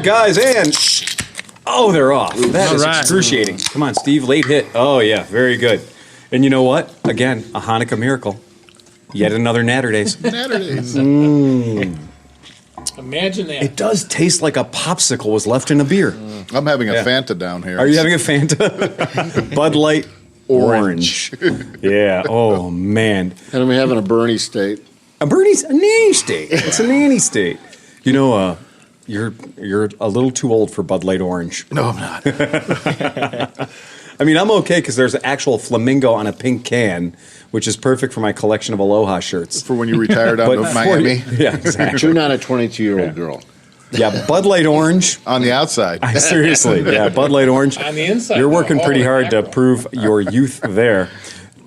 right, guys, and oh, they're off. That is excruciating. Come on, Steve, late hit. Oh, yeah, very good. And you know what? Again, a Hanukkah miracle. Yet another Natter Days. Natter Days. Imagine that. It does taste like a popsicle was left in a beer. I'm having a Fanta down here. Are you having a Fanta? Bud Light Orange. Yeah. Oh, man. And I'm having a Bernie state. A nanny state. It's a nanny state. You know, you're a little too old for Bud Light Orange. No, I'm not. I mean, I'm okay because there's an actual flamingo on a pink can, which is perfect for my collection of Aloha shirts. For when you retire down to Miami. Yeah, exactly. You're not a 22-year-old girl. Yeah, Bud Light Orange. On the outside. Seriously, yeah, Bud Light Orange. On the inside. You're working pretty hard to mackerel. prove your youth there.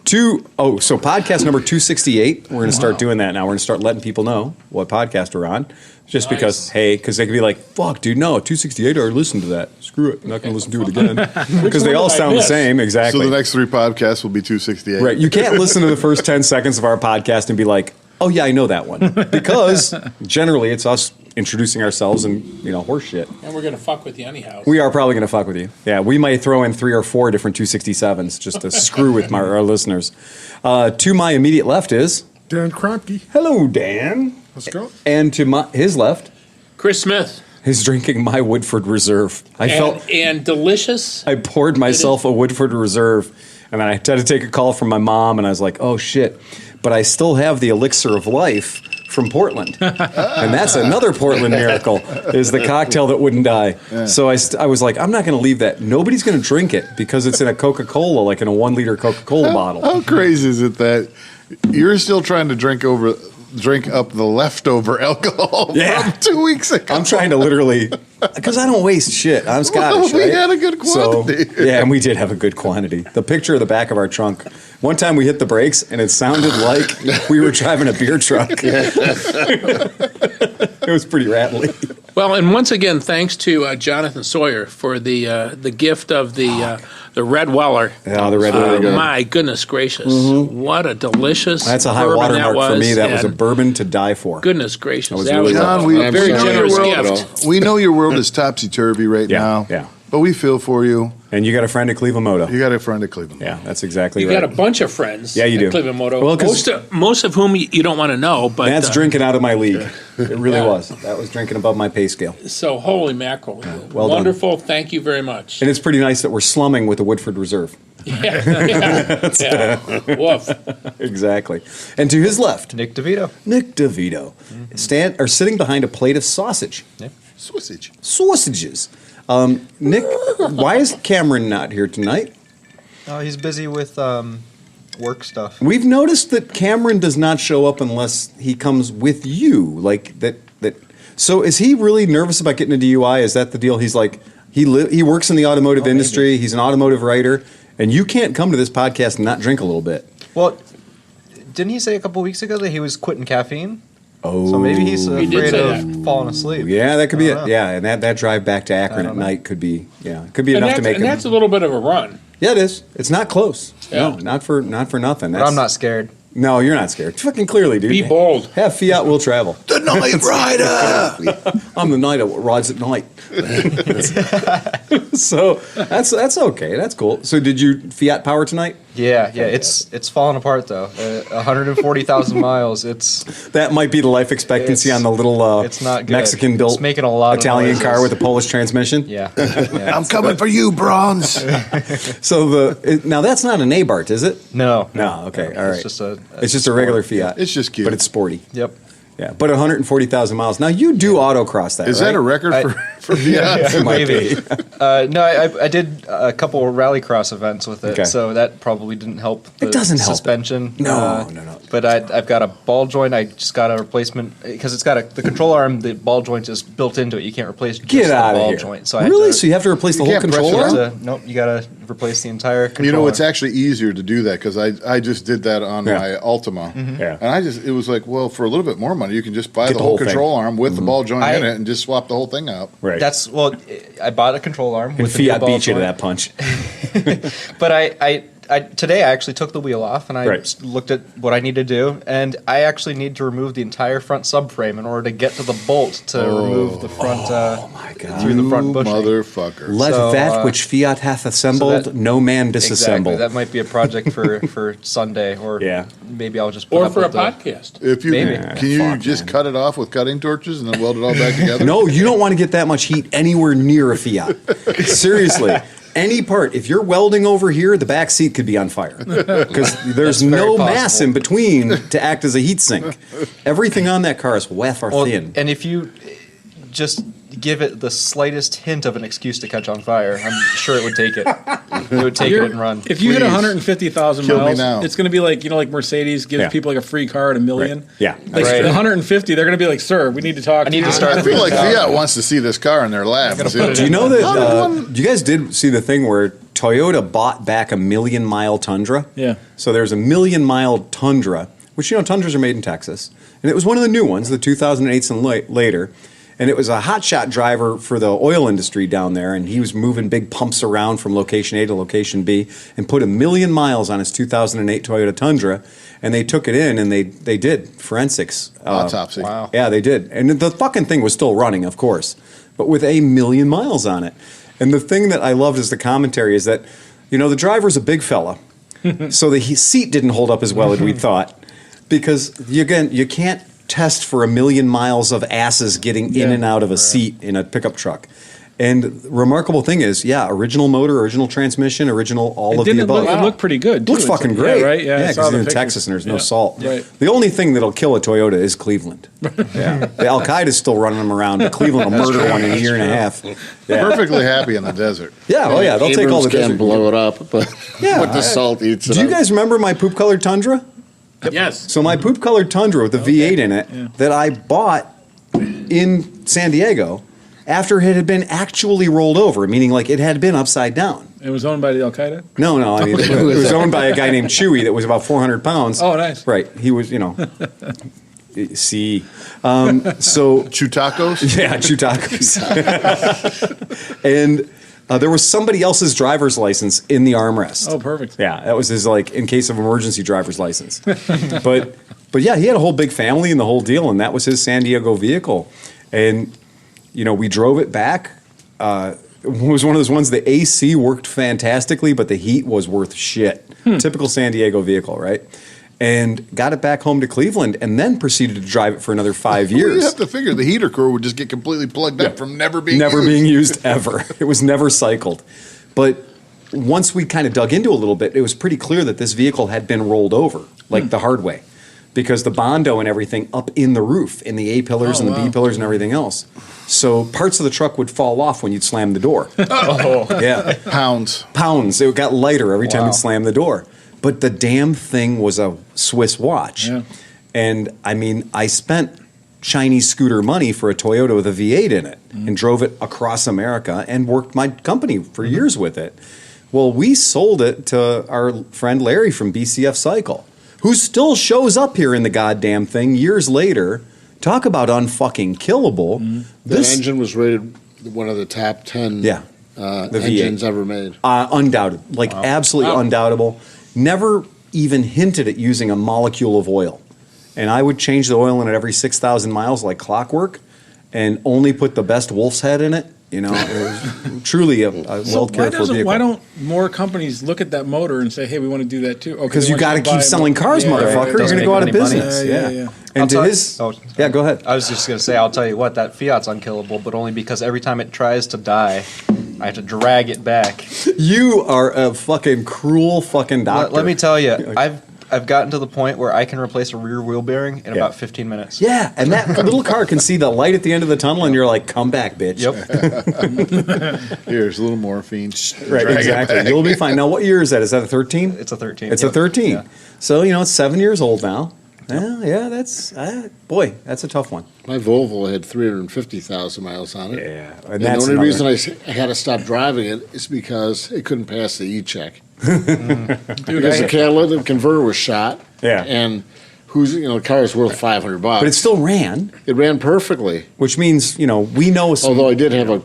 So podcast number 268, we're going to start doing that now. We're going to start letting people know what podcast we're on. Just because they could be like, fuck, dude, no, 268, I already listened to that. Screw it. I'm not going to listen to it again. Because they all sound the same, exactly. So the next 3 podcasts will be 268. Right. You can't listen to the first 10 seconds of our podcast and be like, oh, yeah, I know that one. Because generally it's us introducing ourselves and, horse shit. And we're going to fuck with you anyhow. We are probably going to fuck with you. Yeah, we might throw in 3 or 4 different 267s just to screw with our listeners. To my immediate left is... Dan Kromke. Hello, Dan. Let's go. And to his left... Chris Smith. He's drinking my Woodford Reserve. And delicious. I poured myself a Woodford Reserve, and then I had to take a call from my mom, and I was like, oh, shit. But I still have the elixir of life from Portland. And that's another Portland miracle, is the cocktail that wouldn't die. Yeah. So I was like, I'm not going to leave that. Nobody's going to drink it because it's in a Coca-Cola, like in a 1-liter Coca-Cola bottle. How crazy is it that you're still trying to drink up the leftover alcohol from 2 weeks ago? I'm trying to literally, because I don't waste shit. I'm Scottish, we right? had a good quantity. So, yeah, and we did have a good quantity. The picture of the back of our trunk. One time we hit the brakes, and it sounded like we were driving a beer truck. It was pretty rattly. Well, and once again, thanks to Jonathan Sawyer for the gift of the Red Weller. Yeah, the Red Weller. My goodness gracious. Mm-hmm. What a delicious That's a high water mark for me. That was a bourbon to die for. Goodness gracious. That was really John, a very generous gift. We know your world is topsy-turvy right now. Yeah. But we feel for you. And you got a friend at ClevelandMoto. You got a friend at ClevelandMoto. Yeah, that's exactly You right. got a bunch of friends you do. at ClevelandMoto. Well, most of whom you don't want to know. But that's drinking out of my league. It really was. That was drinking above my pay scale. So, holy mackerel. Well wonderful. done. Thank you very much. And it's pretty nice that we're slumming with the Woodford Reserve. Yeah. Woof. Exactly. And to his left, Nick Divitto. Sitting behind a plate of sausage. Yeah. Sausages. Nick, why is Cameron not here tonight? Oh, he's busy with work stuff. We've noticed that Cameron does not show up unless he comes with you. Like that. So is he really nervous about getting a DUI? Is that the deal? He's like, he works in the automotive industry. Maybe. He's an automotive writer. And you can't come to this podcast and not drink a little bit. Well, didn't he say a couple weeks ago that he was quitting caffeine? Oh. So maybe he's He did afraid say of falling asleep. Yeah, that could be it. know. Yeah, and that drive back to Akron at night could be enough to make him. And that's a little bit of a run. Yeah, it is. It's not close. Yeah. No, not for nothing. But I'm not scared. No, you're not scared. Fucking clearly, dude. Be bold. Have Fiat will travel. The Night Rider! I'm the knight that rides at night. So that's okay. That's cool. So did you Fiat power tonight? Yeah. It's falling apart though. 140,000 miles. That might be the life expectancy on the little it's not good. Mexican-built It's making a lot of Italian noises. car with a Polish transmission. Yeah. I'm coming for you, Bronze. So now that's not an Abarth, is it? No. Okay. All right. It's just a regular Fiat. It's just cute. But it's sporty. Yep. Yeah, but 140,000 miles. Now you do autocross that, Is right? that a record for Fiat? It might Maybe. be. No, I did a couple of rallycross events with it, Okay. so that probably didn't help. The It doesn't help it. suspension. No. But I've got a ball joint. I just got a replacement because it's got the control arm. The ball joint is built into it. You can't replace just Get the out of ball here. joint. So I Really? had to, So you have to replace the whole can't press control it arm? nope, you got to replace the entire control You know, it's arm. actually easier to do that because I just did that on Yeah. my Altima. Yeah. And it was like, well, for a little bit more money, you can just buy Get the the whole whole thing. control arm with the ball joint in I- it and just swap the whole thing out. Right. I bought a control arm and with the new Fiat ball beat you to joint. that punch. But I today I actually took the wheel off and I Right. looked at what I need to do, and I actually need to remove the entire front subframe in order to get to the bolt to remove the front through the front bushing. Motherfucker. Let So, that which Fiat hath assembled, so that- no man Exactly. disassemble. That might be a project for Sunday, or Yeah. maybe I'll just put Or up for a with the- podcast. If you Maybe. can you Fuck, just man. cut it off with cutting torches and then weld it all back together? No, you don't want to get that much heat anywhere near a Fiat. Seriously. Any part, if you're welding over here, the back seat could be on fire because there's That's very no possible. mass in between to act as a heat sink. Everything on that car is wet or Well, thin. and if you just give it the slightest hint of an excuse to catch on fire, I'm sure it would take it. It would take it and run. If you hit Please. 150,000 Kill me miles, now. it's going to be like Mercedes gives Yeah. people like a free car at $1 million. Right. Yeah. Like Right. 150, they're going to be like, "Sir, we need to talk." I need to you." start. I feel like freaking out. Fiat wants to see this car in their lab. put it Do you know that? How did one- You guys did see the thing where Toyota bought back a 1,000,000-mile Tundra? Yeah. So there's a 1,000,000-mile Tundra, which Tundras are made in Texas, and it was one of the new ones, the 2008s and later. And it was a hotshot driver for the oil industry down there, and he was moving big pumps around from location A to location B, and put 1,000,000 miles on his 2008 Toyota Tundra, and they took it in and they did forensics. Autopsy. Wow. Yeah, they did. And the fucking thing was still running, of course, but with 1,000,000 miles on it. And the thing that I loved is the commentary is that, the driver's a big fella, so the seat didn't hold up as well as we thought, because you can't test for 1,000,000 miles of asses getting in and out of a seat in a pickup truck. And the remarkable thing is, original motor, original transmission, original all of the above. It looked pretty good. Looks too. fucking It's- great. Yeah, right. Yeah, I because saw it's the in pictures. Texas and there's no Yeah. salt. Right. The only thing that'll kill a Toyota is Cleveland. Yeah. The Al Qaeda's still running them around, but Cleveland will murder one in a year and a half. Yeah. Perfectly happy in the desert. Yeah, oh yeah, they'll take all the Abrams desert. can't blow it up, but Yeah, but the salt eats it Do you up. guys remember my poop-colored Tundra? Yes. So my poop-colored Tundra with the V8 in it that I bought in San Diego after it had been actually rolled over, meaning like it had been upside down. It was owned by the Al Qaeda. No, I mean, it was owned by a guy named Chewy that was about 400 pounds. Oh, nice. Right. He was, see. So, Chutacos? yeah, Chutacos. And there was somebody else's driver's license in the armrest. Oh, perfect. Yeah, that was his, in case of emergency driver's license. But yeah, he had a whole big family and the whole deal, and that was his San Diego vehicle. And, we drove it back. It was one of those ones, the AC worked fantastically, but the heat was worth shit. Typical San Diego vehicle, right? And got it back home to Cleveland and then proceeded to drive it for another 5 Well, you years. have to figure the heater core would just get completely plugged up from never being used. Ever. It was never cycled. But once we kind of dug into it a little bit, it was pretty clear that this vehicle had been rolled over, like the hard way, because the Bondo and everything up in the roof, in the A pillars and the B pillars and everything else. So parts of the truck would fall off when you'd slam the door. Yeah. Pounds. It got lighter every time Wow. you'd slam the door. But the damn thing was a Swiss watch. Yeah. And I mean, I spent Chinese scooter money for a Toyota with a V8 in it and drove it across America and worked my company for years with it. Well, we sold it to our friend Larry from BCF Cycle, who still shows up here in the goddamn thing years later. Talk about unfucking killable. The engine was rated one of the top 10 Yeah, the V8. engines ever made. Undoubted, absolutely undoubtable. Never even hinted at using a molecule of oil. And I would change the oil in it every 6,000 miles like clockwork and only put the best wolf's head in it. It was truly a well cared for vehicle. Why don't more companies look at that motor and say, "Hey, we want to do that too"? Because you got to keep selling cars, motherfucker. You're Doesn't going to go out of make any money. business. Yeah. And I'll to tell- his, oh, yeah, go ahead. I was just going to say, I'll tell you what, that Fiat's unkillable, but only because every time it tries to die, I have to drag it back. You are a fucking cruel fucking doctor. Let me tell you, I've gotten to the point where I can replace a rear wheel bearing in Yeah. about 15 minutes. Yeah, and that little car can see the light at the end of the tunnel, and you're like, "Come back, bitch." Yep. Here's a little morphine. Right, Drag it exactly. back. You'll be fine. Now, what year is that? Is that a 13? It's a 13. It's a Yep. 13. Yeah. So, it's 7 years old now. Yeah, that's, boy, that's a tough one. My Volvo had 350,000 miles on it. Yeah. And the only reason I had to stop driving it is because it couldn't pass the E-check. Because the catalytic converter was shot. Yeah. And the car is worth $500. But it still ran, It ran perfectly. which means, we know. Although I did have a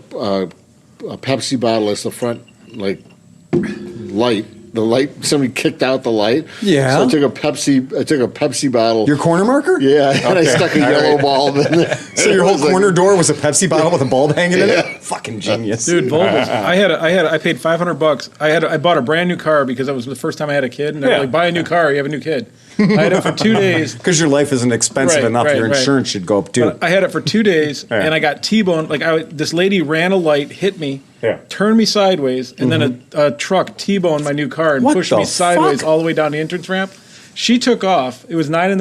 Pepsi bottle as the front light the light. Somebody kicked out the light. Yeah. So I took a Pepsi bottle. Your corner marker? Yeah, and I stuck a yellow bulb in there. So your whole corner door was a Pepsi bottle with a bulb hanging in it? Fucking genius. Dude, Volvos. I paid $500. I bought a brand new car because that was the first time I had a kid, and they're like, buy a new car, you have a new kid. I had it for 2 days. Because your life isn't expensive enough, your insurance should go up too. But I had it for 2 days, and I got T-boned. This lady ran a light, hit me, turned me sideways, and then a truck T-boned my new car and pushed me sideways all the way down the entrance ramp. She took off. It was 8 in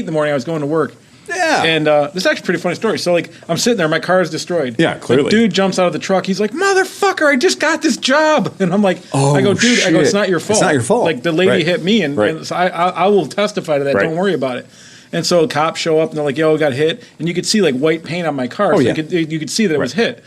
the morning. I was going to work. Yeah. And this is actually a pretty funny story. So, I'm sitting there. My car is destroyed. Yeah, clearly. The dude jumps out of the truck. He's like, motherfucker, I just got this job. And I'm like, I go, dude, shit. it's not your fault. It's not your fault. Like, the lady hit me, and so I will testify to that. Right. Don't worry about it. And so cops show up, and they're like, yo, I got hit. And you could see, white paint on my car. So you could see that it was hit.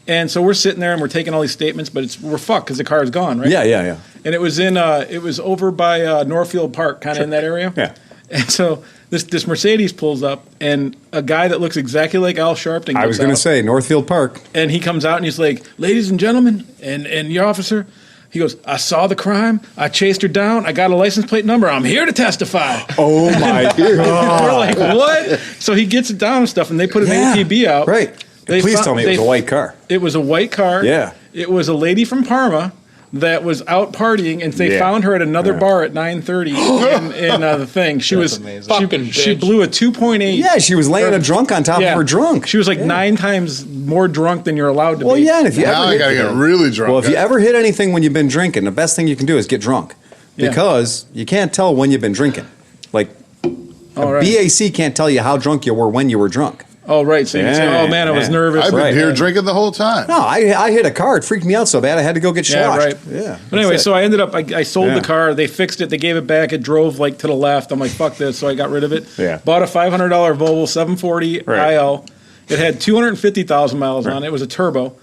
And so we're sitting there, and we're taking all these statements, but we're fucked because the car is gone, right? Yeah. And it was over by Northfield Park, kind of in that area. Yeah. And so this Mercedes pulls up, and a guy that looks exactly like Al Sharpton. I was going to say Northfield Park. And he comes out and he's like, ladies and gentlemen, and your officer, he goes, I saw the crime. I chased her down. I got a license plate number. I'm here to testify. Oh, my God. We're like, what? So he gets it down and stuff, and they put an APB out. Right. Please tell me it was a white car. It was a white car. Yeah. It was a lady from Parma that was out partying, and they found her at another bar at 9:30 in the thing. She was Fucking she bitch. blew a 2.8. Yeah, she was laying a drunk on top of her drunk. She was 9 times more drunk than you're allowed to Well, be. yeah, and if you Now I gotta get really drunk. Well, if you ever hit anything when you've been drinking, the best thing you can do is get drunk. Because you can't tell when you've been drinking. BAC can't tell you how drunk you were when you were drunk. Oh, right. So you can say, oh, man, I was nervous. I've been here drinking the whole time. No, I hit a car. It freaked me out so bad I had to go get Yeah, sloshed. right. Yeah. But anyway, so I ended up, I sold Yeah. the car. They fixed it. They gave it back. It drove to the left. I'm like, fuck this. So I got rid of it. Yeah. Bought a $500 Volvo 740 IL. It had 250,000 miles on it. It was a turbo.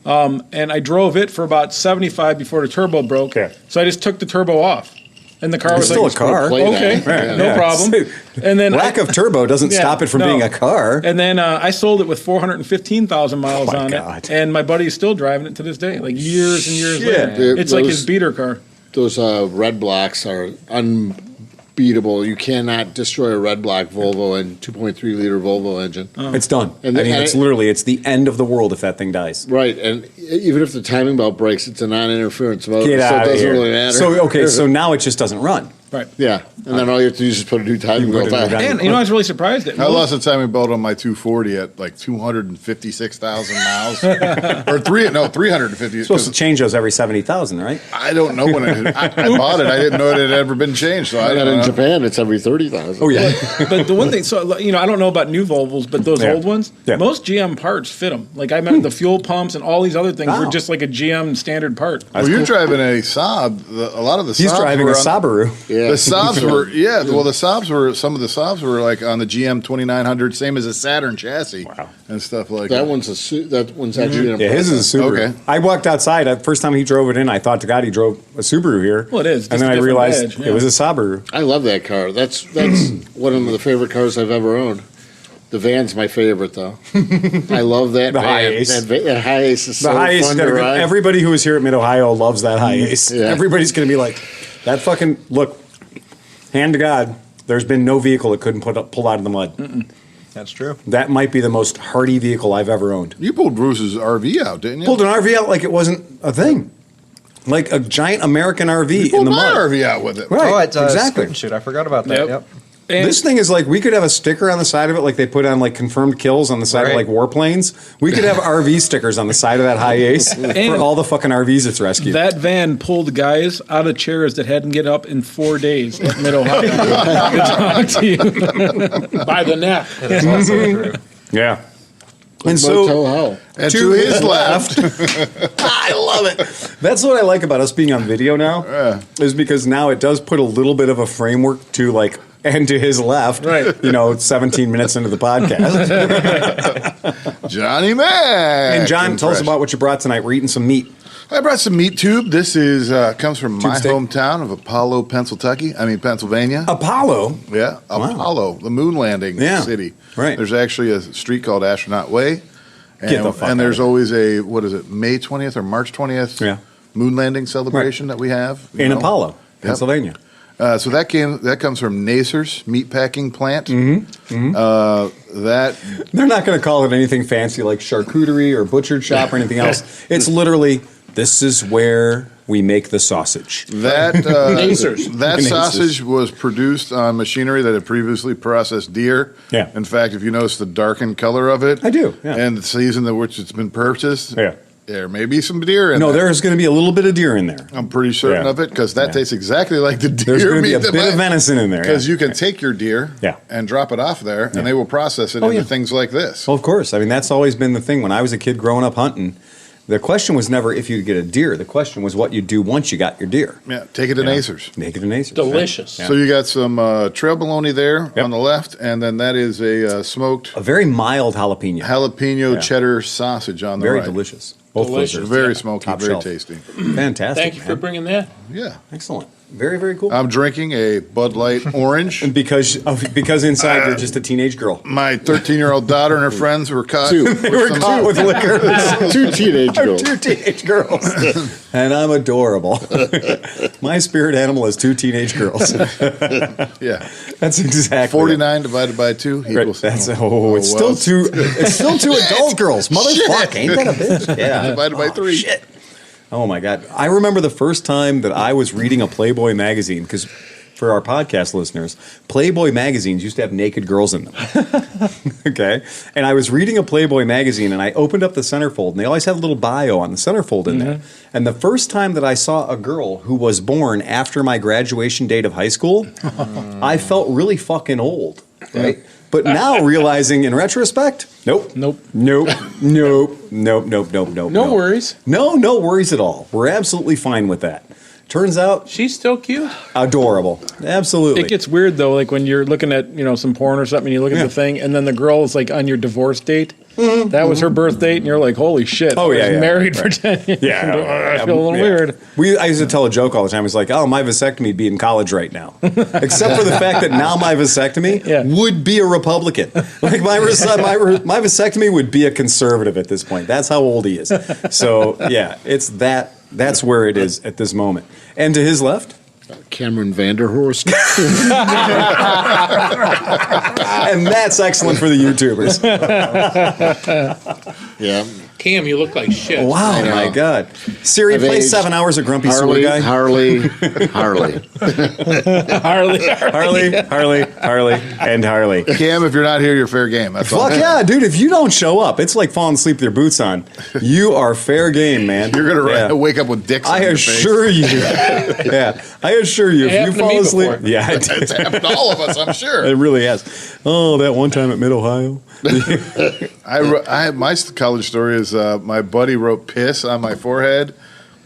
And I drove it for about 75 before the turbo broke. Okay. So I just took the turbo off. And the car was still a car. Okay, no problem. And then Lack of turbo doesn't stop it from being a car. And then I sold it with 415,000 miles Oh, my on God. it, and my buddy is still driving it to this day, years and years Shit. later. Dude, It's like those- his beater car. Those red blocks are unbeatable. You cannot destroy a red block Volvo and 2.3 liter Volvo engine. It's done. And it's the end of the world if that thing dies. Right, and even if the timing belt breaks, it's a non-interference motor, Get so out it of doesn't here. really matter. So now it just doesn't run. Right. Yeah, and then all you have to do is just put a new timing You put belt a new on. timing And you know, I was really surprised at I lost a timing belt on my 240 at 256,000 miles, or 350. You're supposed to change those every 70,000, right? I don't know when I bought it. I didn't know it had ever been changed. So I And don't in know. Japan, it's every 30,000. Oh yeah. But the one thing, so I don't know about new Volvos, but those old ones, most GM parts fit them. I meant the fuel pumps and all these other things were just like a GM standard part. Well, you're driving a Saab. A lot of the He's Saabs driving a were on- Sabaru. Yeah. The Saabs were, well, the Saabs were, some of the Saabs were on the GM 2900, same as a Saturn chassis and stuff like that. That one's actually an Yeah, his is a Subaru. Okay. I walked outside. First time he drove it in, I thought to God he drove a Subaru here. Well, it is, And just then a I different realized badge, yeah. it was a Sabaru. I love that car. That's one of the favorite cars I've ever owned. The van's my favorite, though. I love that The van. Hi-Ace. That Hi-Ace is The so Hi-Ace is fun to gonna ride. everybody who is here at Mid-Ohio loves that Hi-Ace. Yeah. Everybody's going to be like, that fucking, look, hand to God, there's been no vehicle that couldn't pull out of the mud. That's true. That might be the most hardy vehicle I've ever owned. You pulled Bruce's RV out, didn't you? Pulled an RV out like it wasn't a thing. Like a giant American RV in pulled the my mud. RV out with it. Right, Oh, it's exactly. Spit and Shoot. I forgot about that. Yep. Yep. And This thing is like, we could have a sticker on the side of it like they put on confirmed kills on the side of Right. warplanes. We could have RV stickers on the side of that Hi-Ace for all the fucking RVs it's rescued. that van pulled guys out of chairs that hadn't get up in 4 days at Mid-Ohio to talk to you. By the neck. That's also true. Yeah. And Moto so, Hell. And to his left, I love it. That's what I like about us being on video now, is because now it does put a little bit of a framework to and to his left, Right. 17 minutes into the podcast. Johnny Mac. And John, tell us Fresh. about what you brought tonight. We're eating some meat. I brought some meat tube. This is comes from my steak. hometown of Apollo, Pennsylvania. Apollo. Yeah, Apollo, the moon landing city. Right. There's actually a street called Astronaut Way. And, Get the fuck and there's out of always a, May 20th or March 20th? Yeah. moon landing celebration that we have In Apollo, Pennsylvania. So that comes from Nacer's meatpacking plant. They're not going to call it anything fancy like charcuterie or butchered shop or anything else. It's literally, this is where we make the sausage. That Nacers. sausage was produced on machinery that had previously processed deer. Yeah. In fact, if you notice the darkened color of it, I do, yeah. and the season in which it's been purchased, Yeah. there may be some deer in No, there. there's going to be a little bit of deer in there. I'm pretty certain Yeah. of it because that Yeah. tastes exactly like the deer There's going to be meat a that bit of venison in there. Because yeah. you can take your deer Yeah. and drop it off there, and they will process it into yeah. things like this. Well, of course. I mean, that's always been the thing. When I was a kid growing up hunting, the question was never if you'd get a deer. The question was what you'd do once you got your deer. Yeah, take it to Nacer's. Make it an ace. Delicious. Yeah. So you got some trail bologna there Yep. on the left, and then that is a smoked A very mild jalapeno. jalapeno Yeah. cheddar sausage on the Very right. delicious. Both Delicious. those are Very smoky, top very shelf. tasty. Fantastic. Thank you for man. bringing that. Yeah. Excellent. Very, very cool. I'm drinking a Bud Light Orange. And because inside you're just a teenage girl. My 13-year-old daughter and her friends were caught. Two. They were caught with liquor. Two teenage girls. Two teenage girls. And I'm adorable. My spirit animal is two teenage girls. Yeah. That's exactly 49 divided by 2 Right. equals. That's it's well. still two. It's still two adult girls. Motherfucker, ain't that a bitch? Yeah. Divided by 3. Shit. Oh my God. I remember the first time that I was reading a Playboy magazine, because for our podcast listeners, Playboy magazines used to have naked girls in them. Okay. And I was reading a Playboy magazine and I opened up the centerfold and they always had a little bio on the centerfold in there. And the first time that I saw a girl who was born after my graduation date of high school, I felt really fucking old. Right. But now realizing in retrospect, nope. Nope. Nope. Nope. Nope. Nope. Nope. Nope. No worries. No worries at all. We're absolutely fine with that. Turns out, She's still cute. adorable. Absolutely. It gets weird though, like when you're looking at some porn or something, and you look at Yeah. the thing, and then the girl is like on your divorce date. That was her birth date, and you're like, holy shit! Oh, I yeah, was yeah. married for 10 years. Yeah, I feel a little yeah. weird. I used to tell a joke all the time. It's like, oh, my vasectomy would be in college right now. Except for the fact that now my vasectomy Yeah. would be a Republican. Like my vasectomy would be a conservative at this point. That's how old he is. So, yeah, it's that. That's where it is at this moment. And to his left, Cameron Vanderhorst. and that's excellent for the YouTubers. Yeah. Cam, you look like shit. Wow, know. my God. Siri, I've play aged. 7 hours of Grumpy Sewer Harley, Guy. Harley. Harley, and Harley. Cam, if you're not here, you're fair game. That's all. Fuck yeah, dude. If you don't show up, it's like falling asleep with your boots on. You are fair game, man. You're going to Yeah. wake up with dicks on I your face. assure you. Yeah, I assure you. It If happened you to me fall asleep. before. Yeah, it It's happened to all of us, I'm sure. It really has. Oh, that one time at Mid Ohio. My college story is my buddy wrote piss on my forehead,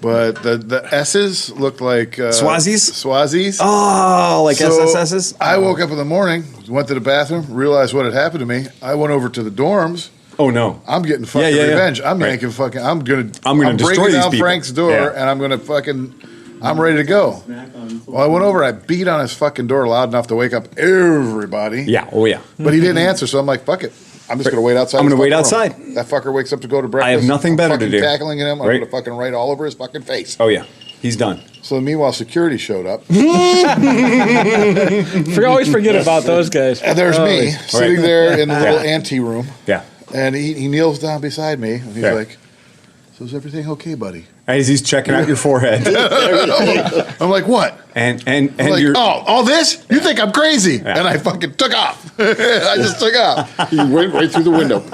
but the S's looked like Swazis? Swazis. Oh, like So SSS's? I woke up in the morning, went to the bathroom, realized what had happened to me. I went over to the dorms. Oh, no. I'm getting fucking Yeah. revenge. I'm Right. yanking fucking. I'm gonna destroy breaking these down people. Frank's door, Yeah. and I'm gonna fucking. I'm ready to go. Well, I went over. I beat on his fucking door loud enough to wake up everybody. Yeah, oh, yeah. But he didn't answer, so I'm like, fuck it. I'm just going to wait outside. I'm his gonna wait fucking room. outside. That fucker wakes up to go to breakfast. I have nothing I'm better to fucking do. Tackling him. I'm Right. going to fucking write all over his fucking face. Oh, yeah. He's done. So meanwhile, security showed up. Always forget about those guys. And there's me sitting there in the little ante room. Yeah. And he kneels down beside me. And he's Yeah. like, so is everything okay, buddy? As he's checking out your forehead. I'm like, what? and I'm like, you're. oh, all this? You think I'm crazy? And I fucking took off. I just took off. He went right through the window.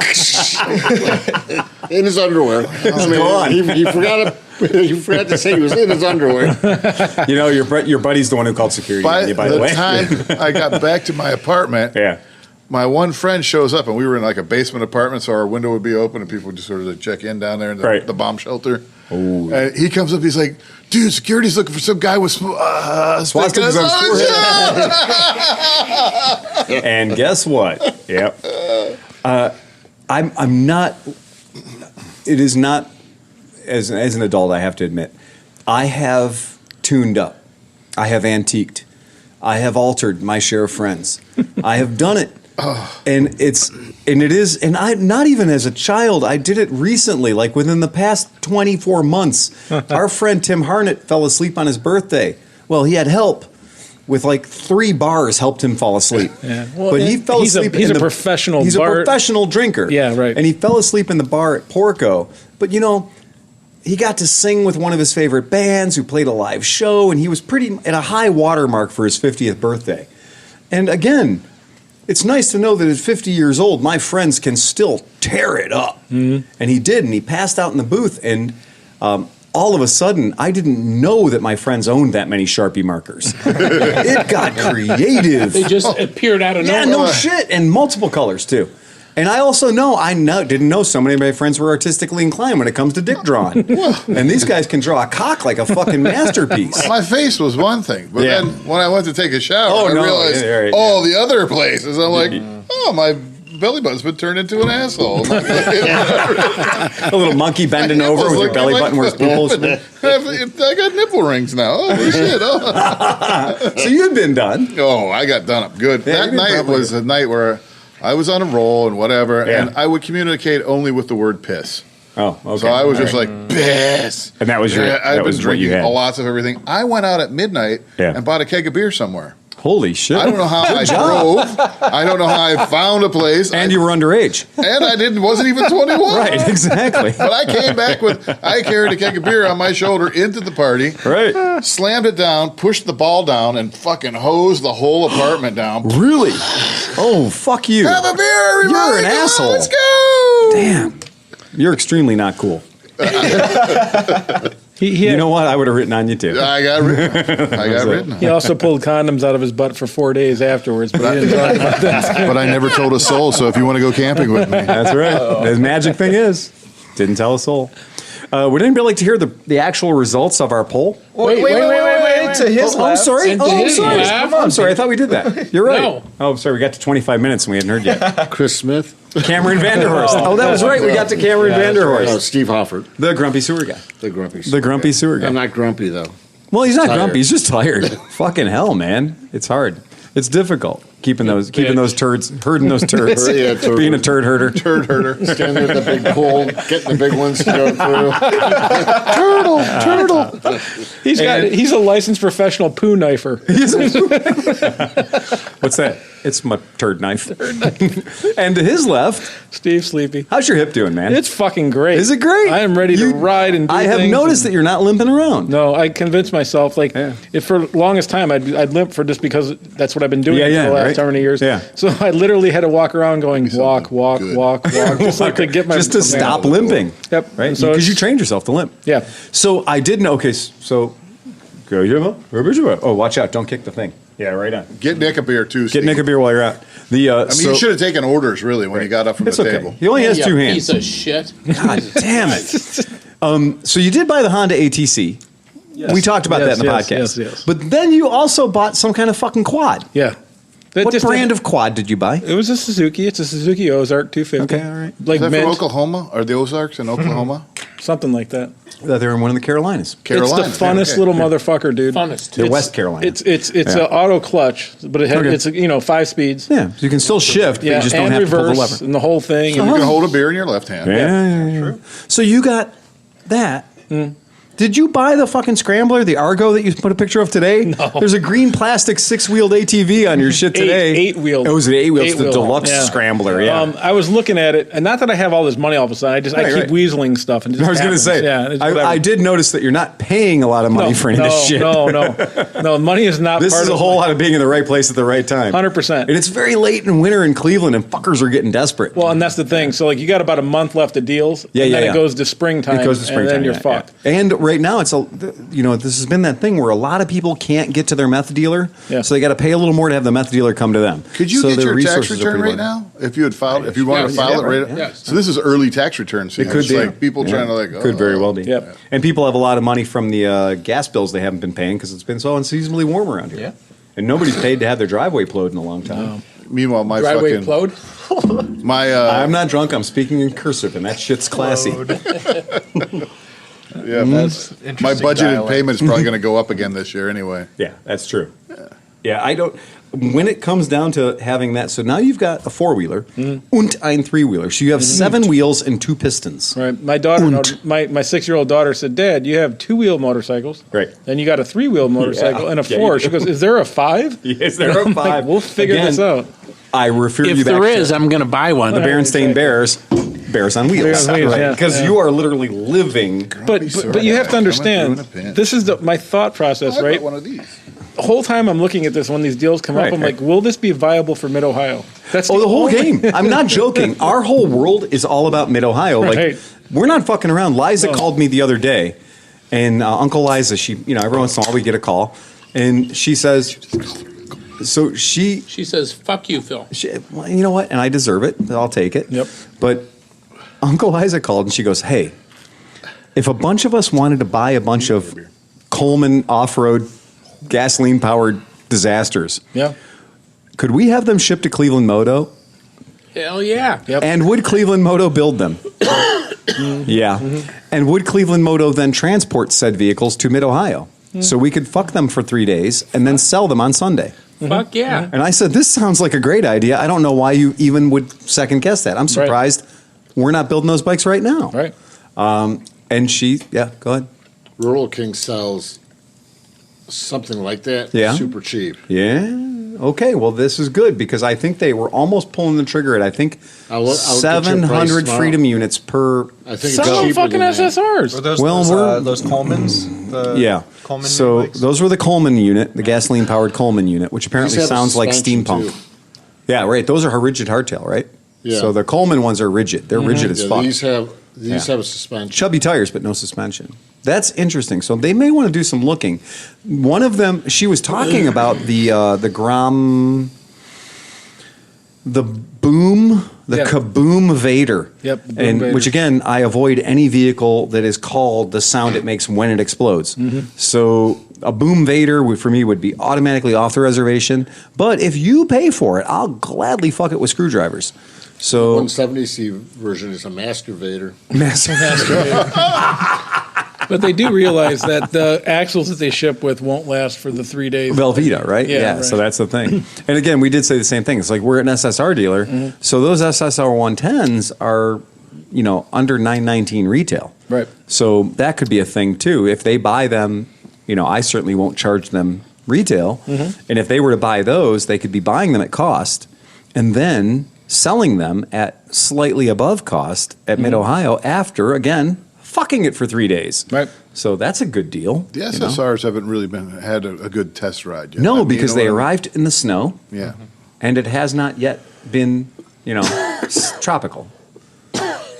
In his underwear. Go on. He forgot to say he was in his underwear. You know, your buddy's the one who called security By on you, by the the way. time I got back to my apartment, Yeah. my one friend shows up, and we were in like a basement apartment, so our window would be open, and people would just sort of like check in down there in Right. the bomb shelter. And he comes up, he's like, dude, security's looking for some guy with Swastikas on his forehead. And guess what? Yep. I'm not. It is not. As an adult, I have to admit, I have tuned up. I have antiqued. I have altered my share of friends. I have done it. And I not even as a child, I did it recently, like within the past 24 months. Our friend Tim Harnett fell asleep on his birthday. Well, he had help. With like 3 bars helped him fall asleep. Yeah. Well, but he fell asleep. He's a professional. He's a professional drinker. Yeah, right. And he fell asleep in the bar at Porco. But he got to sing with one of his favorite bands who played a live show, and he was pretty at a high watermark for his 50th birthday. And again, it's nice to know that at 50 years old, my friends can still tear it up. Mm-hmm. And he did, and he passed out in the booth, and all of a sudden, I didn't know that my friends owned that many Sharpie markers. It got creative. They just appeared out of nowhere. Yeah, no shit, and multiple colors too. And I also didn't know so many of my friends were artistically inclined when it comes to dick drawing. And these guys can draw a cock like a fucking masterpiece. My face was one thing, but then when I went to take a shower, I realized the other places. I'm like, my belly button's been turned into an asshole. A little monkey bending over with your belly button where his nipples. I got nipple rings now. Holy shit. So you'd been done. Oh, I got done up good. Yeah, that night was a night where I was on a roll and whatever, and I would communicate only with the word piss. Oh, okay. So I was just like, piss. And that was I've been what drinking you had. lots of everything. I went out at midnight and bought a keg of beer somewhere. Holy shit. I don't know how I drove. I don't know how I found a place. And you were underage. And I wasn't even 21. Right, exactly. But I came back I carried a keg of beer on my shoulder into the party. Right. Slammed it down, pushed the ball down, and fucking hosed the whole apartment down. Really? Oh, fuck you. Have a beer, everybody. You're an asshole. Let's go. Damn. You're extremely not cool. You know what? I would have written on you too. I got written on. He also pulled condoms out of his butt for 4 days afterwards, but he didn't talk about that. But I never told a soul, so if you want to go camping with me. That's right. The magic thing is, didn't tell a soul. Would anybody like to hear the actual results of our poll? Wait. To his I'm sorry. And to his left. I'm sorry. I thought we did that. You're right. No. Oh, sorry. We got to 25 minutes and we hadn't heard yet. Chris Smith. Cameron Vanderhorst. Oh, that was right. We got to Cameron Vanderhorst. Oh, Steve Hoffert. The grumpy sewer guy. The grumpy. The grumpy sewer guy. I'm not grumpy though. Well, he's not Tired. grumpy. He's just tired. Fucking hell, man. It's hard. It's difficult herding those turds. Yeah, turd. Being a turd herder. Turd herder. Standing at the big pool, getting the big ones to go through. Turtle. He's a licensed professional poo knifer. What's that? It's my turd knife. And to his left, Steve Sleepy. how's your hip doing, man? It's fucking great. Is it great? I am ready to ride and do I have things noticed that you're not limping around. No, I convinced myself, if for the longest time I'd limp for just because that's what I've been doing for the last how many years. Yeah. So I literally had to walk around going walk, just like to get my just to stop limping. Yep. Right? So Because you trained yourself to limp. Yeah. So I didn't. Okay. So go. Oh, watch out! Don't kick the thing. Yeah, right on. Get Nick a beer too, Get Steve. Nick a beer while you're out. you should have taken orders really when you got up from It's the okay. table. He only has You 2 hands. Piece of shit. God damn it. So you did buy the Honda ATC. Yes. We talked about that in the Yes, podcast. yes. But then you also bought some kind of fucking quad. Yeah. What brand of quad did you buy? It was a Suzuki. It's a Suzuki Ozark 250. Okay, all right. Like Is that mint, from Oklahoma? Are the Ozarks in Oklahoma? something like that. They're in one of the Carolinas. Carolina. It's the funnest little motherfucker, dude. Funnest. They're West Carolina. It's an auto clutch, but it's 5 speeds. Yeah, so you can still shift, but you just don't and have to pull the reverse lever. and the whole thing. You And can hold a beer in your left hand. Yeah. So you got that. Did you buy the fucking Scrambler, the Argo that you put a picture of today? No. There's a green plastic 6-wheeled ATV on your shit today. Eight-wheeled. It was an 8-wheel. It's the Eight-wheel. deluxe Yeah. Scrambler, yeah. I was looking at it, and not that I have all this money all of a sudden. I keep weaseling stuff. And it just I was going to happens. say, yeah, it's whatever. I did notice that you're not paying a lot of money for any of this shit. No, money is not This part is a of whole lot of being in the right place at the right time. 100%. And it's very late in winter in Cleveland, and fuckers are getting desperate. Well, and that's the thing. So, you got about a month left of deals. Yeah, and then yeah. it goes to springtime. It goes to springtime, and then you're yeah, fucked. yeah. And right now, this has been that thing where a lot of people can't get to their meth dealer, so they got to pay a little more to have the meth dealer come to them. Could you so get their your tax resources are return pretty right low. now? If you had filed, if you wanted to file it right now? Yes. So this is early tax return season. It could be. Like people trying to Could very well be. Yep. And people have a lot of money from the gas bills they haven't been paying because it's been so unseasonably warm around here. Yeah. And nobody's paid to have their driveway plowed in a long time. Meanwhile, my Driveway fucking plowed. my I'm not drunk. I'm speaking in cursive, and that shit's classy. yeah, That's my interesting budgeted dialect. payment is probably going to go up again this year anyway. Yeah, that's true. Yeah, I don't. When it comes down to having that, so now you've got a 4-wheeler and ein 3-wheeler. So you have 7 wheels and 2 pistons. Right. My daughter, my 6-year-old daughter said, "Dad, you have 2-wheel motorcycles. Right. And you got a 3-wheel motorcycle and a 4." She goes, "Is there a 5?" Is there a 5? Like, we'll figure this out. I refer you If back there to is, I'm going to buy one. the Berenstain Bears on wheels. Bears on wheels, yeah. Because you are literally living. But you have to understand, this is my thought process, I right? bought one of these. The whole time I'm looking at this, when these deals come up, I'm like, will this be viable for Mid-Ohio? That's the whole only- game. I'm not joking. Our whole world is all about Mid-Ohio. Like, Right. we're not fucking around. Liza No. called me the other day, and Uncle Liza, she, every once in a while we get a call, and she says, so she says, "Fuck you, Phil." well, you know what? And I deserve it. I'll take it. Yep. But Uncle Liza called, and she goes, hey, if a bunch of us wanted to buy a bunch of Coleman off-road gasoline-powered disasters, Yeah. could we have them shipped to ClevelandMoto? Hell yeah. Yep. And would ClevelandMoto build them? Yeah. And would ClevelandMoto then transport said vehicles to Mid-Ohio? So we could fuck them for 3 days and then sell them on Sunday. Fuck yeah. And I said, this sounds like a great idea. I don't know why you even would second guess that. I'm surprised we're not building those bikes right now. Right. And she, go ahead. Rural King sells something like that. Yeah. Super cheap. Yeah. Okay. Well, this is good because I think they were almost pulling the trigger at, I think, I'll get your 700 price tomorrow. Freedom units per. I think Some it's of them cheaper fucking than that. SSRs. Were those, Well, those Colemans? The Yeah. Coleman So bikes? those were the Coleman unit, the gasoline powered Coleman unit, which apparently These have sounds like suspension, steampunk. too. Yeah, right. Those are rigid hardtail, right? Yeah. So the Coleman ones are rigid. They're rigid as Yeah, fuck. these have Yeah. have a suspension. Chubby tires, but no suspension. That's interesting. So they may want to do some looking. One of them, she was talking about the Grom, the Boom, the Yeah. Kaboom Vader. Yep, the Boom and Vaders. which again, I avoid any vehicle that is called the sound it makes when it explodes. So a Boom Vader for me would be automatically off the reservation. But if you pay for it, I'll gladly fuck it with screwdrivers. So 170C version is a masturbator. massive. But they do realize that the axles that they ship with won't last for the 3 days. Velveeta, right? Yeah, right. So that's the thing. And again, we did say the same thing. It's like we're an SSR dealer, so those SSR 110s are, under 919 retail. Right. So that could be a thing too. If they buy them, I certainly won't charge them retail. And if they were to buy those, they could be buying them at cost and then selling them at slightly above cost at Mid-Ohio after, again, fucking it for 3 days. Right. So that's a good deal. The SSRs haven't really had a good test ride yet. No, because they arrived in the snow. Yeah. And it has not yet been, tropical.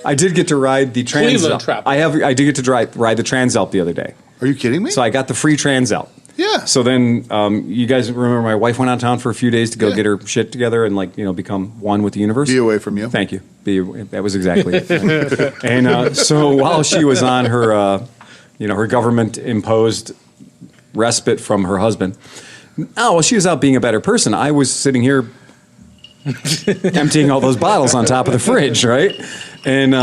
I did get to ride the Cleveland Transalp. tropical. I did get to ride the Transalp the other day. Are you kidding me? So I got the free Transalp. Yeah. So then, you guys remember my wife went out of town for a few days to go Yeah. get her shit together and become one with the universe. Be away from you. Thank you. That was exactly it. And so while she was on her, her government imposed respite from her husband, she was out being a better person. I was sitting here emptying all those bottles on top of the fridge, right? And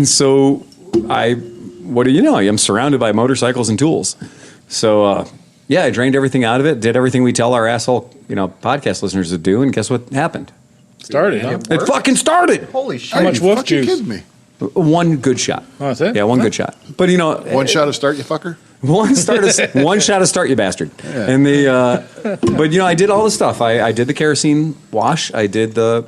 so what do you know? I'm surrounded by motorcycles and tools. So, I drained everything out of it, did everything we tell our asshole, podcast listeners to do, and guess what happened? Started, huh? It fucking started. Holy shit. How much wolf fucking juice? kidding me? One good shot. Oh, that's it? Yeah, one good shot. But One shot to start, you fucker? one shot to start, you bastard. Yeah. And but I did all the stuff. I did the kerosene wash. I did I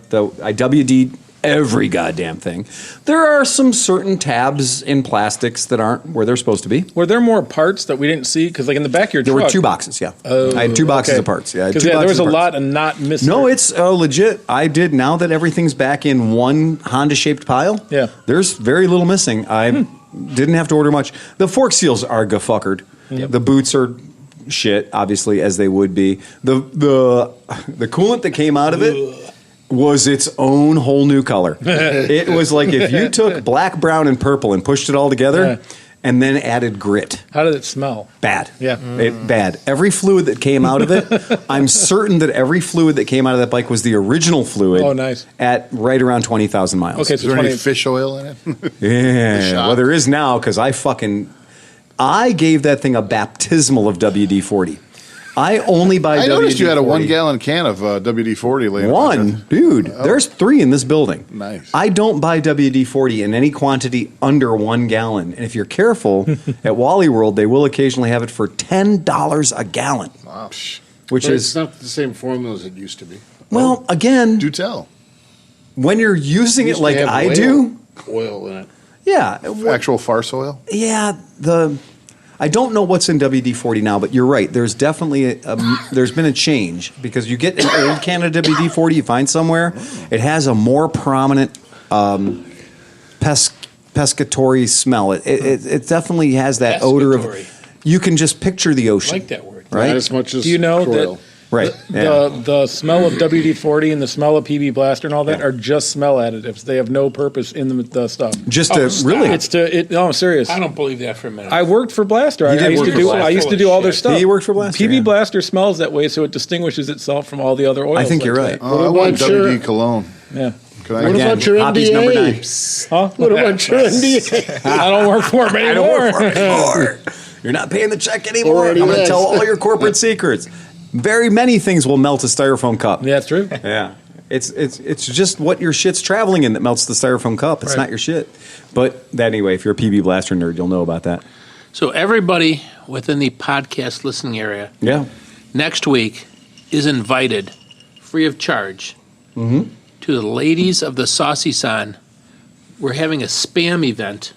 WD'd every goddamn thing. There are some certain tabs in plastics that aren't where they're supposed to be. Were there more parts that we didn't see? Because in the back of your There truck. were 2 boxes. Yeah, Oh, I had 2 boxes okay. of parts. Yeah, I had Because 2 there boxes was a of parts. lot of not missing. No, it's legit. I did. Now that everything's back in one Honda-shaped pile, Yeah. there's very little missing. I didn't have to order much. The fork seals are gafuckered. The boots are shit, obviously, as they would be. The coolant that came out of it was its own whole new color. It was like if you took black, brown, and purple and pushed it all together and then added grit. How did it smell? Bad. Yeah. Bad. Every fluid that came out of it, I'm certain that every fluid that came out of that bike was the original fluid. Oh, nice. At right around 20,000 miles. Okay, Is so there any 20. fish oil in it? Yeah. shot. Well, there is now because I gave that thing a baptismal of WD-40. I only buy WD-40. I noticed you had a 1 gallon can of WD-40 laying One? Dude, there's 3 in this building. Nice. I don't buy WD-40 in any quantity under 1 gallon. And if you're careful, at Wally World, they will occasionally have it for $10 a gallon. Wow. Which But is, it's not the same formula as it used to be. well, again, Do tell. when you're using it Used to like have I do, oil in it. yeah. Actual farce oil? Yeah, I don't know what's in WD-40 now, but you're right. There's definitely there's been a change because you get an old can of WD-40 you find somewhere, it has a more prominent pescatory smell. It definitely has that odor of. Pescatory. You can just picture the I ocean. like that word. Right? Not as much as Do you know oil. that Right. the smell of WD-40 and the smell of PB Blaster and all that are just smell additives. They have no purpose in the stuff. Just Oh, to stop. really. No, I'm serious. I don't believe that for a minute. I worked for Blaster. I did used work to for do. Blaster. I used to do all their stuff. Yeah, you worked for Blaster, PB yeah. Blaster smells that way, so it distinguishes itself from all the other oils. I think you're like right. that. I want about your- WD cologne. Yeah. Can I What Again, about your hobby's number 9. NDA? Huh? What about your NDA? I don't work for them I anymore. don't work for it anymore. You're not paying the check anymore. Already I'm going to is. tell all your corporate secrets. Very many things will melt a styrofoam cup. Yeah, that's true. Yeah. It's just what your shit's traveling in that melts the styrofoam cup. It's Right. not your shit. But anyway, if you're a PB Blaster nerd, you'll know about that. So everybody within the podcast listening area Yeah. next week is invited, free of charge, to the ladies of the Saucy San. We're having a spam event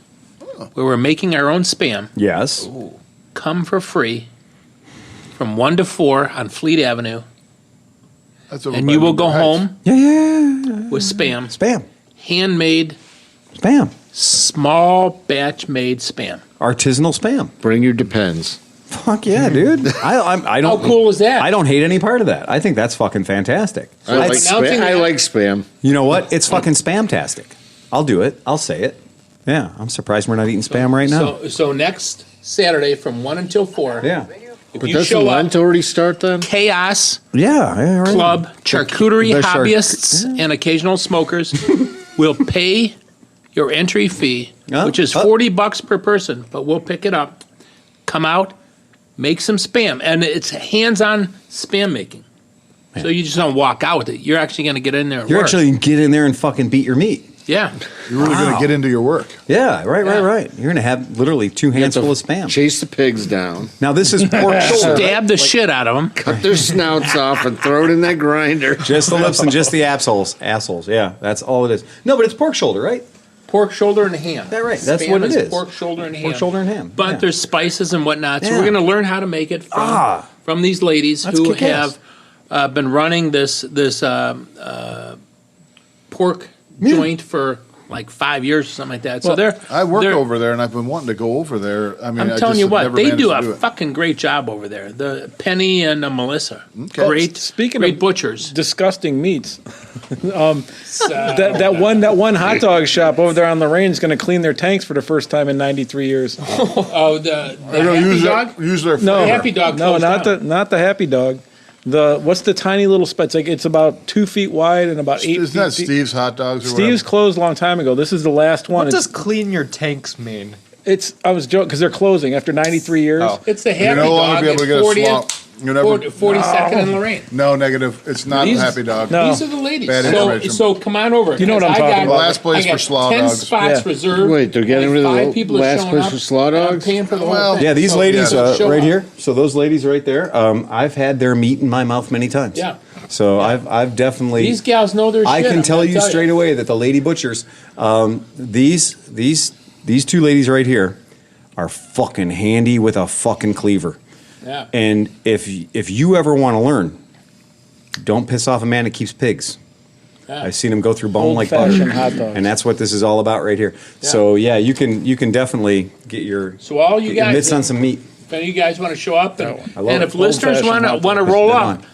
where we're making our own spam. Yes. Come for free from 1 to 4 on Fleet Avenue, That's over and by you will Newburgh go Heights. home Yeah. with spam, Spam. handmade, Spam. small batch made spam. Artisanal spam. Bring your Depends. Fuck yeah, dude. I don't. How cool is that? I don't hate any part of that. I think that's fucking fantastic. I like, It's- announcing spam. I that- like spam. You know what? It's fucking spamtastic. I'll do it. I'll say it. Yeah. I'm surprised we're not eating spam right now. So next Saturday from 1 until 4. Yeah. If But you doesn't show Lent up, already start then? Chaos Yeah. Right. Club, charcuterie the charc- hobbyists, and occasional smokers will pay your entry fee, Oh, which is oh. $40 per person, but we'll pick it up. Come out, make some spam, and it's hands-on spam making. So you just don't walk out with it. You're actually going to get in there and You're work. actually going to get in there and fucking beat your meat. Yeah. You're really going to get into your work. Yeah, right. Yeah. You're going to have literally 2 hands full of spam. Chase the pigs down, Now, this is pork shoulder. Stab the shit out of them. cut their snouts off, and throw it in that grinder. Just the lips and just the assholes. Assholes, yeah. That's all it is. No, but it's pork shoulder, right? Pork shoulder and ham. That right. That's Spam what it is. Pork shoulder and ham. Pork shoulder and ham. But yeah. there's spices and whatnot. So Yeah. we're going to learn how to make it from these ladies That's who kick-ass. have been running this pork joint for like 5 years or something like that. So I work they're- over there, and I've been wanting to go over there. I mean, I'm telling you what, never they managed do to a it. fucking great job over there. The Penny and Melissa, great, Speaking great of- butchers. Disgusting meats. That one hot dog shop over there on Lorraine is going to clean their tanks for the first time in 93 years. Oh, the I don't Happy use Dog. use their No, flavor. Happy Dog No, closed down. not the Happy Dog. What's the tiny little spot? It's like it's about 2 feet wide and about 8 Isn't feet that deep. Steve's hot dogs? Or Steve's whatever? closed a long time ago. This is the last one. What does clean your tanks mean? I was joking because they're closing after 93 years. Oh. It's the You're Happy no longer Dog be able to at get a 40th, swamp. You never. 42nd and Lorraine. No, negative. It's not These- Happy Dog. No. These are the ladies. Bad So, information. so come on over. You know what I'm 'cause talking I got, about. Last place I got for slaw 10 dogs. spots Yeah. reserved. Wait, they're getting rid of the 5 people are last showing place up, for slaw and I'm dogs? paying for the Well, whole thing. Yeah, these So, ladies show right up. here. So those ladies right there, I've had their meat in my mouth many times. Yeah. So I've definitely. These gals know their shit. I can I'm tell gonna you straight away that the lady butchers, these 2 ladies right here, are fucking handy with a fucking cleaver. Yeah. And if you ever want to learn, don't piss off a man that keeps pigs. Yeah. I've seen him go through bone like butter, Old-fashioned hot dogs. and that's what this is all about right here. So yeah, you can definitely get your So all you get your guys, mitts on some meat. if any of you guys want to show up, and, I love and it. if listeners Old-fashioned want to hot roll Dead up, on.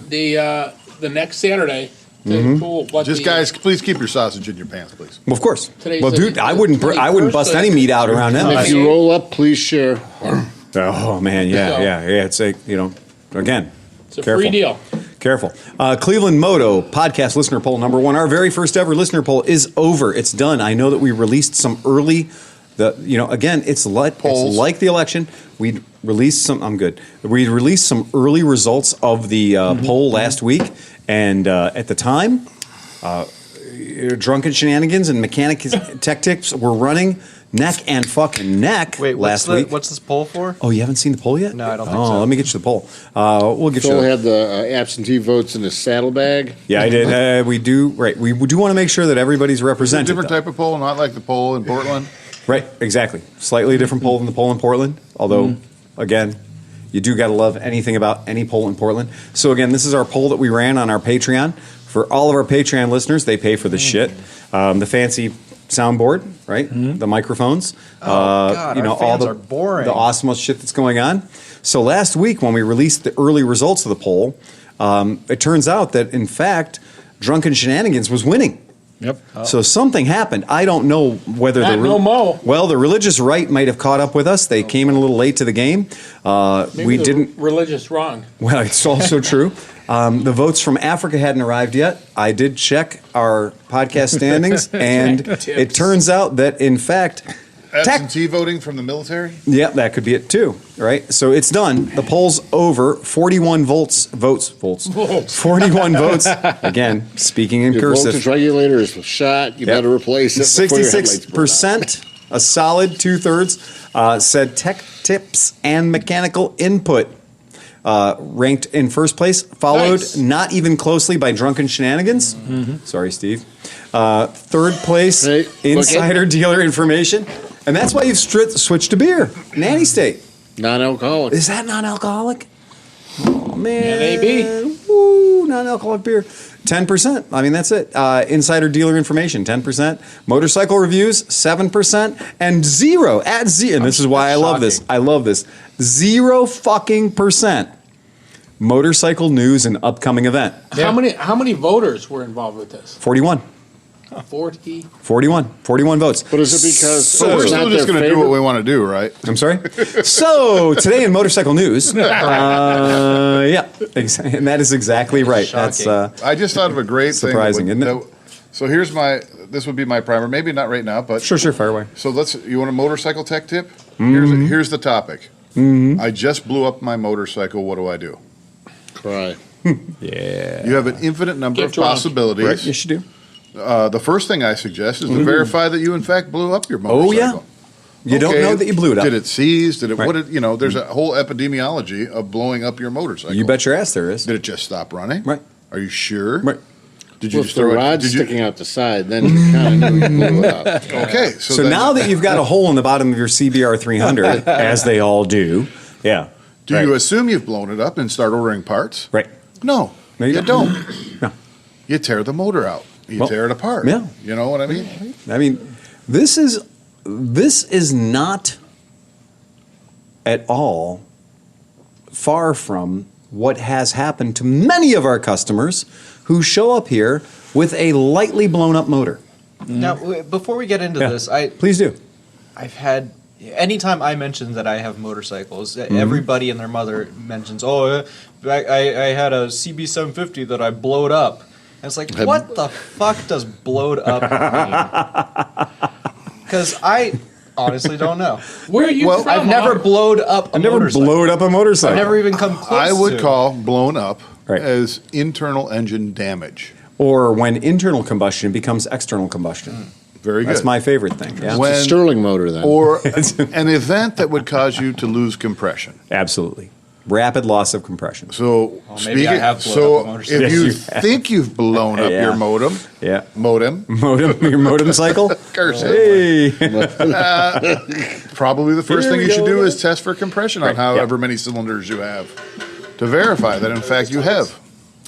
Yeah. the next Saturday, Mm-hmm. Just guys, please keep your sausage in your pants, please. Well, of course. Today's Well, the- dude, I the wouldn't 21st, bust so any meat out around them. If you roll up, please share. Oh man, yeah. It's a again. It's a careful. free deal. Careful. Cleveland Moto podcast listener poll #1. Our very first ever listener poll is over. It's done. I know that we released some early Again, it's like Polls. the election. We released some. I'm good. We released some early results of the poll last week, and at the time, drunken shenanigans and mechanic tech tips were running neck and fucking neck last week. What's this poll for? Oh, you haven't seen the poll yet? No, I don't think so. so. Let me get you the poll. We'll get Phil you. had the absentee votes in his saddlebag. Yeah, I did. We do. Right. We do want to make sure that everybody's It's a represented. different though. type of poll, not like the poll in Portland. Right, exactly. Slightly different poll than the poll in Portland. Although, again, you do got to love anything about any poll in Portland. So again, this is our poll that we ran on our Patreon. For all of our Patreon listeners, they pay for the shit. The fancy soundboard, right? The microphones. God, our fans are boring. The awesome shit that's going on. So last week when we released the early results of the poll, it turns out that, in fact, Drunken Shenanigans was winning. Yep. So something happened. I don't know whether No mo. well, the religious right might have caught up with us. They came in a little late to the game. We didn't. Religious wrong. Well, it's also true. The votes from Africa hadn't arrived yet. I did check our podcast standings, and it turns out that, in fact, Absentee voting from the military? yeah, that could be it too, right? So it's done. The poll's over. 41 votes. 41 votes. Again, speaking in Your cursive. voltage regulator is shot. You Yep. better replace it. before your headlights burn out. 66%, a solid 2/3, said tech tips and mechanical input. Ranked in first place, followed Nice. not even closely by Drunken Shenanigans. Sorry, Steve. Third place, Hey, look insider dealer information. And that's why you've switched to beer. Nanny State. Non-alcoholic. Is that non-alcoholic? Oh, man. Yeah, maybe. Woo, non-alcoholic beer. 10%. I mean, that's it. Insider dealer information, 10%. Motorcycle reviews, 7%. And zero, at zero. And this is why I love this. I love this. 0 fucking percent. Motorcycle news and upcoming event. How many voters were involved with this? 41. 40. 41 votes. But is it because So we're it's still not just their going to do what favorite? we want to do, right? I'm sorry? So, today in motorcycle news, yeah, and that is exactly right. That's I just thought of a great Surprising, thing. isn't it? So here's this would be my primer. Maybe not right now, but sure, fire away. So you want a motorcycle tech tip? Mm-hmm. Here's the topic. I just blew up my motorcycle. What do? Cry. Yeah. You have an infinite number Get of drunk. possibilities. Right, yes, you do. The first thing I suggest is to verify that you in fact blew up your Oh, motorcycle. yeah. You don't know that you blew it up. Did it seize? Did it? Right. There's a whole epidemiology of blowing up your motorcycle. You bet your ass there is. Did it just stop running? Right. Are you sure? Right. Did you Well, if just the throw it? rod's Did you, sticking out the side, then you kind of knew you blew it up. okay. So then- now that you've got a hole in the bottom of your CBR 300, as they all do, yeah. do right. you assume you've blown it up and start ordering parts? Right. No, No, you you don't. don't. No. You tear the motor out. You Well, tear it apart. yeah. You know what I mean? I mean, this is not at all far from what has happened to many of our customers who show up here with a lightly blown up motor. Now, before we get into Yeah. this, Please do. I've had anytime I mention that I have motorcycles, Mm-hmm. everybody and their mother mentions, "Oh, I had a CB750 that I blowed up." And it's like, what the fuck does blowed up mean? Because I honestly don't know. Where are you Well, from? I've never Hawk? blowed up a I've never motorcycle. blowed up a motorcycle. I've never even come close I would to. call blown up Right. as internal engine damage. Or when internal combustion becomes external combustion. Very good. That's my favorite thing. Yeah. When- It's a Sterling motor then. or an event that would cause you to lose compression. Absolutely. Rapid loss of compression. So, maybe I have blown so up a motorcycle. if Yes, you you have. think you've blown up Yeah. your modem, Yeah. modem, Your modem cycle? curse it. Hey. Probably the first Here thing we you should go do again. is test for compression on Right, however many cylinders you have to verify that in fact you have.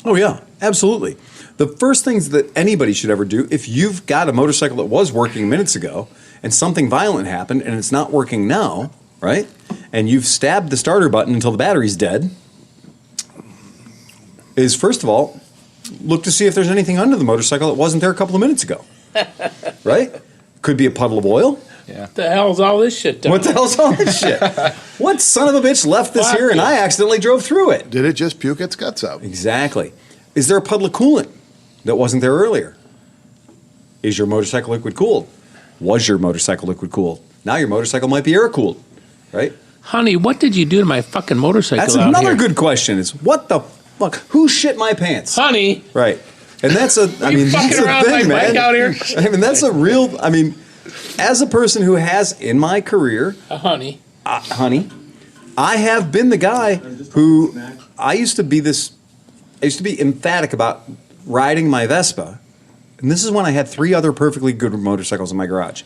Oh, yeah, absolutely. The first things that anybody should ever do, if you've got a motorcycle that was working minutes ago and something violent happened and it's not working now, right? And you've stabbed the starter button until the battery's dead, is first of all, look to see if there's anything under the motorcycle that wasn't there a couple of minutes ago, right? Could be a puddle of oil. What the hell's all this shit done? What the hell's all this shit? What son of a bitch left this Fuck here and you. I accidentally drove through it? Did it just puke its guts out? Exactly. Is there a puddle of coolant that wasn't there earlier? Is your motorcycle liquid cooled? Was your motorcycle liquid cooled? Now your motorcycle might be air-cooled, right? Honey, what did you do to my fucking motorcycle That's out another here? good question. Is what the fuck? Who shit my pants? Honey, Right. And that's a, I mean, fucking that's a around thing, my man. bike out here? I mean, that's a real, I mean, as a person who has in my career, honey. honey, I have been the guy who, I used to be emphatic about riding my Vespa. And this is when I had 3 other perfectly good motorcycles in my garage.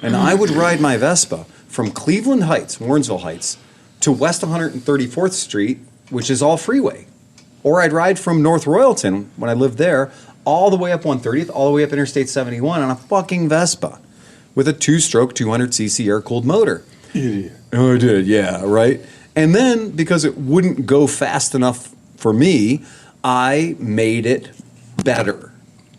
And I would ride my Vespa from Cleveland Heights, Warrensville Heights, to West 134th Street, which is all freeway. Or I'd ride from North Royalton, when I lived there, all the way up 130th, all the way up Interstate 71 on a fucking Vespa with a 2-stroke 200cc air-cooled motor. Idiot. Oh, I did, yeah, right? And then, because it wouldn't go fast enough for me, I made it better.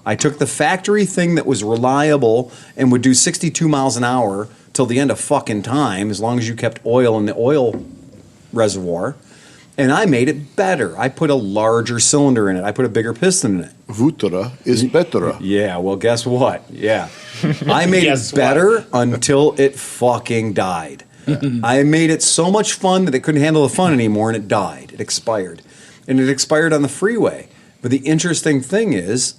I took the factory thing that was reliable and would do 62 miles an hour till the end of fucking time, as long as you kept oil in the oil reservoir, and I made it better. I put a larger cylinder in it. I put a bigger piston in it. Vutera is better. Yeah, well, guess what? Yeah. I made it better until it fucking died. I made it so much fun that it couldn't handle the fun anymore, and it died. It expired. And it expired on the freeway. But the interesting thing is,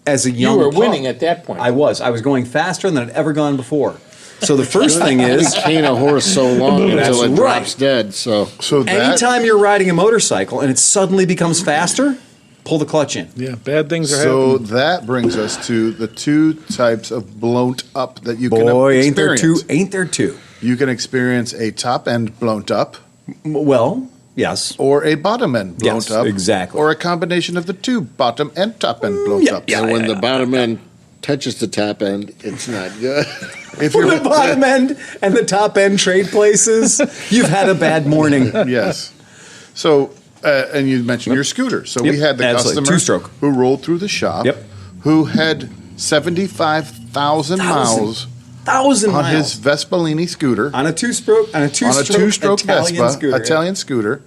as a young You were pup, winning at that point. I was going faster than I'd ever gone before. So the first thing is, Cane a horse so long That's until it right. drops dead. So So that anytime you're riding a motorcycle and it suddenly becomes faster, pull the clutch in. Yeah, bad things are so happening. that brings us to the 2 types of blown up that you can Boy, experience. ain't there two? You can experience a top end blown up, Well, yes. or a bottom end blown Yes, up, exactly. or a combination of the 2, bottom and top end blown Yeah, up. yeah. and when the bottom end touches the top end, it's not good. If For you're the bottom end and the top end trade places, you've had a bad morning. yes. So, and you mentioned your scooter. So we Yep, had the absolutely. customer 2-stroke. who rolled through the shop, Yep. who had 75,000 miles 1,000 on miles. his Vespalini scooter, On a two-stroke Italian Vespa, scooter. Italian scooter.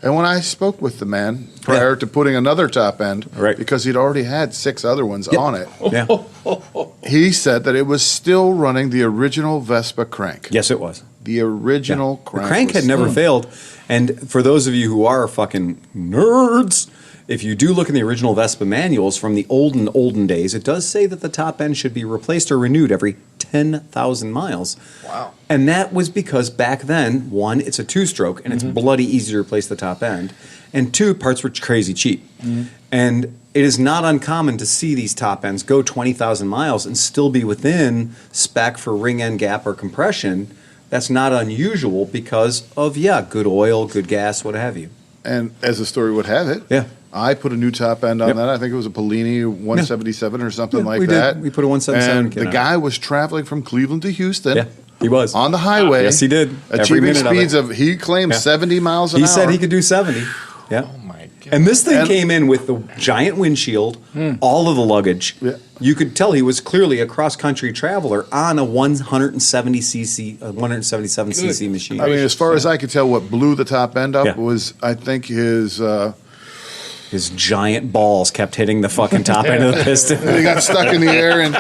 And when I spoke with the man prior to putting another top end, Right. because he'd already had 6 other ones on it, Yeah. he said that it was still running the original Vespa crank. Yes, it was. The original The crank. crank had was never still- failed. And for those of you who are fucking nerds, if you do look in the original Vespa manuals from the olden days, it does say that the top end should be replaced or renewed every 10,000 miles. Wow. And that was because back then, 1, it's a 2-stroke, and it's bloody easy to replace the top end. And 2, parts were crazy cheap. And it is not uncommon to see these top ends go 20,000 miles and still be within spec for ring end gap or compression. That's not unusual because of, good oil, good gas, what have you. And as the story would have it, Yeah. I put a new top end on Yep. that. I think it was a Polini 177 or something Yeah, like we did. that. We put a 177 And kit the on it. guy was traveling from Cleveland to Houston. Yeah, he was. On the highway. Yes, he did. Every Achieving minute of speeds it. of, he claimed Yeah. 70 miles an He hour. said he could do 70. Yeah. Oh my god. And this thing And- came in with the giant windshield, all of the luggage. Yeah. You could tell he was clearly a cross-country traveler on a 177cc machine. I mean, as far as I could tell, what blew the top end up Yeah. was, I think, his. His giant balls kept hitting the fucking top end of the piston. He got stuck in the air, and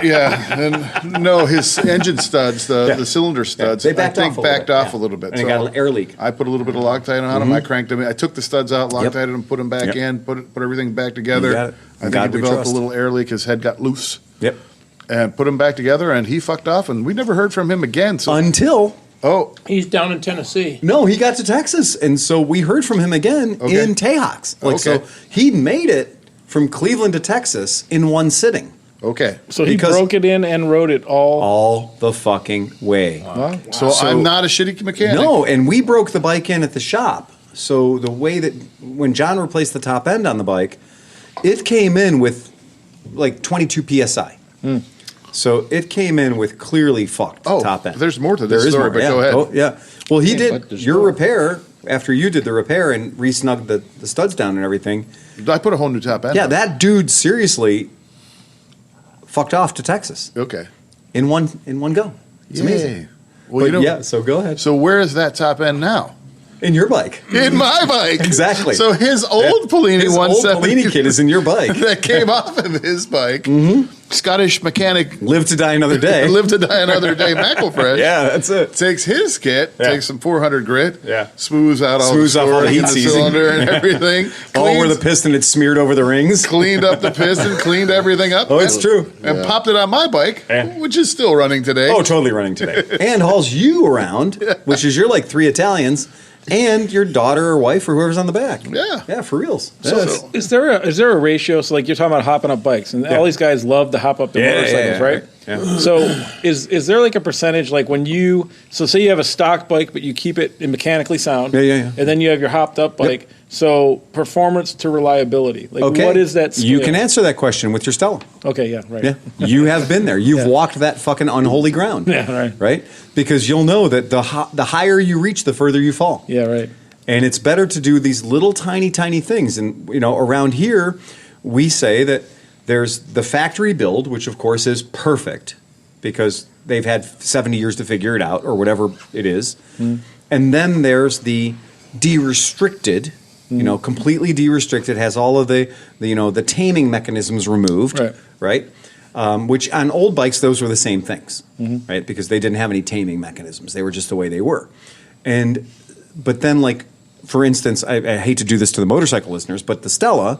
his engine studs, the cylinder studs, They backed I think off a little backed bit, off yeah. a little bit. And it got an air leak. I put a little bit of Loctite on them. I cranked them. I took the studs out, Yep. Loctited them, put them back Yep. in, put everything back together. You got it. I think God he we developed trust. a little air leak. His head got loose, Yep. and put them back together, and he fucked off, and we never heard from him again. So, Until, He's down in Tennessee. no, he got to Texas. And so we heard from him again Okay. in Tejocs. So Okay. he made it from Cleveland to Texas in one sitting. okay. So he because- broke it in and wrote it all. The fucking way. So I'm not a shitty mechanic. No, and we broke the bike in at the shop. So the way that when John replaced the top end on the bike, it came in with like 22 psi. So it came in with clearly fucked top end. there's more to this There is story, more, but yeah. go ahead. Oh, yeah. Well, he Yeah, did but there's your more. repair after you did the repair and re-snugged the studs down and everything. I put a whole new top end. Yeah, on. that dude seriously fucked off to Texas Okay. in one go. It's amazing. Yay. Well, But so go ahead. So where is that top end now? In your bike. In my bike. Exactly. So his old Polini His old 170 Polini kit is in your bike. that came off of his bike Scottish mechanic. Live to die another day. Live to die another day. McElfresh. Yeah, that's it. Takes his kit, takes some 400 grit, Yeah. smooths out all Smooths the off all the scoring heat in the seizing. cylinder and everything. All where the piston had smeared over the rings. Cleaned up the piston, cleaned everything up. Oh, it's true. And popped it on my bike, which is still running today. Oh, totally running today. And hauls you around, which is you're like 3 Italians, and your daughter or wife or whoever's on the back. Yeah. Yeah, for reals. So is there a ratio? So like you're talking about hopping up bikes, and all these guys love to hop up their motorcycles, right? Yeah. So is there like a percentage, like when you, so say you have a stock bike, but you keep it mechanically sound, and then you have your hopped up bike. So performance to reliability, like what is that scale? You can answer that question with your Stella. Okay, yeah, right. Yeah, you have been there. You've walked that fucking unholy ground. Yeah, right. Right? Because you'll know that the higher you reach, the further you fall. Yeah, right. And it's better to do these little tiny things. And, around here, we say that there's the factory build, which of course is perfect because they've had 70 years to figure it out or whatever it is. And then there's the de-restricted, completely de-restricted, has all of the taming mechanisms removed, right? Which on old bikes, those were the same things, right? Because they didn't have any taming mechanisms. They were just the way they were. But then, like, for instance, I hate to do this to the motorcycle listeners, but the Stella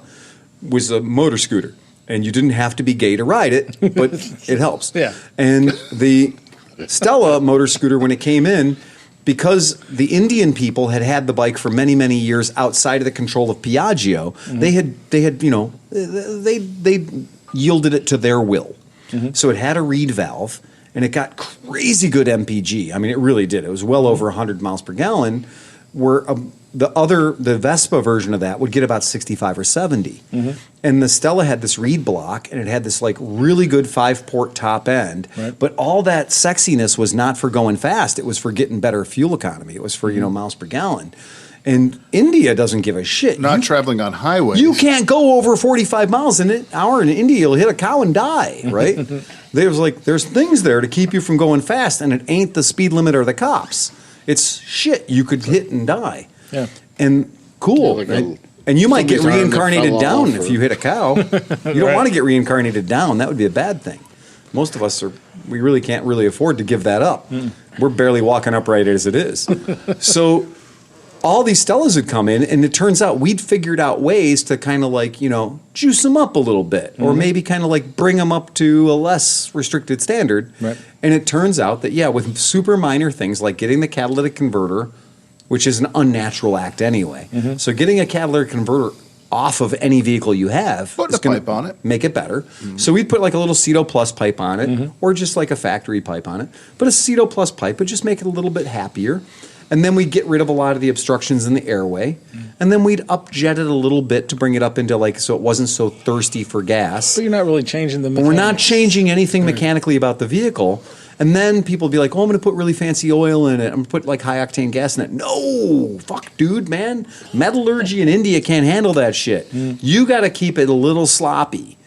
was a motor scooter. And you didn't have to be gay to ride it, but it helps. Yeah. And the Stella motor scooter, when it came in, because the Indian people had the bike for many, many years outside of the control of Piaggio, they yielded it to their will. So it had a reed valve, and it got crazy good MPG. I mean, it really did. It was well over 100 miles per gallon, where the Vespa version of that would get about 65 or 70. And the Stella had this reed block, and it had this like really good 5-port top end. But all that sexiness was not for going fast. It was for getting better fuel economy. It was for, miles per gallon. And India doesn't give a shit. Not traveling on highways. You can't go over 45 miles an hour in India. You'll hit a cow and die, right? There's things there to keep you from going fast, and it ain't the speed limit or the cops. It's shit you could hit and die. Yeah. And cool. Yeah, like right? And you might get somebody's arm that reincarnated fell down off if or- you hit a cow. You don't want to get reincarnated down. That would be a bad thing. Most of us we really can't really afford to give that up. We're barely walking upright as it is. So all these Stellas would come in, and it turns out we'd figured out ways to kind of like, juice them up a little bit, or maybe kind of like bring them up to a less restricted standard. Right. And it turns out that, with super minor things like getting the catalytic converter, which is an unnatural act anyway. So getting a catalytic converter off of any vehicle you have Put is a going pipe on it. make it better. So we'd put like a little Ceto Plus pipe on it, or just like a factory pipe on it. But a Ceto Plus pipe would just make it a little bit happier. And then we'd get rid of a lot of the obstructions in the airway. And then we'd upjet it a little bit to bring it up into so it wasn't so thirsty for gas. But you're not really changing the But we're not mechanics. changing anything mechanically about the vehicle. And then people be like, I'm going to put really fancy oil in it. I'm going to put like high octane gas in it. No, fuck, dude, man. Metallurgy in India can't handle that shit. You got to keep it a little sloppy.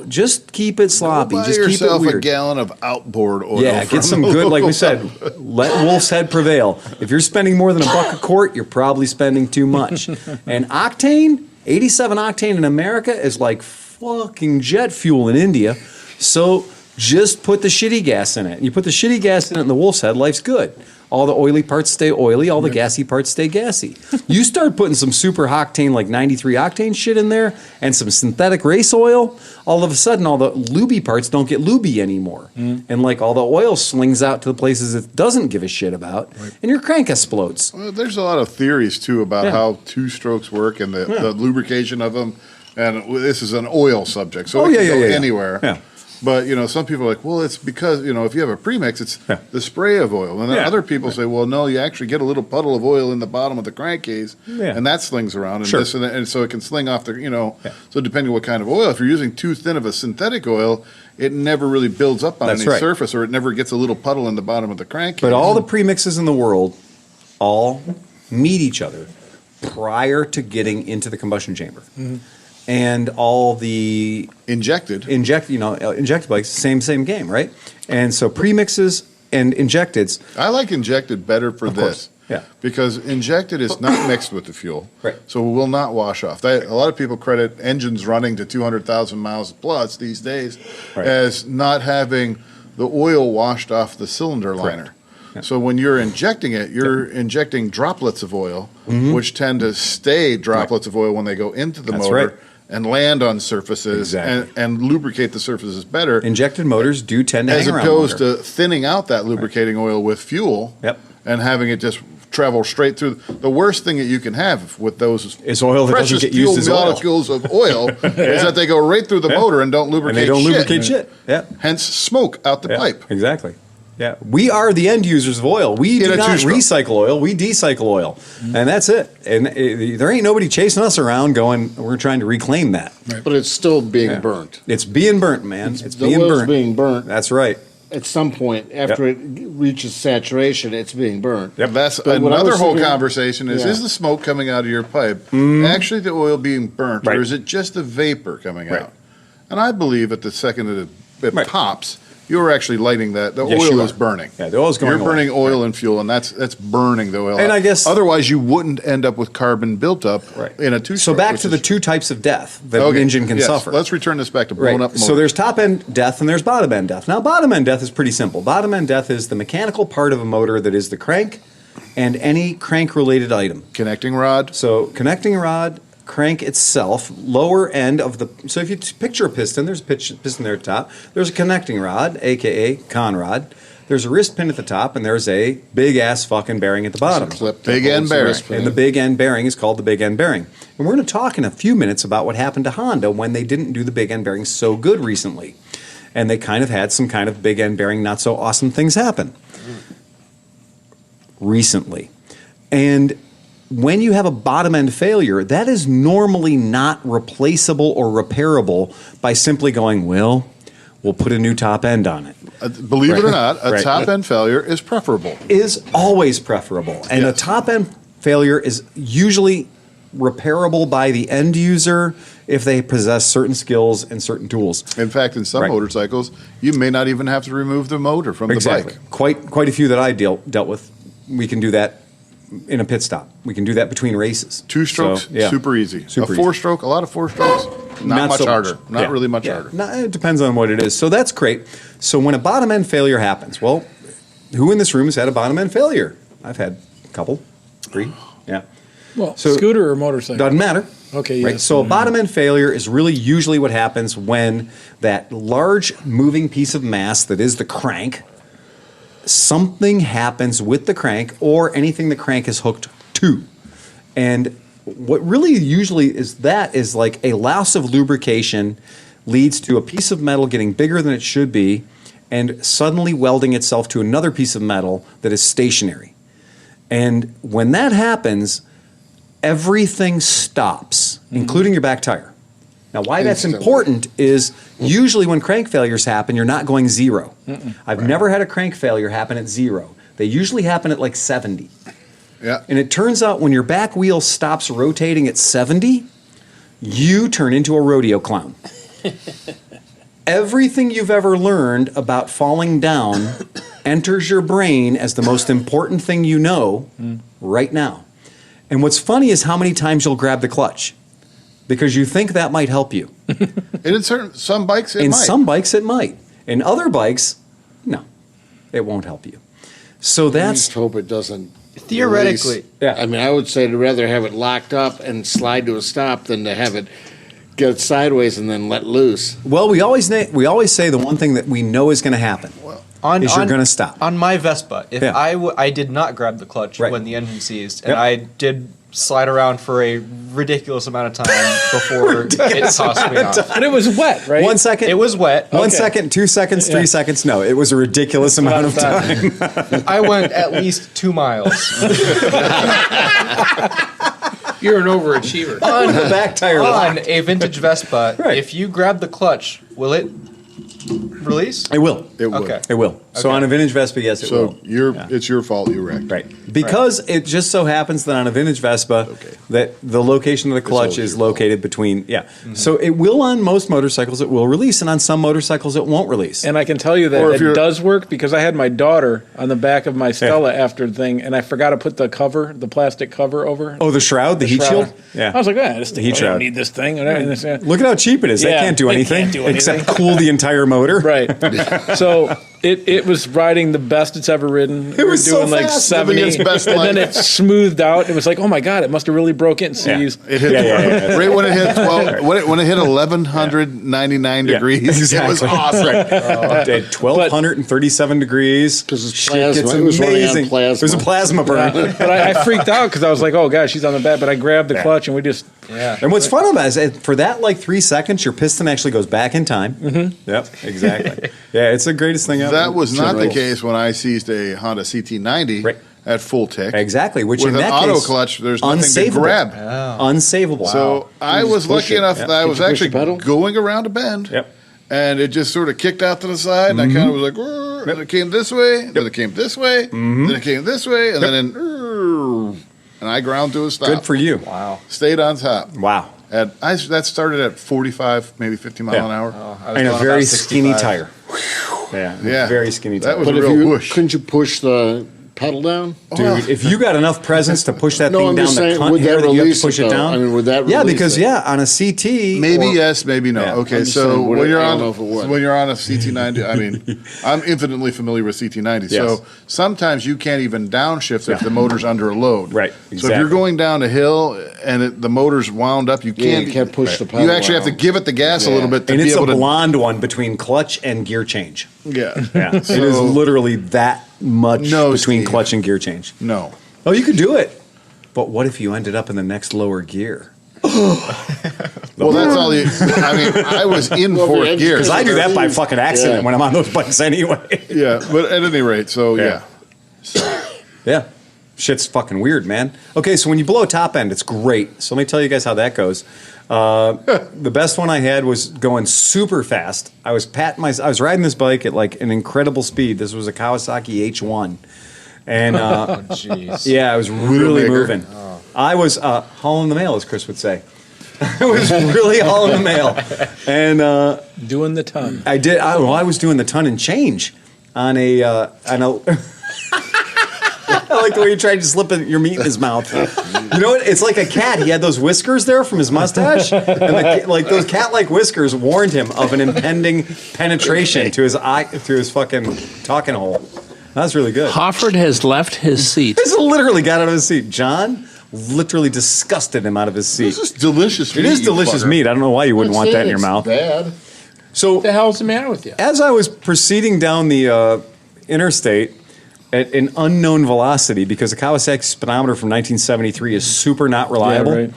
Just keep it sloppy. Buy Just keep it yourself a weird. gallon of outboard oil. Yeah, from get some the good, like we local said, pump. let Wolf's Head prevail. If you're spending more than $1 a quart, you're probably spending too much. And octane, 87 octane in America is like fucking jet fuel in India. So just put the shitty gas in it. You put the shitty gas in it in the Wolf's Head, life's good. All the oily parts stay oily, all the gassy parts stay gassy. You start putting some super octane, like 93 octane shit in there, and some synthetic race oil, all of a sudden all the lubey parts don't get lubey anymore. And like all the oil slings out to the places it doesn't give a shit about, and your crank explodes. Well, there's a lot of theories, too, about how two-strokes work and the lubrication of them. And this is an oil subject, so it can go anywhere. Yeah. But, some people are like, well, it's because, if you have a premix, it's the spray of oil. And then other people say, well, no, you actually get a little puddle of oil in the bottom of the crankcase, and that slings around. And, and so it can sling off the, so depending on what kind of oil, if you're using too thin of a synthetic oil, it never really builds up on any surface, or it never gets a little puddle in the bottom of the crankcase. But all the premixes in the world all meet each other prior to getting into the combustion chamber. And all the injected bikes, same game, right? And so premixes and injecteds. I like injected better for this. Yeah. Because injected is not mixed with the fuel. Right. So it will not wash off. A lot of people credit engines running to 200,000 miles plus these days as not having the oil washed off the cylinder liner. Yeah. So when you're injecting it, you're injecting droplets of oil, which tend to stay droplets of oil when they go into the motor and land on surfaces and lubricate the surfaces better. Injected motors do tend to hang around as opposed to thinning out that lubricating oil with fuel and having it just travel straight through. The worst thing that you can have with those is oil that precious doesn't get used as oil. molecules of oil is that they go right through the motor and don't lubricate and they don't lubricate shit. Yeah. Hence smoke out the pipe. Exactly. Yeah, we are the end users of oil. We do not recycle oil. We decycle oil, and that's it. And there ain't nobody chasing us around going, we're trying to reclaim that. Right. But it's still being burnt. It's being burnt, man. It's being oil's burnt. being burnt. That's right. At some point, after it reaches saturation, it's being burnt. Yep. That's another whole conversation is the smoke coming out of your pipe actually the oil being burnt, or is it just the vapor coming out? And I believe at the second it pops, you're actually lighting that. The oil is burning. Yeah, the oil's going You're burning oil and fuel, and that's burning the oil. And I guess otherwise you wouldn't end up with carbon built up in a two-stroke. So back to the two types of death that an engine can suffer. Let's return this back to blown up motor. So there's top end death and there's bottom end death. Now bottom end death is pretty simple. Bottom end death is the mechanical part of a motor that is the crank and any crank related item. Connecting rod. So connecting rod, crank itself, lower end of the. So if you picture a piston, there's a piston there at the top. There's a connecting rod, aka con rod. There's a wrist pin at the top, and there's a big ass fucking bearing at the bottom. Big end bearing. And the big end bearing is called the big end bearing. And we're going to talk in a few minutes about what happened to Honda when they didn't do the big end bearing so good recently, and they kind of had some kind of big end bearing not so awesome things happen recently, and. When you have a bottom end failure, that is normally not replaceable or repairable by simply going, well, we'll put a new top end on it. Believe it or not, a top end failure is preferable. Is always preferable. And a top end failure is usually repairable by the end user if they possess certain skills and certain tools. In fact, in some motorcycles, you may not even have to remove the motor from the bike. Quite a few that I dealt with, we can do that in a pit stop. We can do that between races. 2 strokes, super easy. A 4-stroke, a lot of 4-strokes, not much harder. Not really much harder. It depends on what it is. So that's great. So when a bottom end failure happens, well, who in this room has had a bottom end failure? I've had a couple, 3, yeah. Well, scooter or motorcycle? Doesn't matter. Okay, right? So a bottom end failure is really usually what happens when that large moving piece of mass that is the crank, something happens with the crank or anything the crank is hooked to. And what really usually is like a loss of lubrication leads to a piece of metal getting bigger than it should be and suddenly welding itself to another piece of metal that is stationary. And when that happens, everything stops, including your back tire. Now, why that's important is usually when crank failures happen, you're not going 0. I've never had a crank failure happen at 0. They usually happen at like 70. Yeah. And it turns out when your back wheel stops rotating at 70, you turn into a rodeo clown. Everything you've ever learned about falling down enters your brain as the most important thing you know right now. And what's funny is how many times you'll grab the clutch. Because you think that might help you. And in some bikes, it might. In some bikes, it might. In other bikes, no, it won't help you. So that's. I just hope it doesn't. Theoretically. Release. I mean, I would say to rather have it locked up and slide to a stop than to have it get sideways and then let loose. Well, we always say the one thing that we know is going to happen is you're going to stop. On my Vespa, if I did not grab the clutch when the engine seized, and I did slide around for a ridiculous amount of time before it tossed me off. But it was wet, right? 1 second. It was wet. 1 second, 2 seconds, 3 seconds. No, it was a ridiculous amount of time. I went at least 2 miles. You're an overachiever. On the back tire on a vintage Vespa, if you grab the clutch, will it release? It will. It will. Okay. It will. So on a vintage Vespa, yes, it will. It's your fault you wrecked. Right. Because it just so happens that on a vintage Vespa, that the location of the clutch is located between, So it will on most motorcycles, it will release, and on some motorcycles, it won't release. And I can tell you that it does work because I had my daughter on the back of my Stella after the thing, and I forgot to put the plastic cover over. Oh, the shroud, the heat shield? Yeah. I was like, the heat shroud. I don't need this thing. Look at how cheap it is. They can't do anything except cool the entire motor. Right. So it was riding the best it's ever ridden. It was doing so like fast. 70, and then it smoothed out. It was like, oh my god, it must have really broken. It hit right when it hit 12. When it hit 1199 degrees, it was awesome. 1237 degrees. Because it's Shit plasma. gets It was running on amazing. plasma. It was a plasma burn. But I freaked out because I was like, oh gosh, she's on the back. But I grabbed the clutch and we just. Yeah. And what's fun about it is for that like 3 seconds, your piston actually goes back in time. Mm-hmm. Yep, exactly. Yeah, it's the greatest thing ever. That was not the case when I seized a Honda CT90 at full tick. Exactly, which with in that an auto case, clutch, there's nothing to grab. Unsavable. So I was lucky enough that I was actually going around a bend. Yep. And it just sort of kicked out to the side, and I kind of was like, "Rrr," and it came this way, then it came this way, then it came this way, and then "Rrr," and I ground to a stop. Good for you. Wow. Stayed on top. Wow. That started at 45, maybe 50 mile an hour. And a very skinny tire. Yeah, very skinny tire. That was But a real push. couldn't you push the pedal down? Dude, if you got enough presence to push that No, thing I'm down just the saying, cunt would here that that you have to release push it, it though? down. I mean, would that Yeah, release because it? on a CT, Maybe yes, maybe no. Yeah. Okay, I'm just so saying, would when it- you're I on don't know if it would. when you're on a CT90, I mean, I'm infinitely familiar with CT90. Yes. So sometimes you can't even downshift if the motor's under a load. Right, So if exactly. you're going down a hill and the motor's wound up, you can't push the pedal. You actually have to give it the gas a little bit to and be it's a able to. blonde one between clutch and gear change. Yeah. Yeah, it is literally that much No, between Steve. clutch and gear change. No. Oh, you could do it. But what if you ended up in the next lower gear? Well, that's all you. I mean, I was in fourth gear. Because I do that by fucking accident Yeah. when I'm on those bikes anyway. Yeah, but at any rate, so yeah. Yeah. Shit's fucking weird, man. Okay, so when you blow a top end, it's great. So let me tell you guys how that goes. The best one I had was going super fast. I was riding this bike at like an incredible speed. This was a Kawasaki H1. And Jeez. yeah, I was really Widowmaker. moving. I was hauling the mail, as Chris would say. I was really hauling the mail. And Doing the ton. I did. I was doing the ton and change on a. I like the way you tried to slip your meat in his mouth. You know what? It's like a cat. He had those whiskers there from his mustache, and like those cat-like whiskers warned him of an impending penetration to his eye, through his fucking talking hole. That was really good. Hoffert has left his seat. He literally got out of his seat. John literally disgusted him out of his seat. This is delicious meat. It is delicious you fucker. meat. I don't know why you wouldn't want that in your mouth. Bad. So What the hell's the matter with you? as I was proceeding down the interstate at an unknown velocity, because the Kawasaki speedometer from 1973 is super not reliable, right.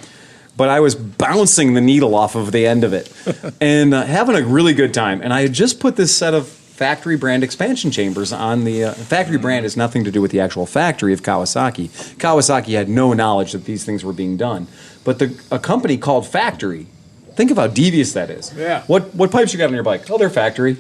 but I was bouncing the needle off of the end of it and having a really good time. And I had just put this set of factory brand expansion chambers on the factory brand has nothing to do with the actual factory of Kawasaki. Kawasaki had no knowledge that these things were being done, but a company called Factory. Think of how devious that is. Yeah. What pipes you got on your bike? Oh, they're Factory.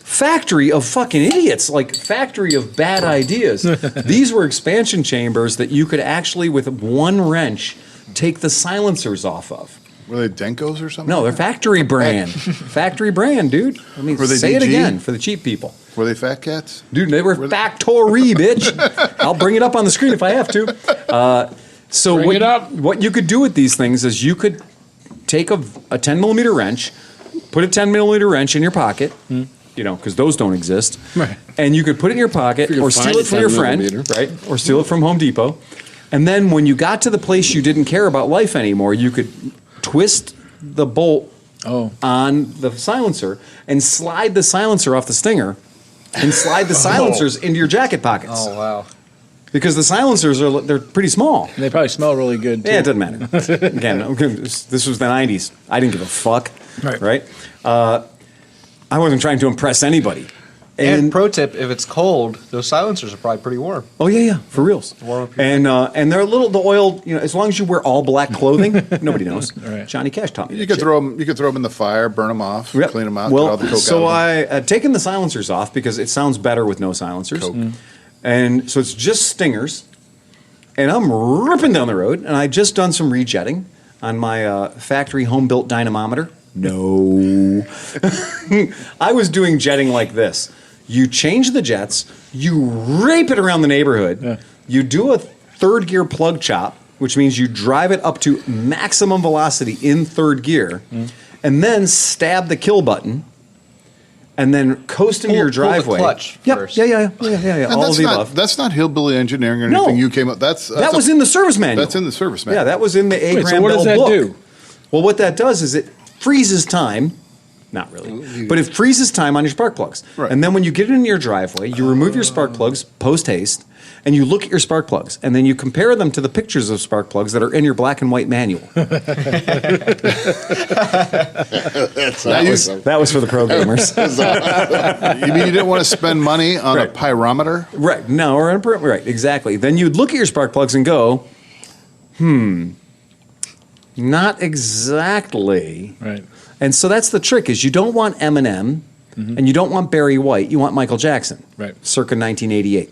Factory of fucking idiots, like factory of bad ideas. These were expansion chambers that you could actually, with one wrench, take the silencers off of. Were they Denkos or something? No, they're factory brand. Factory brand, dude. I mean, Were they say it DG? again for the cheap people. Were they fat cats? Dude, they were factory, bitch. I'll bring it up on the screen if I have to. So Bring it up. what you could do with these things is you could take a 10 millimeter wrench, put a 10 millimeter wrench in your pocket, you know, because those don't exist. Right. And you could put it in your pocket you or can steal find it from a your 10 friend, millimeter. right? Or steal it from Home Depot. And then when you got to the place you didn't care about life anymore, you could twist the bolt on the silencer and slide the silencer off the stinger and slide the silencers into your jacket pockets. Oh, wow. Because the silencers they're pretty small. They probably smell really good, too. Yeah, it doesn't matter. Again, this was the 90s. I didn't give a fuck. Right. Right? I wasn't trying to impress anybody. And pro tip, if it's cold, those silencers are probably pretty warm. Oh yeah, for reals. And they're a little, the oil, as long as you wear all black clothing, nobody knows. Right. Johnny Cash taught me. You could throw them in the fire, burn them off, clean them out. Get all the coke so out I had taken the silencers off because it sounds better with no silencers. Coke. And so it's just stingers. And I'm ripping down the road, and I just done some rejetting on my factory home-built dynamometer. No. I was doing jetting like this. You change the jets, you rape it around the neighborhood, you do a third gear plug chop, which means you drive it up to maximum velocity in third gear, and then stab the kill button, and then coast into your driveway. Pull the clutch first. Yeah. And All of the above. that's not hillbilly engineering or No. anything you came up. That was in the service manual. That's in the service manual. Yeah, that was in the A. Wait, Graham so what does Bell that book. do? Well, what that does is it freezes time. Not really, but it freezes time on your spark plugs. Right. And then when you get it in your driveway, you remove your spark plugs post haste, and you look at your spark plugs, and then you compare them to the pictures of spark plugs that are in your black and white manual. That's awesome. That was for the pro gamers. You mean you didn't want to spend money on a pyrometer? Right. No, right, exactly. Then you'd look at your spark plugs and go, not exactly. Right. And so that's the trick is you don't want Eminem and you don't want Barry White. You want Michael Jackson. Right. Circa 1988.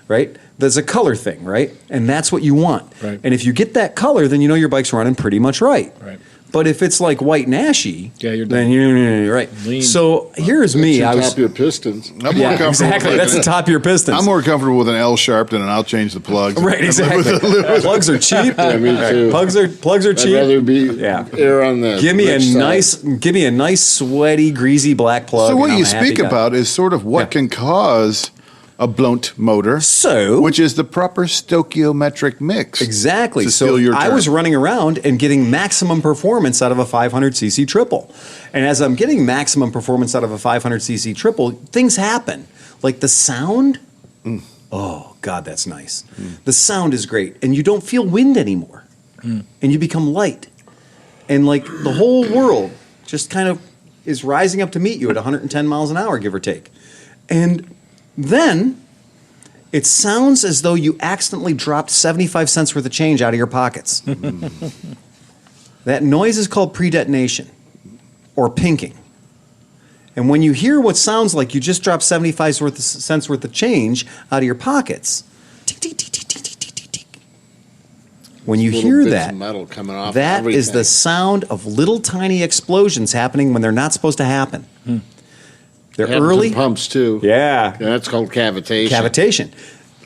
Right? There's a color thing, right? And that's what you want. Right. And if you get that color, then you know your bike's running pretty much right. Right. But if it's like white and ashy, Yeah, you're then done. you're right. Lean. So here's me. Your I top was of your pistons. I'm more yeah, comfortable exactly. with That's the top of your pistons. I'm more comfortable with an L sharp than an I'll change the plugs. right. Exactly. Plugs are cheap. Yeah, me too. Plugs are I'd cheap. rather be Yeah. air on the Give me a rich side. nice, sweaty, greasy black plug. So what and I'm you a happy speak guy. about is sort of what can cause a blunt motor, So which is the proper stoichiometric mix. exactly. To So steal your I term. was running around and getting maximum performance out of a 500cc triple, and as I'm getting maximum performance out of a 500cc triple, things happen. Like the sound. Oh God, that's nice. The sound is great, and you don't feel wind anymore, and you become light, and like the whole world just kind of is rising up to meet you at 110 miles an hour, give or take, and then it sounds as though you accidentally dropped 75 cents worth of change out of your pockets. That noise is called pre-detonation or pinking. And when you hear what sounds like you just dropped 75 cents worth of change out of your pockets, tick, tick, tick, tick, tick, tick, tick, tick. When you Little hear bits that, of metal coming off that is the everything. sound of little tiny explosions happening when they're not supposed to happen. They're Happens in early. pumps too. Yeah. That's called cavitation. Cavitation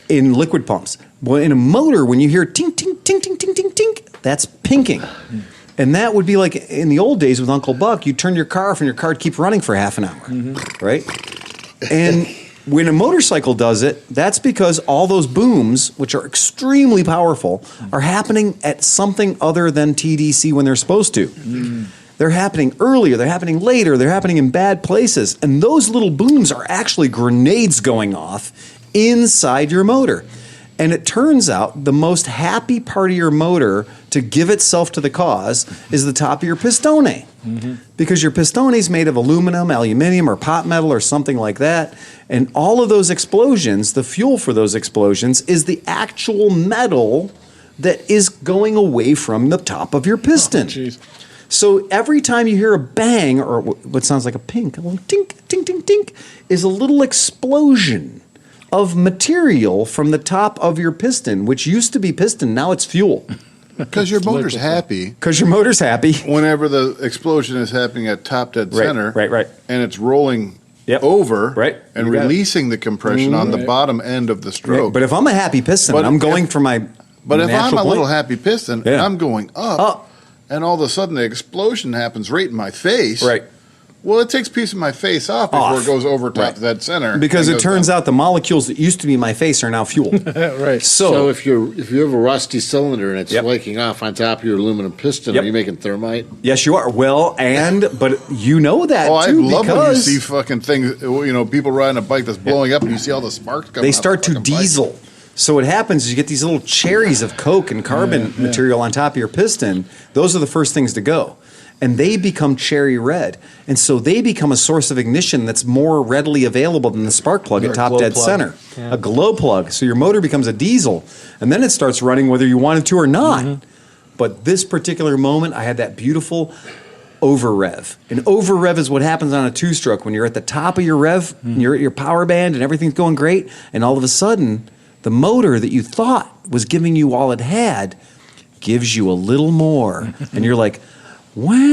in liquid pumps. Well, in a motor, when you hear tink, tink, tink, tink, tink, tink, tink, that's pinking. And that would be like in the old days with Uncle Buck, you'd turn your car off and your car would keep running for half an hour, right? And when a motorcycle does it, that's because all those booms, which are extremely powerful, are happening at something other than TDC when they're supposed to. They're happening earlier, they're happening later, they're happening in bad places. And those little booms are actually grenades going off inside your motor. And it turns out the most happy part of your motor to give itself to the cause is the top of your pistone. Because your pistone is made of aluminum, aluminium, or pot metal or something like that. And all of those explosions, the fuel for those explosions, is the actual metal that is going away from the top of your piston. Jeez. So every time you hear a bang or what sounds like a pink, a little tink, tink, tink, tink, is a little explosion of material from the top of your piston, which used to be piston, now it's fuel. Because your motor's happy Because your motor's happy. whenever the explosion is happening at top dead Right, center. right. And it's rolling Yep. over Right. and You got it. releasing the compression on the Right. bottom end of the stroke. But if I'm a happy piston, But I'm if- going for my But if I'm natural a little point. happy piston Yeah. and I'm going up, Up. and all of a sudden the explosion happens right in my face. Right. Well, it takes a piece of my face off before Off. it goes over top Right. of that center. Because and it goes turns down. out the molecules that used to be my face are now fuel. Right. So if you have a rusty cylinder and it's Yep. flaking off on top of your aluminum piston, Yep. are you making thermite? Yes, you are. Well, but you know that Oh, I too love when you because see fucking things. People riding a bike that's blowing up, and you see all the sparks coming. they off start the to fucking bike. diesel. So what happens is you get these little cherries of coke and carbon material on top of your piston. Those are the first things to go. and they become cherry red. And so they become a source of ignition that's more readily available than the spark plug at top dead center. Yeah. A glow plug. So your motor becomes a diesel, and then it starts running whether you want it to or not. But this particular moment, I had that beautiful over rev. And over rev is what happens on a two-stroke when you're at the top of your rev, and you're at your power band, and everything's going great, and all of a sudden, the motor that you thought was giving you all it had gives you a little more. And you're like, when?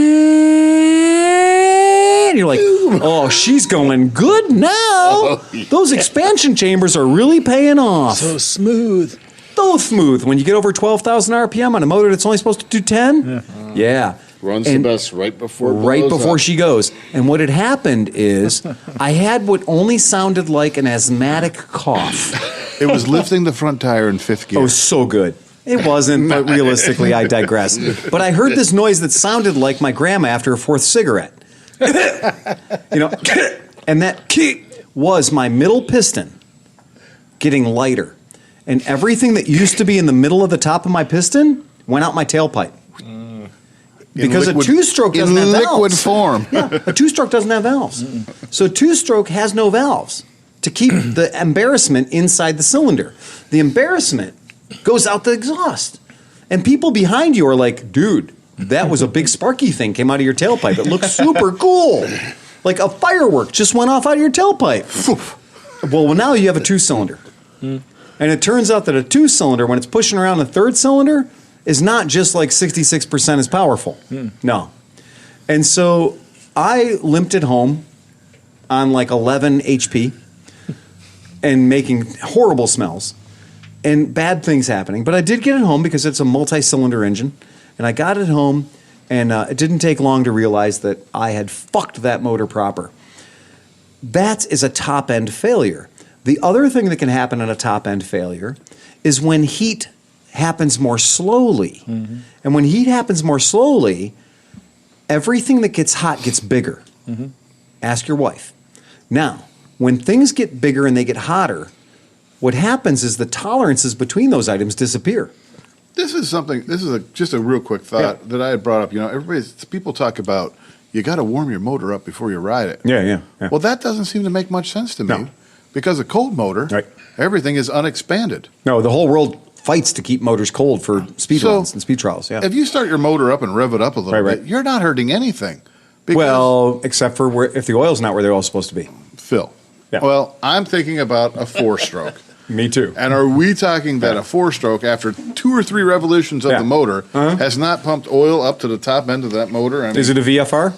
You're like, oh, she's going good now. Those expansion chambers are really paying off. So smooth. So smooth. When you get over 12,000 RPM on a motor that's only supposed to do 10, yeah. Runs the best right before she goes. And what had happened is I had what only sounded like an asthmatic cough. It was lifting the front tire in fifth gear. Oh, so good. It wasn't, but realistically, I digress. But I heard this noise that sounded like my grandma after a fourth cigarette. You know, and that was my middle piston getting lighter. And everything that used to be in the middle of the top of my piston went out my tailpipe. Because a two-stroke doesn't have valves. In liquid form. Yeah, a two-stroke doesn't have valves. So two-stroke has no valves to keep the embarrassment inside the cylinder. The embarrassment goes out the exhaust. And people behind you are like, dude, that was a big sparky thing came out of your tailpipe. It looks super cool. Like a firework just went off out of your tailpipe. Well, now you have a two-cylinder. And it turns out that a two-cylinder, when it's pushing around a third cylinder, is not just like 66% as powerful. No. And so I limped it home on like 11 HP and making horrible smells and bad things happening. But I did get it home because it's a multi-cylinder engine. And I got it home, and it didn't take long to realize that I had fucked that motor proper. That is a top-end failure. The other thing that can happen in a top-end failure is when heat happens more slowly. And when heat happens more slowly, everything that gets hot gets bigger. Ask your wife. Now, when things get bigger and they get hotter, what happens is the tolerances between those items disappear. This is just a real quick thought that I had brought up. You know, people talk about you got to warm your motor up before you ride it. Yeah. Well, that doesn't seem to make much sense to me. Because a cold motor, everything is unexpanded. No, the whole world fights to keep motors cold for speed runs and speed trials. Yeah. If you start your motor up and rev it up a little bit, you're not hurting anything. Well, except for if the oil's not where they're all supposed to be. Phil. Yeah. Well, I'm thinking about a four-stroke. Me too. And are we talking that a four-stroke, after 2 or 3 revolutions of the motor, has not pumped oil up to the top end of that motor? I mean, is it a VFR?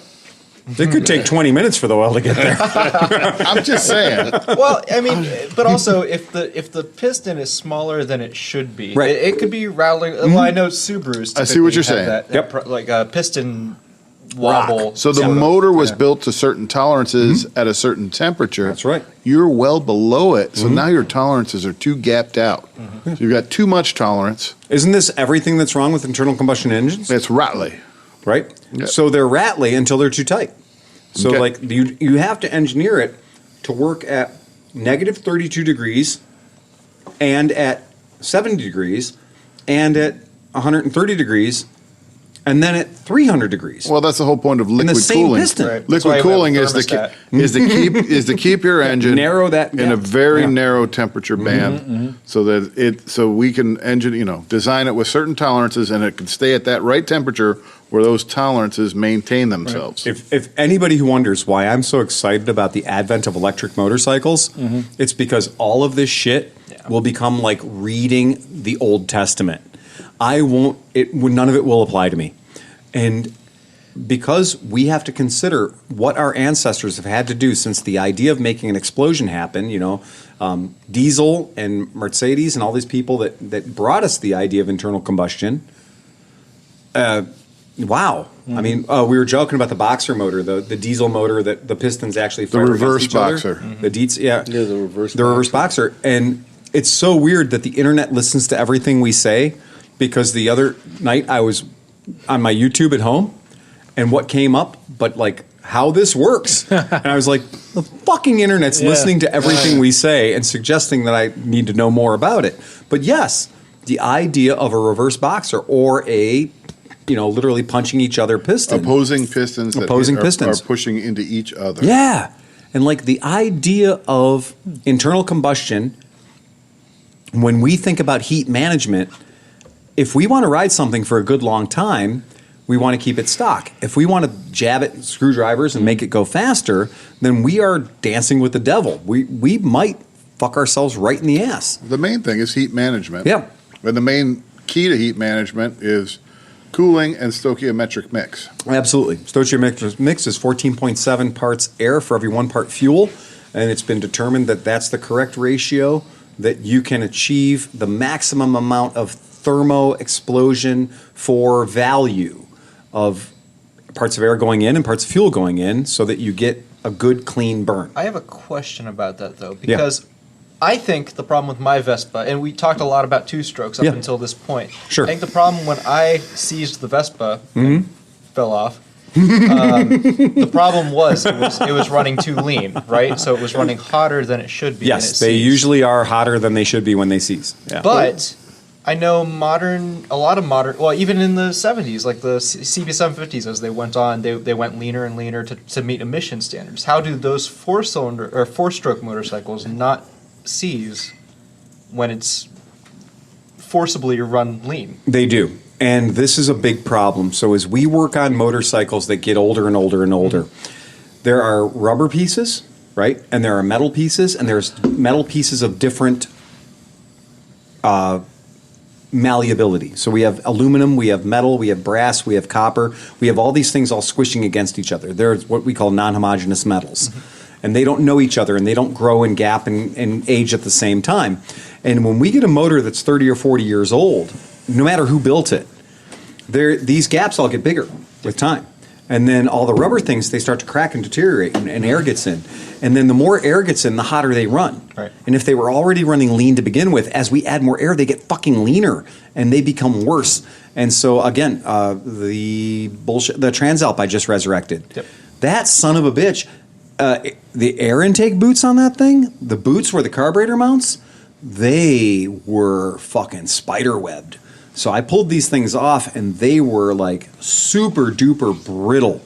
It could take 20 minutes for the oil to get there. I'm just saying. Well, I mean, but also if the piston is smaller than it should be, it could be rattling. Well, I know Subarus. I see what you're saying. Like a piston wobble. So the motor was built to certain tolerances at a certain temperature. That's right. You're well below it, so now your tolerances are too gapped out. So you've got too much tolerance. Isn't this everything that's wrong with internal combustion engines? It's rattly. Right? Yep. So they're rattly until they're too tight. So like you have to engineer it to work at negative 32 degrees and at 70 degrees and at 130 degrees and then at 300 degrees. Well, that's the whole point of liquid cooling. Piston. Right. Liquid cooling is to keep your engine narrow that in a very narrow temperature band, so that we can design it with certain tolerances, and it can stay at that right temperature where those tolerances maintain themselves. Right. If anybody who wonders why I'm so excited about the advent of electric motorcycles, it's because all of this shit will become like reading the Old Testament. None of it will apply to me. And because we have to consider what our ancestors have had to do since the idea of making an explosion happen, Diesel and Mercedes and all these people that brought us the idea of internal combustion. Wow. I mean, we were joking about the boxer motor, the diesel motor that the pistons actually fire the reverse against each other. boxer. The the reverse boxer. And it's so weird that the internet listens to everything we say, because the other night I was on my YouTube at home, and what came up but like how this works. And I was like, the fucking internet's listening to everything we say and suggesting that I need to know more about it. But yes, the idea of a reverse boxer or a literally punching each other pistons. Opposing pistons pistons are pushing into each other. Yeah. And like the idea of internal combustion, when we think about heat management, if we want to ride something for a good long time, we want to keep it stock. If we want to jab it with screwdrivers and make it go faster, then we are dancing with the devil. We might fuck ourselves right in the ass. The main thing is heat management. Yeah. And the main key to heat management is cooling and stoichiometric mix. Absolutely. Stoichiometric mix is 14.7 parts air for every 1 part fuel, and it's been determined that that's the correct ratio that you can achieve the maximum amount of thermo explosion for value of parts of air going in and parts of fuel going in so that you get a good clean burn. I have a question about that though, because I think the problem with my Vespa, and we talked a lot about two-strokes up until this point. Sure. I think the problem when I seized the Vespa, and fell off, the problem was it was running too lean, right? So it was running hotter than it should be. Yes, they usually are hotter than they should be when they seize. Yeah. But I know a lot of modern, well, even in the 70s, like the CB750s, as they went on, they went leaner and leaner to meet emission standards. How do those four-stroke motorcycles not seize when it's forcibly run lean? They do. And this is a big problem. So as we work on motorcycles that get older and older and older, there are rubber pieces, right? And there are metal pieces, and there's metal pieces of different malleability. So we have aluminum, we have metal, we have brass, we have copper. We have all these things all squishing against each other. They're what we call non-homogeneous metals. And they don't know each other, and they don't grow and gap and age at the same time. And when we get a motor that's 30 or 40 years old, no matter who built it, these gaps all get bigger with time. And then all the rubber things, they start to crack and deteriorate, and air gets in. And then the more air gets in, the hotter they run. Right. And if they were already running lean to begin with, as we add more air, they get fucking leaner, and they become worse. And so, again, the Transalp I just resurrected, that son of a bitch, the air intake boots on that thing, the boots where the carburetor mounts, they were fucking spider webbed. So I pulled these things off, and they were like super duper brittle.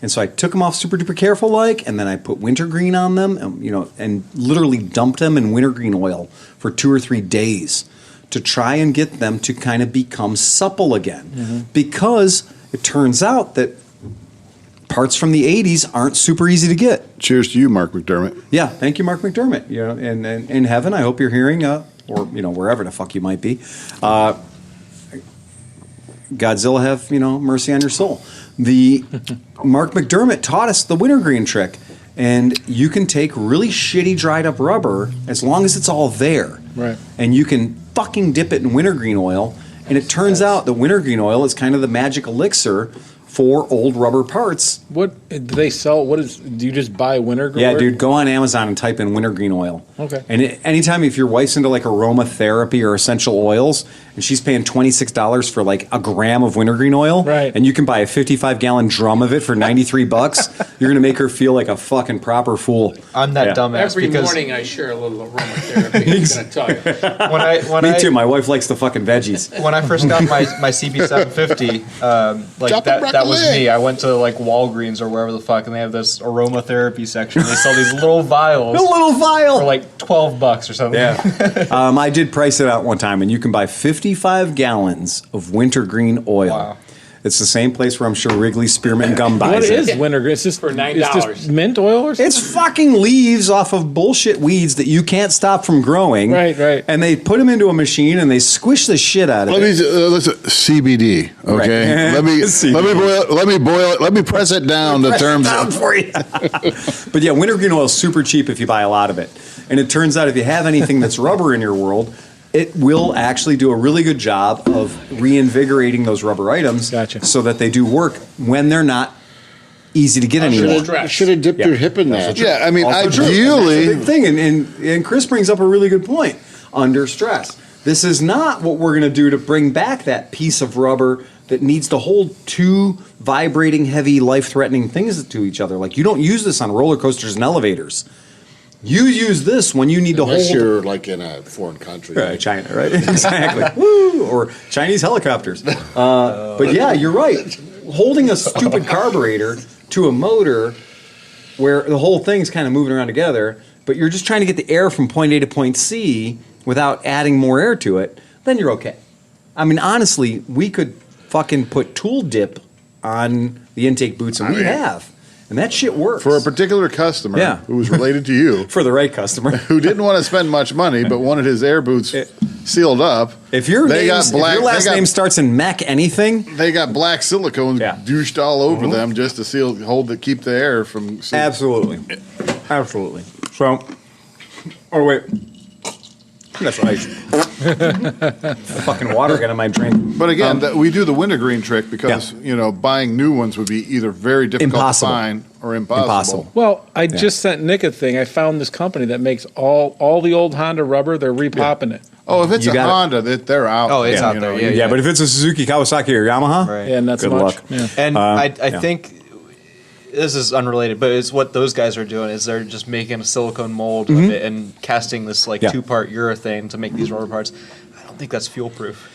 And so I took them off super duper careful like, and then I put wintergreen on them, and literally dumped them in wintergreen oil for 2 or 3 days to try and get them to kind of become supple again. Because it turns out that parts from the 80s aren't super easy to get. Cheers to you, Mark McDermott. Yeah, thank you, Mark McDermott. And in heaven, I hope you're hearing, or wherever the fuck you might be. Godzilla have mercy on your soul. The Mark McDermott taught us the wintergreen trick, and you can take really shitty dried up rubber as long as it's all there, right? And you can fucking dip it in wintergreen oil, and it turns out that wintergreen oil is kind of the magic elixir for old rubber parts. What do they sell? Do you just buy wintergreen? Yeah, dude, go on Amazon and type in wintergreen oil. Okay. And anytime if your wife's into like aromatherapy or essential oils, and she's paying $26 for like a gram of wintergreen oil, right? And you can buy a 55-gallon drum of it for $93, you're gonna make her feel like a fucking proper fool. I'm that dumbass. Every morning I share a little aromatherapy. I'm gonna tell you. Me too. My wife likes the fucking veggies. When I first got my CB750, that was me. I went to like Walgreens or wherever the fuck, and they have this aromatherapy section. They sell these little vials. A little vial for like $12 or something. Yeah. I did price it out one time, and you can buy 55 gallons of wintergreen oil. Wow. It's the same place where I'm sure Wrigley Spearmint Gum buys What it. is wintergreen? It's just for $9. It's just mint oil or something? It's fucking leaves off of bullshit weeds that you can't stop from growing. Right. And they put them into a machine and they squish the shit out of it. Listen, CBD. Okay, Right. let me boil it. Let me press it down. The terms for you. But yeah, wintergreen oil is super cheap if you buy a lot of it. And it turns out if you have anything that's rubber in your world, it will actually do a really good job of reinvigorating those rubber items, so that they do work when they're not easy to get anymore. Should have dipped your hip in that. Yeah, I mean, Also ideally, true. That's a big thing. And Chris brings up a really good point. Under stress, this is not what we're going to do to bring back that piece of rubber that needs to hold two vibrating, heavy, life-threatening things to each other. Like, you don't use this on roller coasters and elevators. You use this when you need to Unless hold. you're like in a foreign country. Right, China, right? Exactly. Woo! Or Chinese helicopters. But yeah, you're right. Holding a stupid carburetor to a motor where the whole thing's kind of moving around together, but you're just trying to get the air from point A to point C without adding more air to it, then you're okay. I mean, honestly, we could fucking put tool dip on the intake boots, and we have. And that shit works. For a particular customer who was related to you. For the right customer. Who didn't want to spend much money but wanted his air boots sealed up. If your last name starts in Mac anything. They got black silicone douched all over them just to keep the air from... Absolutely. Absolutely. So, oh wait. That's ice. Fucking water got in my drink. But again, we do the wintergreen trick because buying new ones would be either very difficult to find or impossible. Well, I just sent Nick a thing. I found this company that makes all the old Honda rubber. They're repopping it. Oh, if it's a Honda, they're out. Oh, it's out there. Yeah, but if it's a Suzuki, Kawasaki, or Yamaha, right. Yeah, not so good much. luck. Yeah. And I think this is unrelated, but it's what those guys are doing is they're just making a silicone mold of it and casting this like 2-part urethane to make these rubber parts. I don't think that's fuel proof.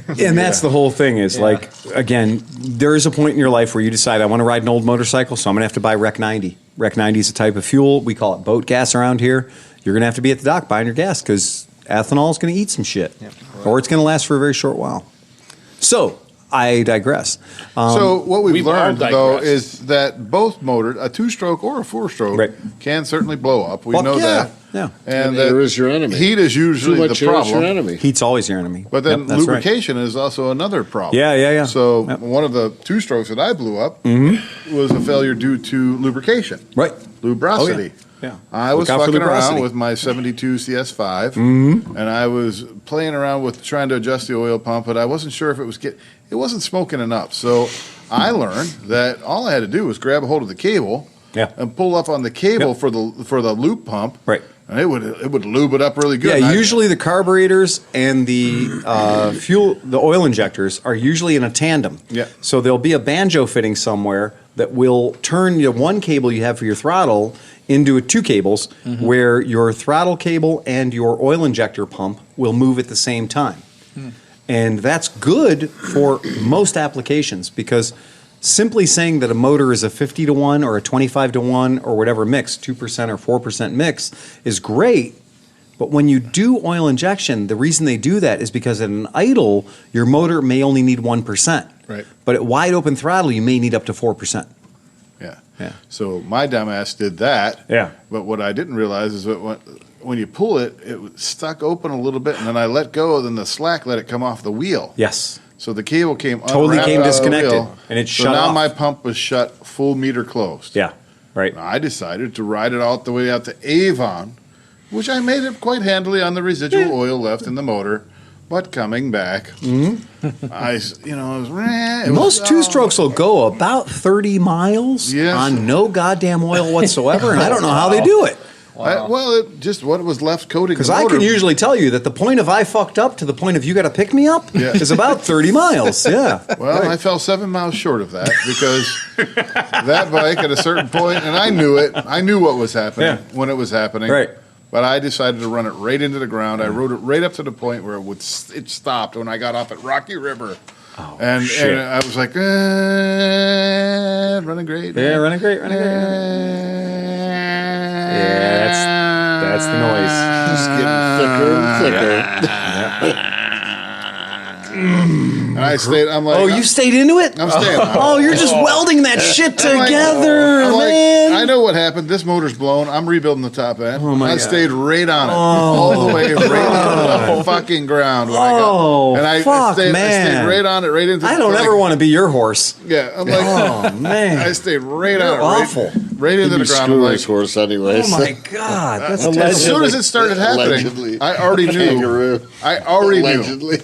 And that's the whole thing is like, again, there is a point in your life where you decide I want to ride an old motorcycle, so I'm going to have to buy Rec 90. Rec 90 is a type of fuel. We call it boat gas around here. You're going to have to be at the dock buying your gas because ethanol is going to eat some shit. Yeah, right. Or it's going to last for a very short while. So, I digress. So what we've learned, though, is that both motors, a 2-stroke or a 4-stroke, can certainly blow up. We know that. Yeah. And air is your enemy. Heat is usually the problem. Is your enemy. Heat's always your enemy. But then lubrication is also another problem. Yeah. So one of the 2-strokes that I blew up was a failure due to lubrication. Right. Lubrosity. Yeah. I was fucking around with my 72 CS5, and I was playing around with trying to adjust the oil pump, but I wasn't sure if it wasn't smoking enough. So I learned that all I had to do was grab a hold of the cable and pull up on the cable for the loop pump. Right. And it would lube it up really good. Yeah, usually the carburetors and the the oil injectors are usually in a tandem. Yeah. So there'll be a banjo fitting somewhere that will turn the one cable you have for your throttle into 2 cables where your throttle cable and your oil injector pump will move at the same time. And that's good for most applications because simply saying that a motor is a 50-to-1 or a 25-to-1 or whatever mix, 2% or 4% mix, is great. But when you do oil injection, the reason they do that is because at an idle, your motor may only need 1%. Right. But at wide open throttle, you may need up to 4%. Yeah. So my dumbass did that. Yeah. But what I didn't realize is that when you pull it, it was stuck open a little bit, and then I let go, then the slack let it come off the wheel. Yes. So the cable came Totally came out of the disconnected, wheel. and it So shut now off. my pump was shut, full meter closed. Yeah. Right. Now I decided to ride it all the way out to Avon, which I made it quite handily on the residual oil left in the motor. But coming back, most 2-strokes will go about 30 miles on no goddamn oil whatsoever, and I don't know how they do it. What was left coating the Because motor. I can usually tell you that the point of I fucked up to the point of you got to pick me up is about 30 miles. Yeah. Well, I fell 7 miles short of that because that bike at a certain point, and I knew it. I knew what was happening when it was happening. Right. But I decided to run it right into the ground. I rode it right up to the point where it stopped when I got off at Rocky River. And I was like, running great. Yeah, running great. Yeah, that's the noise. Just getting thicker and thicker. And I stayed. I'm like, you stayed into it? I'm staying. Oh, you're just welding that shit together, I'm like, man. I know what happened. This motor's blown. I'm rebuilding the top end. Oh my I God. stayed right on it, all the way right into the fucking ground. When I stayed right on it, right into. I don't ever want to be your horse. Yeah, I'm like, oh man, I stayed right on it, awful. right into the ground. I'm like, horse anyway. Oh my God, that's as soon as it started happening, Allegedly. I already knew. Allegedly.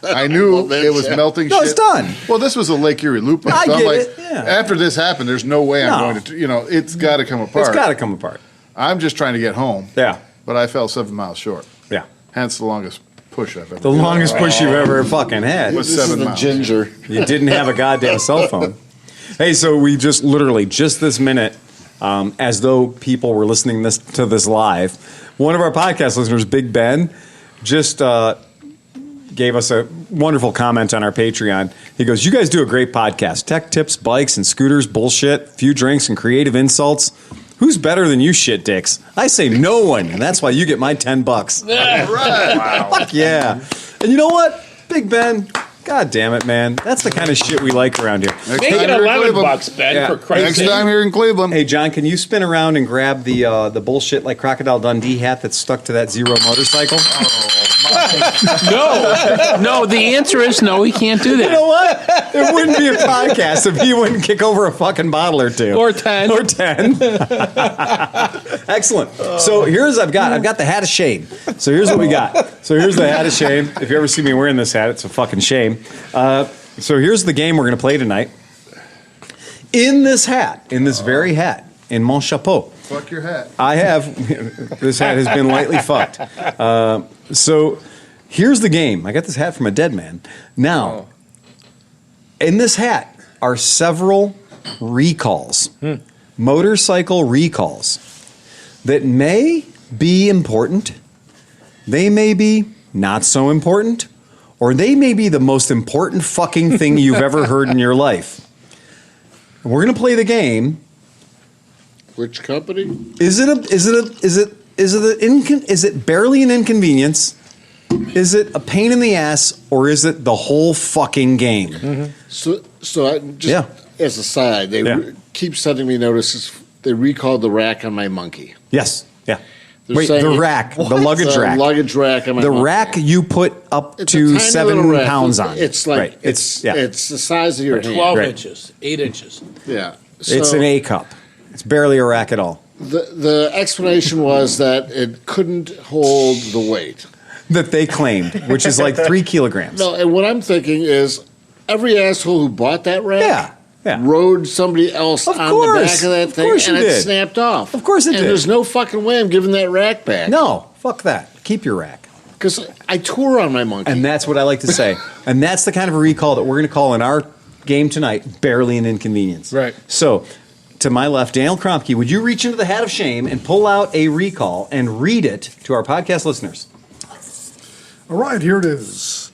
I knew it was melting shit. No, it's done. Well, this was a Lake Erie loop. So I I'm get like, it, yeah. after this happened, there's no way I'm going to, it's got to come apart. It's got to come apart. I'm just trying to get home. Yeah. But I fell 7 miles short. Yeah. Hence the longest push I've ever The longest push you've ever fucking had. was This 7 is the miles. ginger. You didn't have a goddamn cell phone. Hey, so we just literally, just this minute, as though people were listening to this live. One of our podcast listeners, Big Ben, just gave us a wonderful comment on our Patreon. He goes, "You guys do a great podcast. Tech tips, bikes and scooters, bullshit, few drinks and creative insults. Who's better than you shit dicks? I say no one, and that's why you get my $10. Right. Wow. Fuck yeah. And you know what? Big Ben, God damn it, man. That's the kind of shit we like around here. Make it $11, Ben, for Christ's sake. Next time here in Cleveland. Hey, John, can you spin around and grab the bullshit like Crocodile Dundee hat that's stuck to that Zero motorcycle? No, the answer is no, he can't do that. You know what? It wouldn't be a podcast if he wouldn't kick over a fucking bottle or two. Or 10. Or 10. Excellent. So I've got the hat of shame. So here's what we got. So here's the hat of shame. If you ever see me wearing this hat, it's a fucking shame. So here's the game we're going to play tonight. In this hat, in this very hat, in mon chapeau. Fuck your hat. I have, this hat has been lightly fucked. So here's the game. I got this hat from a dead man. Now, in this hat are several recalls, motorcycle recalls that may be important, they may be not so important, or they may be the most important fucking thing you've ever heard in your life. We're going to play the game. Which company? Is it barely an inconvenience? Is it a pain in the ass, or is it the whole fucking game? Mm-hmm. So I just as a side, they keep sending me notices. They recalled the rack on my monkey. Yes. Yeah. They're Wait, saying the rack, the luggage rack. Luggage rack on my The monkey. rack you put up It's to a tiny 7 little rack. pounds on. It's like right. it's the size of your hand. 12 Right. inches, 8 inches. Yeah. It's So an A cup. It's barely a rack at all. the explanation was that it couldn't hold the weight. That they claimed, which is like 3 kilograms. No, and what I'm thinking is every asshole who bought that rack Yeah. rode somebody else Of on course. the back of that Of thing, course and you it did. snapped off. Of course it and did. there's no fucking way I'm giving that rack back. No, fuck that. Keep your rack. Because I tour on my monkey. And that's what I like to say. And that's the kind of a recall that we're going to call in our game tonight barely an inconvenience. Right. So, to my left, Daniel Kromke, would you reach into the hat of shame and pull out a recall and read it to our podcast listeners? All right, here it is.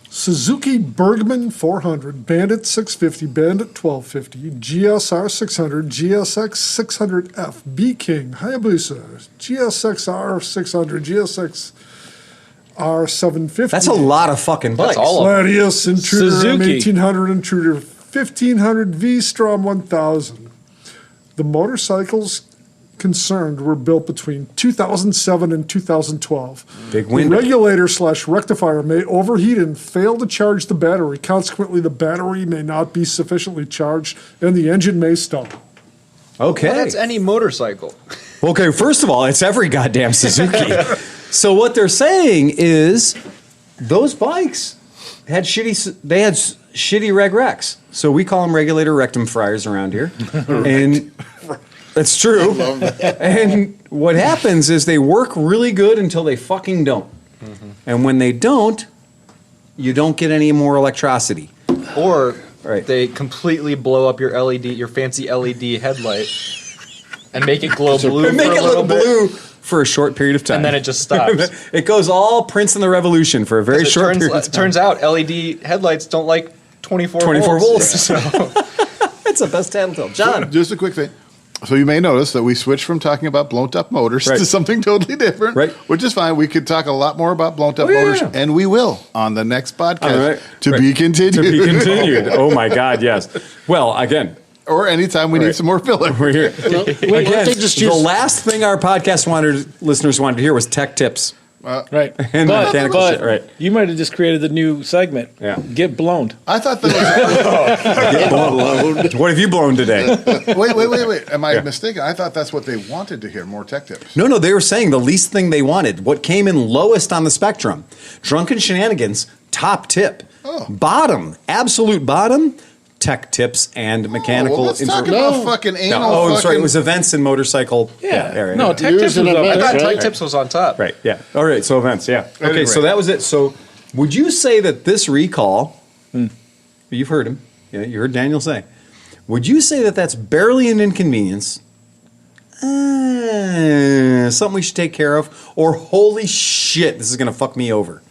Suzuki Bergman 400, Bandit 650, Bandit 1250, GSR 600, GSX 600F, B-King, Hayabusa, GSX-R 600, GSX-R 750. That's a lot of fucking bikes. That's all of them. Gladius, Intruder Suzuki. M1800, Intruder 1500, V-Strom 1000. The motorcycles concerned were built between 2007 and 2012. Big The window. regulator/rectifier may overheat and fail to charge the battery. Consequently, the battery may not be sufficiently charged and the engine may stop. Okay. Well, that's any motorcycle. Okay, first of all, it's every goddamn Suzuki. So what they're saying is those bikes had shitty reg recs. So we call them regulator rectum fryers around here. And it's true. And what happens is they work really good until they fucking don't. And when they don't, you don't get any more electricity. Or Right. they completely blow up your LED, your fancy LED headlight, and make it glow blue And make for a it little look bit, blue for a short period of time. and then it just stops. It goes all Prince and the Revolution for a very short period of time. Turns out LED headlights don't like 24 volts. So It's the best telltale. John. Just a quick thing. So you may notice that we switched from talking about blown up motors Right. to something totally different, Right. which is fine. We could talk a lot more about blown up yeah, motors, yeah. and we will on the next podcast. All right. To Right. be continued. To be continued. Oh my God, yes. Well, again, Or anytime we need Right. some more filler. we're here. Well, Again, they just the use- last thing our podcast listeners wanted to hear was tech tips. Right. And mechanical but shit, right. you might have just created the new segment. Yeah. Get blown. I thought that What have you blown today? was. Wait. Am I mistaken? I thought that's what they wanted to hear, more tech tips. No, they were saying the least thing they wanted. What came in lowest on the spectrum? Drunken shenanigans, top tip. Oh. Bottom, absolute bottom, tech tips and mechanical. Well, let's talk info- about fucking anal. No, fucking, sorry, it was events and motorcycle area. No, tech tips Using was a up I vent. there. thought Right. Tech Tips was on top. Right, yeah. All right, so events, yeah. Okay, Anyway. so that was it. So would you say that this recall, you've heard him, yeah, you heard Daniel say, would you say that that's barely an inconvenience, something we should take care of, or holy shit, this is going to fuck me over?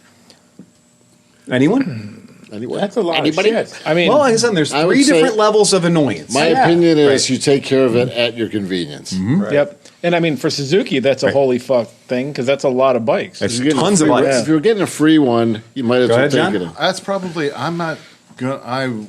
Anyone? That's a lot Anybody? of shit. I mean, Well, like I said, there's I would 3 say- different levels of annoyance. My opinion is you take care of it at your convenience. yep. And I mean, for Suzuki, that's a holy fuck thing because that's a lot That's of bikes. If you're getting tons a of free- bikes. If you're getting a free one, you might as Go well ahead, take John. it. That's probably, I'm not going to,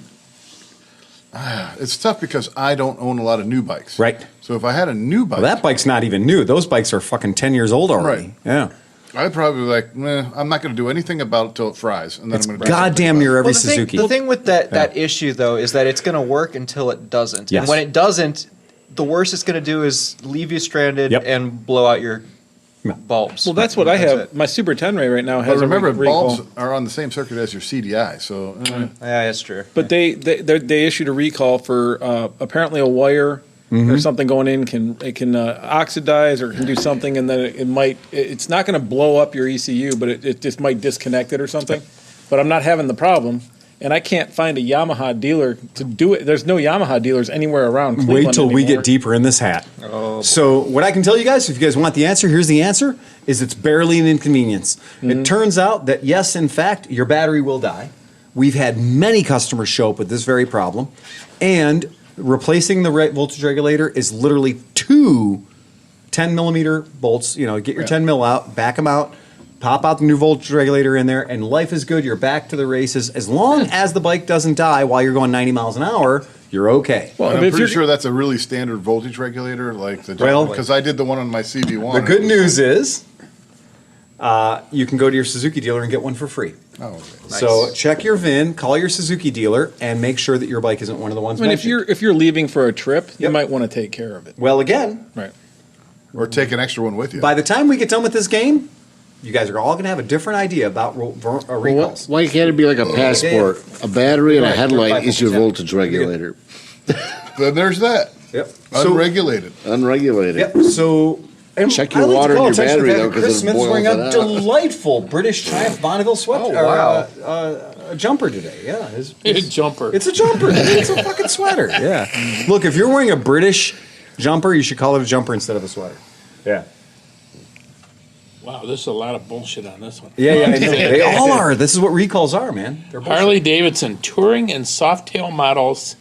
it's tough because I don't own a lot of new bikes. Right. So if I had a new bike, Well, that bike's not even new. Those bikes are fucking 10 years old already. Right. Yeah. I'd probably be like, I'm not going to do anything about it till it fries. And then It's I'm going to goddamn near every Suzuki. The thing with that issue, though, is that it's going to work until it doesn't. Yes. And when it doesn't, the worst it's going to do is leave you stranded Yep. and blow out your Yeah. bulbs. Well, that's what I have. it. My Super Tenere right now But has remember, a recall. bulbs are on the same circuit as your CDI. So Yeah, that's true. But they issued a recall for apparently a wire or something going in can oxidize or can do something, and then it's not going to blow up your ECU, but it just might disconnect it or something. But I'm not having the problem, and I can't find a Yamaha dealer to do it. There's no Yamaha dealers anywhere around Cleveland Wait till we anymore. get deeper in this hat. So what I can tell you guys, if you guys want the answer, here's the answer, is it's barely an inconvenience. It turns out that, yes, in fact, your battery will die. We've had many customers show up with this very problem. And replacing the voltage regulator is literally 2 10-millimeter bolts. You know, get your 10 mil out, back them out, pop out the new voltage regulator in there, and life is good. You're back to the races. As long as the bike doesn't die while you're going 90 miles an hour, you're okay. Well, and if I'm you're- pretty sure that's a really standard voltage regulator, like the Well- because I did the one on my CB1. The good news is you can go to your Suzuki dealer and get one for free. Oh, okay. So check your VIN, call your Suzuki dealer, and make sure that your bike isn't one of the ones I mean, mentioned. if you're leaving for a trip, you Yep. might want to take care of it. Well, again, Right. Or take an extra one with you. by the time we get done with this game, you guys are all going to have a different idea about recalls. Why can't it be like a passport? A battery and a Right, headlight is your yeah. voltage regulator. Then there's that. Yep. Unregulated. Unregulated. Yep. So. And Check I your like to water call in your attention to battery, the fact though, that 'cause Chris it Smith's boils wearing it a out. delightful British Triumph Bonneville sweater. Oh, wow. A jumper today. Yeah. Jumper. It's a jumper. It's a fucking sweater. Yeah. Look, if you're wearing a British jumper, you should call it a jumper instead of a sweater. Yeah. Wow, there's a lot of bullshit on this one. Yeah, I know. They all are. This is what recalls are, man. They're bullshit. Harley Davidson touring and softail models,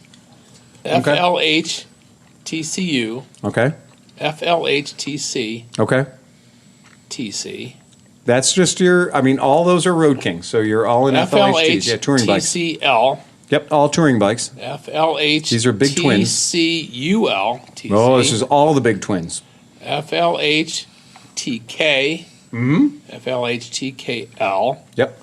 FLH TCU, Okay. FLH TC, Okay. TC, That's just your. I mean, all those are Road Kings, so you're all in FLHTs. Yeah, touring bikes. TCL, Yep, all touring bikes. FLH. These are big twins. TCUL, TC, Oh, this is all the big twins. FLH TK, FLH TKL, Yep.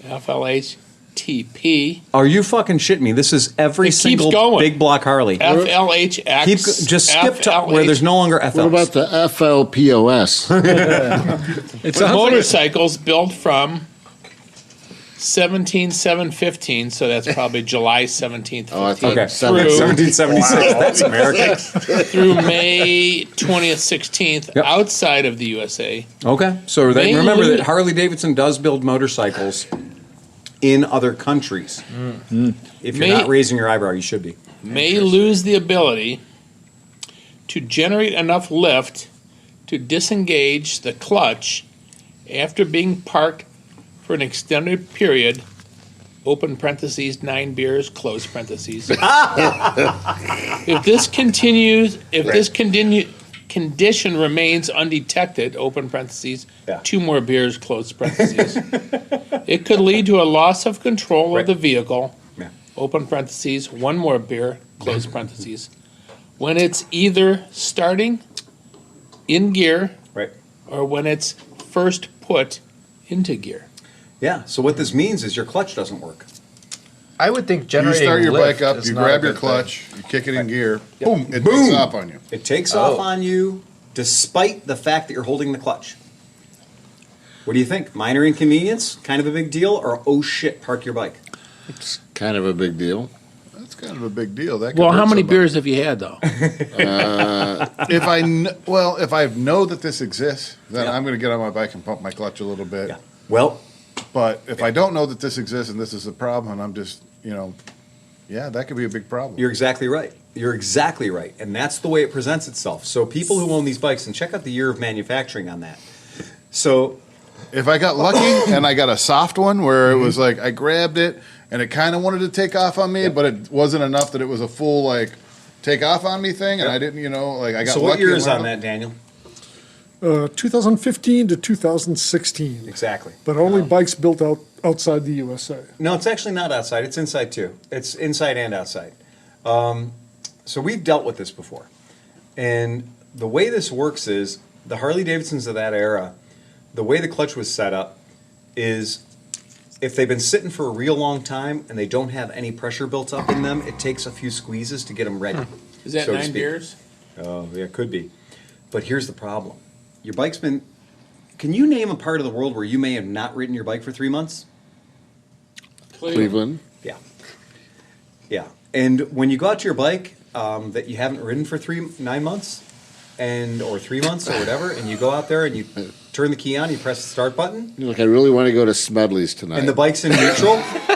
FLH TP, Are you fucking shitting me? This is every It keeps single going. big block Harley. FLHX. Keep just skip to where there's no longer FLs. What about the FLPOS? It sounds like motorcycles built from 17/7/15, so that's probably July 17th, Oh, I 15, thought Okay. seven- 1776. That's American. through May 20th, 16th, Yep. outside of the USA. Okay. So They remember lose- that Harley Davidson does build motorcycles in other countries. If you're May- not raising your eyebrow, you should be. May lose the ability to generate enough lift to disengage the clutch after being parked for an extended period, open parentheses, 9 beers, close parentheses. If this condition remains undetected, open parentheses, Yeah. 2 more beers, close parentheses, it could lead to a loss of control Right. of the vehicle, Yeah. open parentheses, 1 more beer, close parentheses, when it's either starting in gear Right. or when it's first put into gear. Yeah. So what this means is your clutch doesn't work. I would think You generating start your lift bike up, is you not a grab your good clutch, you kick it in gear, boom, it Boom. takes off on you. It takes off on you despite the fact that you're holding the clutch. What do you think? Minor inconvenience? Kind of a big deal? Or oh shit, park your bike? Kind of a big deal. That's kind of a big deal. That could Well, hurt how many somebody. beers have you had, though? If I if I know that this exists, then Yeah. I'm going to get on my bike and pump my clutch a little bit. Yeah. Well, But if I don't know that this exists and this is a problem, and I'm just Yeah, that could be a big problem. You're exactly right. You're exactly right. And that's the way it presents itself. So people who own these bikes, and check out the year of manufacturing on that. So if I got lucky and I got a soft one where it was like I grabbed it and it kind of wanted to take off on me, but it wasn't enough that it was a full like take off on me thing, and I didn't, like I got. So lucky what year is and on that, Daniel? 2015 to 2016. Exactly. But only bikes built outside the USA. No, it's actually not outside. It's inside too. It's inside and outside. So we've dealt with this before. And the way this works is the Harley Davidsons of that era, the way the clutch was set up is if they've been sitting for a real long time and they don't have any pressure built up in them, it takes a few squeezes to get them ready. Is that so to 9 speak. beers? Oh, yeah, it could be. But here's the problem. Your bike's been... Can you name a part of the world where you may have not ridden your bike for 3 months? Cleveland. Yeah. Yeah. And when you go out to your bike that you haven't ridden for 9 months or 3 months or whatever, and you go out there and you turn the key on, you press the start button, You're like, I really want to go to Smedley's tonight. and the bike's in neutral,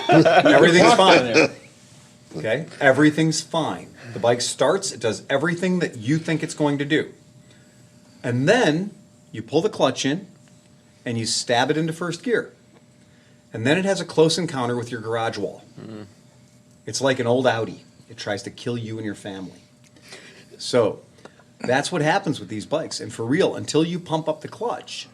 everything's fine. Okay? Everything's fine. The bike starts, it does everything that you think it's going to do. And then you pull the clutch in and you stab it into first gear. And then it has a close encounter with your garage wall. Mm-hmm. It's like an old Audi. It tries to kill you and your family. So that's what happens with these bikes. And for real, until you pump up the clutch,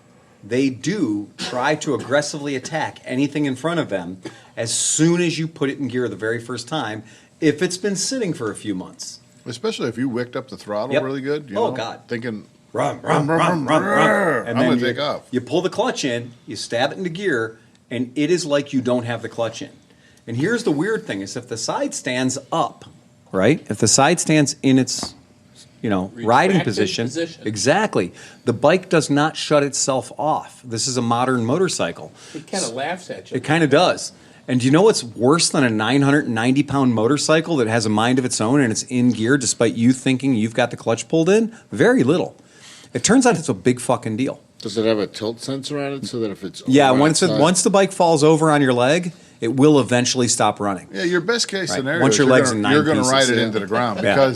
they do try to aggressively attack anything in front of them as soon as you put it in gear the very first time, if it's been sitting for a few months. Especially if you wicked up the throttle Yep. really good. God. Thinking, Rum, rum, rum, rum, rum. And I'm then going to take off. You pull the clutch in, you stab it into gear, and it is like you don't have the clutch in. And here's the weird thing, is if the side stands up, right? If the side stands in its, riding Retracted position. position. Exactly. The bike does not shut itself off. This is a modern motorcycle. It kind of laughs at you. It kind of does. And do you know what's worse than a 990-pound motorcycle that has a mind of its own and it's in gear despite you thinking you've got the clutch pulled in? Very little. It turns out it's a big fucking deal. Does it have a tilt sensor on it so that if it's Yeah, over once outside- the bike falls over on your leg, it will eventually stop running. Yeah, your best case Right. scenario Once is your leg's in 9 you're going to pieces, ride it yeah. into the ground Yeah.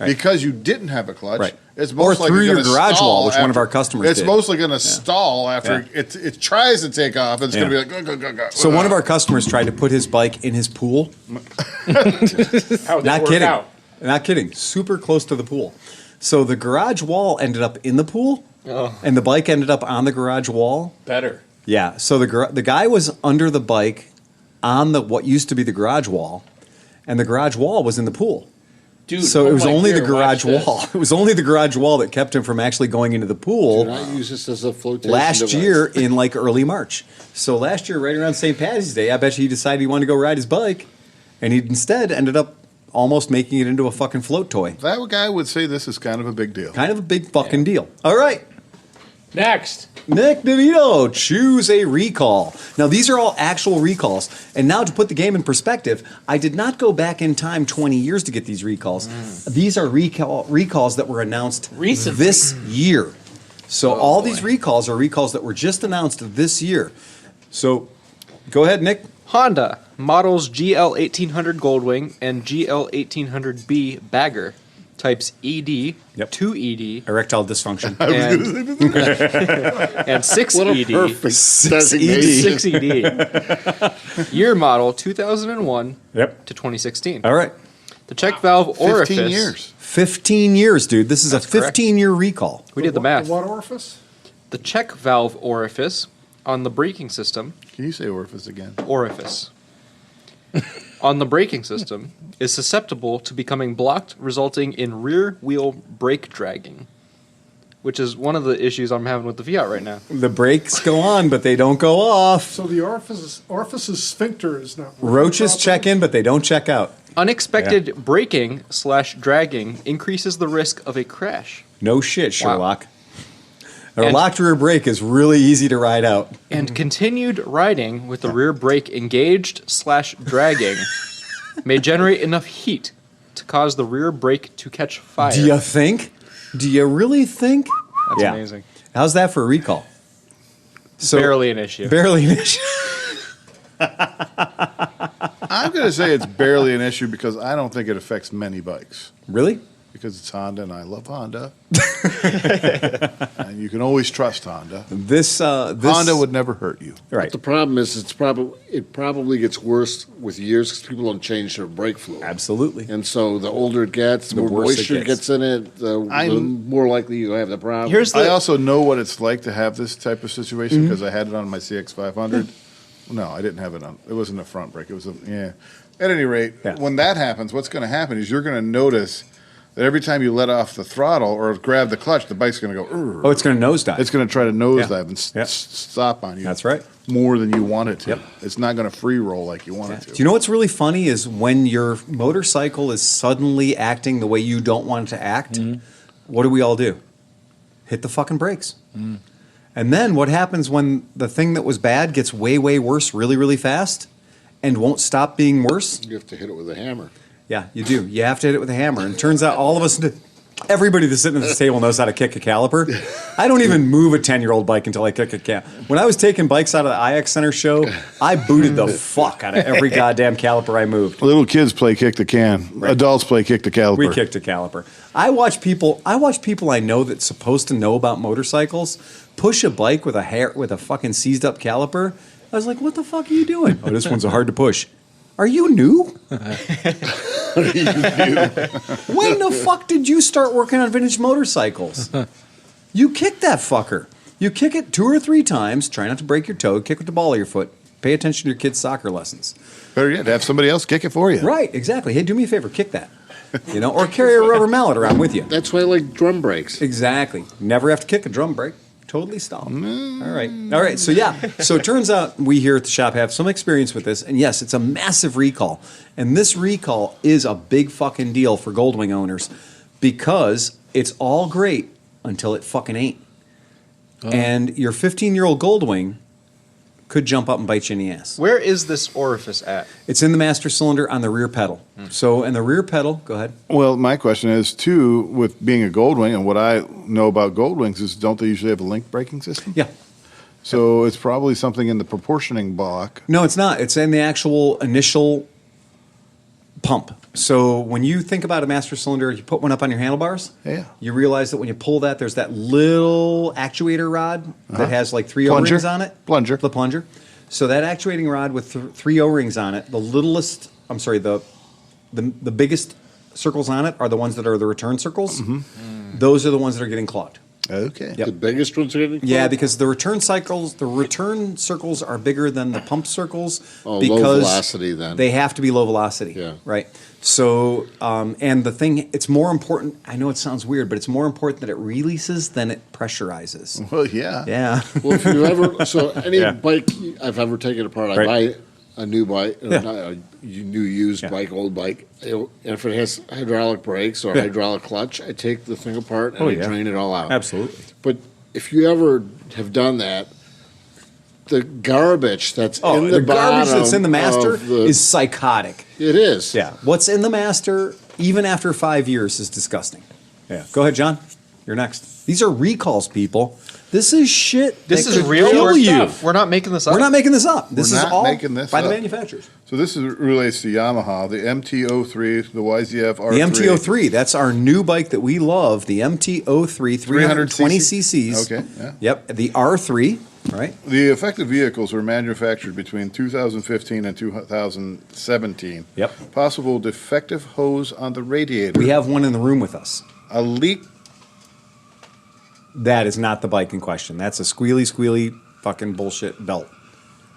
because you didn't have a clutch. Right. It's Or most likely through your gonna garage stall wall, which one of after- our customers It's did. mostly going to stall after Yeah. it tries to take off. It's going to Yeah. be like go, go, go, go. So one of our customers tried to put his bike in his pool. How did Not it work kidding. out? Not kidding. Super close to the pool. So the garage wall ended up in the pool, and the bike ended up on the garage wall. Better. Yeah. So the guy was under the bike on what used to be the garage wall, and the garage wall was in the pool. Dude, So it hold was my only the beer, garage watch this. wall. It was only the garage wall that kept him from actually going into the pool Do not use this as a flotation last device. year in like early March. So last year, right around St. Patty's Day, I bet you he decided he wanted to go ride his bike, and he instead ended up almost making it into a fucking float toy. That guy would say this is kind of a big deal. Kind of a big fucking deal. All right. Next. Nick Divitto, choose a recall. Now, these are all actual recalls. And now, to put the game in perspective, I did not go back in time 20 years to get these recalls. These are recalls that were announced Recently. this year. So, all these recalls are recalls that were just announced this year. So, go ahead, Nick. Honda models GL 1800 Goldwing and GL 1800B Bagger, types ED, Yep. 2ED, Erectile dysfunction. and 6ED. Perfect 6ED. 6ED. Year model 2001 Yep. to 2016. All right. The check valve orifice. 15 years. 15 years, dude. This is That's a correct. 15-year recall. We did the math. What orifice? The check valve orifice on the braking system, Can you say orifice again? orifice, on the braking system is susceptible to becoming blocked, resulting in rear wheel brake dragging, which is one of the issues I'm having with the Fiat right now. The brakes go on, but they don't go off. So the orifice's sphincter is not working Roaches properly? check in, but they don't check out. Unexpected braking/dragging increases the risk of a crash. No shit, Sherlock. A And- locked rear brake is really easy to ride out. And continued riding with the rear brake engaged/dragging may generate enough heat to cause the rear brake to catch fire. Do you think? Do you really think? That's amazing. How's that for a recall? So, Barely an issue. Barely an issue. I'm going to say it's barely an issue because I don't think it affects many bikes. Really? Because it's Honda, and I love Honda. And you can always trust Honda. This Honda would never hurt you. Right. But the problem is, it probably gets worse with years because people don't change their brake fluid. Absolutely. And so the older it gets, the more worse it moisture gets in it, the more likely you have the problem. I also know what it's like to have this type of situation because I had it on my CX500. No, I didn't have it on. It wasn't a front brake. It was At any rate, when that happens, what's going to happen is you're going to notice that every time you let off the throttle or grab the clutch, the bike's going to go. Urgh. Oh, it's going to nosedive. It's going to try to nosedive and stop on you. That's right. More than you want it to. Yep. It's not going to free roll like you want it to. Do you know what's really funny is when your motorcycle is suddenly acting the way you don't want it to act, what do we all do? Hit the fucking brakes. And then what happens when the thing that was bad gets way, way worse really, really fast and won't stop being worse? You have to hit it with a hammer. Yeah, you do. You have to hit it with a hammer. And it turns out all of us, everybody that's sitting at this table knows how to kick a caliper. I don't even move a 10-year-old bike until I kick a caliper. When I was taking bikes out of the IX Center show, I booted the fuck out of every goddamn caliper I moved. Little kids play kick the can. Right. Adults play kick the caliper. We kicked a caliper. I watch people I know that's supposed to know about motorcycles push a bike with a fucking seized up caliper. I was like, what the fuck are you doing? Oh, this one's hard to push. Are you new? When the fuck did you start working on vintage motorcycles? You kick that fucker. You kick it 2 or 3 times, try not to break your toe, kick with the ball of your foot, pay attention to your kids' soccer lessons. Better yet, have somebody else kick it for you. Right, exactly. Hey, do me a favor, kick that. Or carry a rubber mallet around with you. That's why I like drum brakes. Exactly. Never have to kick a drum brake. Totally stop. All right. So it turns out we here at the shop have some experience with this, and yes, it's a massive recall. And this recall is a big fucking deal for Goldwing owners because it's all great until it fucking ain't. And your 15-year-old Goldwing could jump up and bite you in the ass. Where is this orifice at? It's in the master cylinder on the rear pedal. So, and the rear pedal, go ahead. Well, my question is, too, with being a Goldwing, and what I know about Goldwings is don't they usually have a link braking system? Yeah. So it's probably something in the proportioning block. No, it's not. It's in the actual initial pump. So when you think about a master cylinder, you put one up on your handlebars. Yeah. You realize that when you pull that, there's that little actuator rod that has like 3 Plunger. O-rings on it. Plunger. The plunger. So that actuating rod with 3 O-rings on it, the biggest circles on it are the ones that are the return circles. Those are the ones that are getting clogged. Okay. Yep. The biggest ones are getting clogged? Yeah, because the return circles are bigger than the pump circles. Oh, because low velocity then. They have to be low velocity. Yeah. Right. So, and the thing, it's more important, I know it sounds weird, but it's more important that it releases than it pressurizes. Well, yeah. Yeah. Well, if you ever, any bike I've ever taken apart, I buy a new bike, not a new used bike, old bike. And if it has hydraulic brakes or hydraulic clutch, I take the thing apart and I drain it all out. Absolutely. But if you ever have done that, the garbage that's in the garbage that's in the Master of the- is psychotic. It is. Yeah. What's in the Master, even after 5 years, is disgusting. Yeah. Go ahead, John. You're next. These are recalls, people. This is shit. This that is could real kill world you. stuff. We're not making this up. We're not making this up. This We're is not all making this by the up. manufacturers. So this relates to Yamaha, the MT-03, the YZF R3. The MT-03, that's our new bike that we love, the MT-03, 320 cc's. Okay, yeah. Yep, the R3, right? The affected vehicles were manufactured between 2015 and 2017. Yep. Possible defective hose on the radiator. We have one in the room with us. A leak. That is not the bike in question. That's a squealy fucking bullshit belt.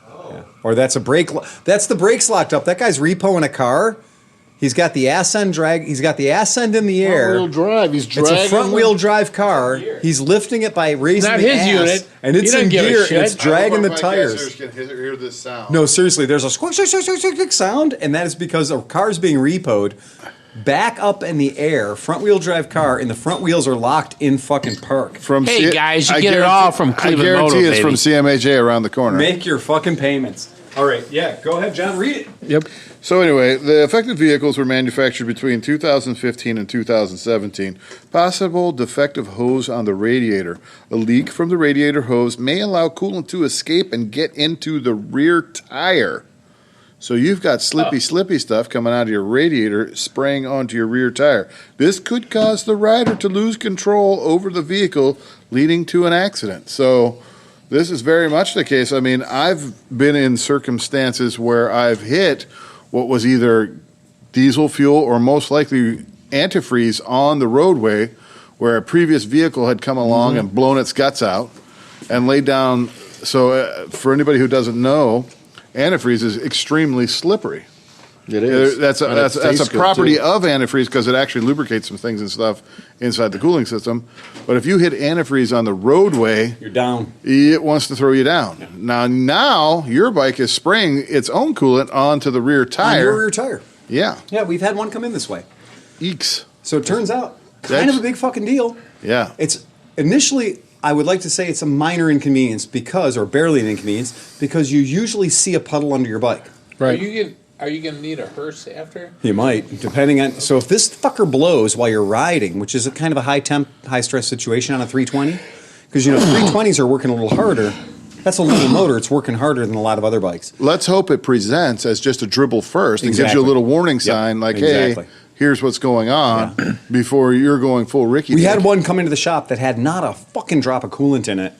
Yeah. Or that's a brake. That's the brakes locked up. That guy's repoing a car. He's got the ass end drag. He's got the ass end in the air. Front-wheel drive. He's dragging. It's a front wheel drive car. He's lifting it by raising Not the his ass, unit. and it's He in doesn't give a gear. shit. And it's dragging the tires. Can hear this sound. No, seriously, there's a squick, squick, squick, squick, squick sound, and that is because a car's being repoed back up in the air, front wheel drive car, and the front wheels are locked in fucking park. Hey, guys, you get it all from Cleveland Moto, I guarantee it's baby. from CMAJ around the corner. Make your fucking payments. All right, yeah, go ahead, John, read it. Yep. So anyway, the affected vehicles were manufactured between 2015 and 2017. Possible defective hose on the radiator. A leak from the radiator hose may allow coolant to escape and get into the rear tire. So you've got slippy stuff coming out of your radiator spraying onto your rear tire. This could cause the rider to lose control over the vehicle, leading to an accident. So this is very much the case. I mean, I've been in circumstances where I've hit what was either diesel fuel or most likely antifreeze on the roadway where a previous vehicle had come along and blown its guts out and laid down. So for anybody who doesn't know, antifreeze is extremely slippery. It is. That's a property of antifreeze because it actually lubricates some things and stuff inside the cooling system. But if you hit antifreeze on the roadway, you're down. It wants to throw you down. Yeah. Now your bike is spraying its own coolant onto the rear tire. On your rear tire. Yeah. Yeah, we've had one come in this way. Eeks. So it turns out kind of a big fucking deal. Yeah. It's initially, I would like to say it's a minor inconvenience or barely an inconvenience, because you usually see a puddle under your bike. Right. Are you going to need a hearse after? You might, depending on. So if this fucker blows while you're riding, which is a kind of a high temp, high stress situation on a 320, because 320s are working a little harder. That's a little motor. It's working harder than a lot of other bikes. Let's hope it presents as just a dribble first and gives you a little warning sign like, hey, here's what's going on before you're going full Ricky. We had one come into the shop that had not a fucking drop of coolant in it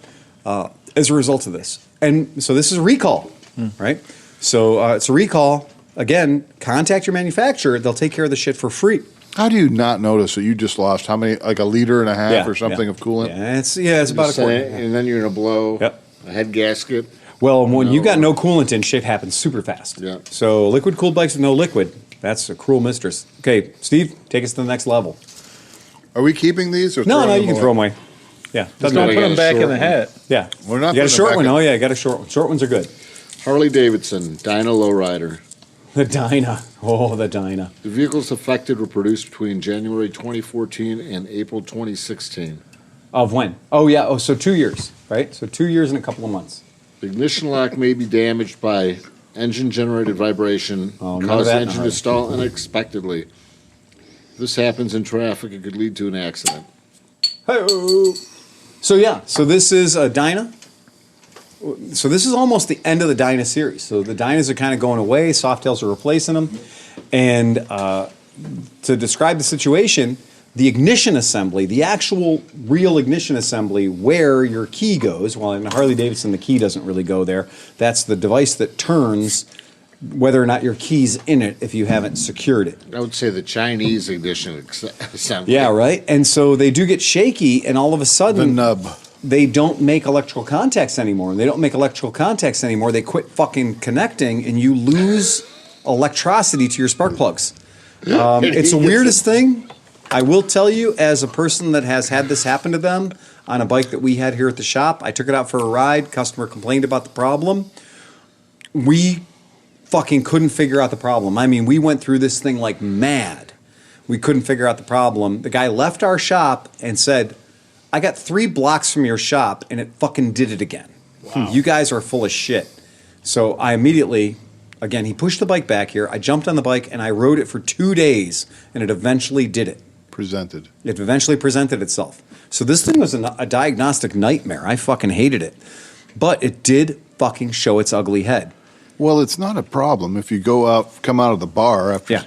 as a result of this. And so this is a recall, right? So it's a recall. Again, contact your manufacturer. They'll take care of the shit for free. How do you not notice that you just lost how many, like a liter and a half or something of coolant? Yeah, it's about a quarter. And then you're going to blow a head gasket. Well, when you got no coolant in, shit happens super fast. Yeah. So liquid-cooled bikes with no liquid, that's a cruel mistress. Okay, Steve, take us to the next level. Are we keeping these? Or No, you can throw them away. Yeah. Just don't put them back in the hat. Yeah. We're not. You got a short one? Oh, yeah, you got a short one. Short ones are good. Harley Davidson, Dyna Lowrider. The Dyna. Oh, the Dyna. The vehicles affected were produced between January 2014 and April 2016. Of when? Oh, yeah. Oh, so 2 years, right? So 2 years and a couple of months. The ignition lock may be damaged by engine-generated vibration, cause the engine to stall unexpectedly. If this happens in traffic, it could lead to an accident. Hey-oh. So this is a Dyna. So this is almost the end of the Dyna series. So the Dynas are kind of going away. Softails are replacing them. And to describe the situation, the ignition assembly, the actual real ignition assembly where your key goes, well, in Harley Davidson, the key doesn't really go there. That's the device that turns whether or not your key's in it if you haven't secured it. I would say the Chinese ignition assembly. Yeah, right? And so they do get shaky, and all of a sudden... The nub. They don't make electrical contacts anymore. They don't make electrical contacts anymore. They quit fucking connecting, and you lose electricity to your spark plugs. It's the weirdest thing. I will tell you, as a person that has had this happen to them on a bike that we had here at the shop, I took it out for a ride. Customer complained about the problem. We fucking couldn't figure out the problem. I mean, we went through this thing like mad. We couldn't figure out the problem. The guy left our shop and said, I got 3 blocks from your shop, and it fucking did it again. Wow. You guys are full of shit. So I immediately, again, he pushed the bike back here. I jumped on the bike, and I rode it for 2 days, and it eventually did it. It eventually presented itself. So this thing was a diagnostic nightmare. I fucking hated it. But it did fucking show its ugly head. Well, it's not a problem if you come out of the bar after 9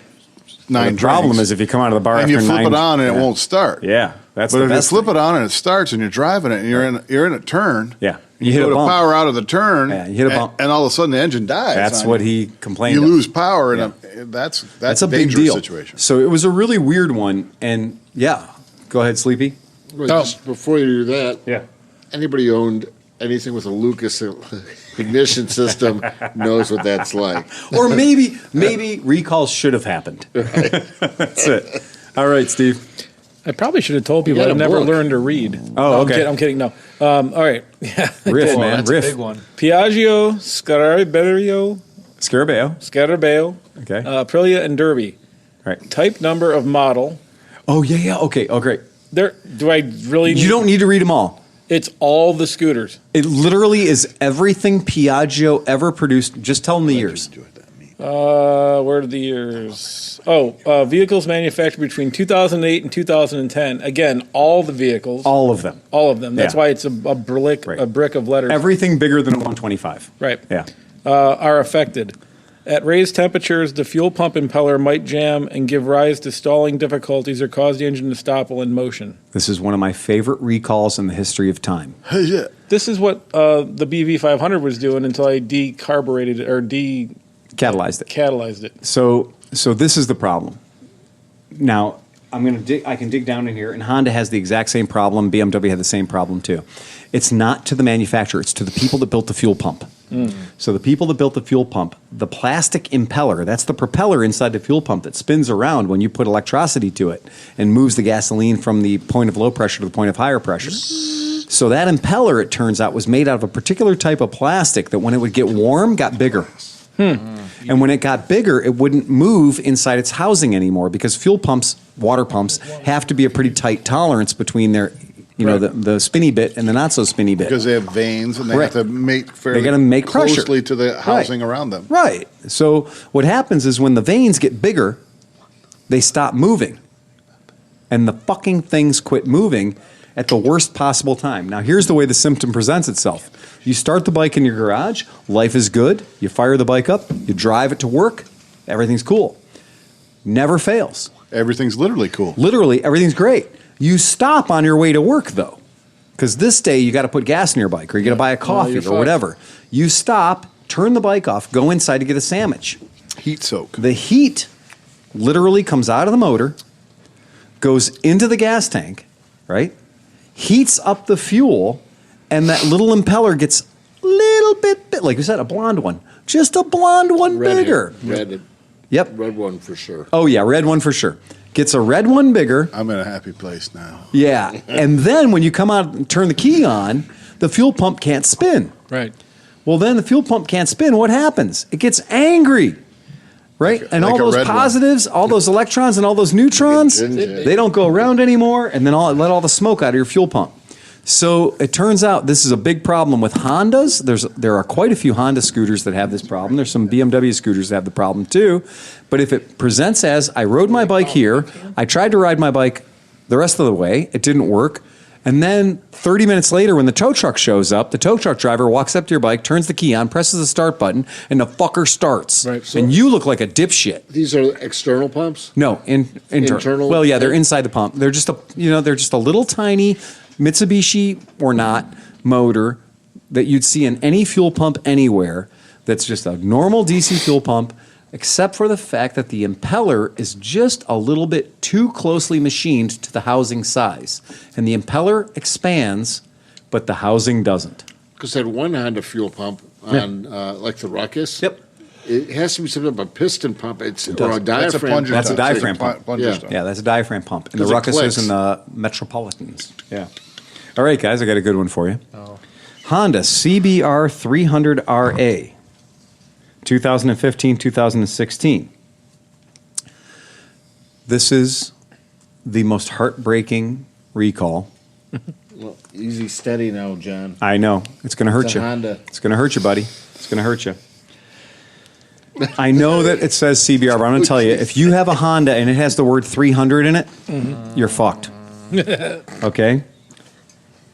drinks. The problem is if you come out of the bar and after 9. And you flip it on and it won't start. Yeah. But if you flip it on and it starts and you're driving it and you're in a turn, you hit go a to bump. Power out of the turn, you hit a bump, and all of a sudden the engine dies. That's what he complained. You of. lose power, and that's a big deal. Situation. So it was a really weird one, and go ahead, Sleepy. Well, just before you do that, anybody who owned anything with a Lucas ignition system knows what that's like. Or maybe recalls should have happened. Right. That's it. All right, Steve. I probably should have told people I've never learned to read. Oh, okay. I'm kidding. No. All right. Yeah. Riff, man. That's Riff. a big one. Piaggio, Scarabeo, okay. Aprilia, and Derby. Right. Type, number of model. Oh, yeah. Okay. Oh, great. Do I really You don't need to read them all. It's all the scooters. It literally is everything Piaggio ever produced. Just tell them the years. Where are the years? Vehicles manufactured between 2008 and 2010. Again, all the vehicles. All of them. All of them. That's why it's a brick of letters. Everything bigger than a 125. Right. Yeah. Are affected. At raised temperatures, the fuel pump impeller might jam and give rise to stalling difficulties or cause the engine to stop while in motion. This is one of my favorite recalls in the history of time. Yeah. This is what the BV500 was doing until I decarbureted it or Catalyzed it. it. So this is the problem. Now, I can dig down in here, and Honda has the exact same problem. BMW had the same problem too. It's not to the manufacturer; it's to the people that built the fuel pump. So the people that built the fuel pump, the plastic impeller, that's the propeller inside the fuel pump that spins around when you put electricity to it and moves the gasoline from the point of low pressure to the point of higher pressure. So that impeller, it turns out, was made out of a particular type of plastic that when it would get warm, got bigger. And when it got bigger, it wouldn't move inside its housing anymore because fuel pumps, water pumps, have to be a pretty tight tolerance between their, the spinny bit and the not so spinny bit. Because they have veins and they have to make fairly they got to make pressure closely to the housing around them. Right. So what happens is when the veins get bigger, they stop moving. And the fucking things quit moving at the worst possible time. Now, here's the way the symptom presents itself. You start the bike in your garage, life is good, you fire the bike up, you drive it to work, everything's cool. Never fails. Everything's literally cool. Literally, everything's great. You stop on your way to work, though, because this day you got to put gas in your bike or you got to buy a coffee or whatever. You stop, turn the bike off, go inside to get a sandwich. Heat soak. The heat literally comes out of the motor, goes into the gas tank, right? Heats up the fuel, and that little impeller gets a little bit, like you said, a blonde one. Just a blonde one bigger. Red. Yep. Red one for sure. Oh, yeah, red one for sure. Gets a red one bigger. I'm in a happy place now. Yeah. And then when you come out and turn the key on, the fuel pump can't spin. Right. Well, then the fuel pump can't spin. What happens? It gets angry. Right? And all those positives, all those electrons and all those neutrons, they don't go around anymore, and then let all the smoke out of your fuel pump. So it turns out this is a big problem with Hondas. There are quite a few Honda scooters that have this problem. There's some BMW scooters that have the problem too. But if it presents as, I rode my bike here, I tried to ride my bike the rest of the way, it didn't work, and then 30 minutes later when the tow truck shows up, the tow truck driver walks up to your bike, turns the key on, presses the start button, and the fucker starts. Right, so and you look like a dipshit. These are external pumps? No, internal. Well, yeah, they're inside the pump. They're just a little tiny Mitsubishi or not motor that you'd see in any fuel pump anywhere. That's just a normal DC fuel pump, except for the fact that the impeller is just a little bit too closely machined to the housing size. And the impeller expands, but the housing doesn't. Because that one Honda fuel pump on like the Ruckus. Yep. It has to be something of a piston pump. Or a diaphragm. That's a plunger. That's a diaphragm pump. Yeah, that's a diaphragm pump. And the Because it Ruckuses clicks. and the Metropolitans. Yeah. All right, guys, I got a good one for you. Honda CBR 300RA, 2015, 2016. This is the most heartbreaking recall. Well, easy, steady now, John. I know. It's going to hurt It's a you. Honda. It's going to hurt you, buddy. It's going to hurt you. I know that it says CBR, but I'm going to tell you, if you have a Honda and it has the word 300 in it, you're fucked. Okay?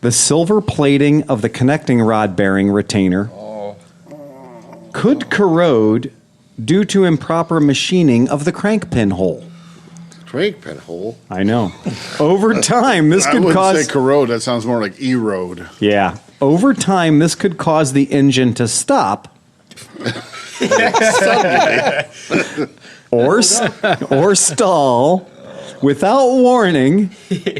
The silver plating of the connecting rod bearing retainer could corrode due to improper machining of the crank pin hole. Crank pin hole? I know. Over time, this I could wouldn't cause... say corrode. That sounds more like erode. Yeah. Over time, this could cause the engine to stop or stall without warning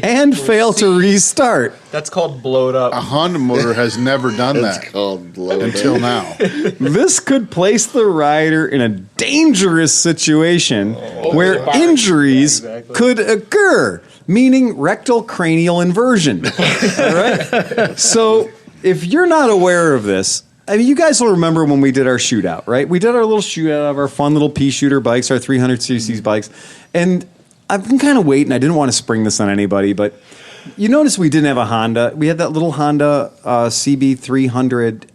and fail to restart. That's called blowed up. A Honda motor has never done It's that called blow. until now. This could place the rider in a dangerous situation where injuries could occur, meaning rectal cranial inversion. All right? So if you're not aware of this, I mean, you guys will remember when we did our shootout, right? We did our little shootout of our fun little pea shooter bikes, our 300cc bikes, and I've been kind of waiting. I didn't want to spring this on anybody, but you notice we didn't have a Honda. We had that little Honda CB300X.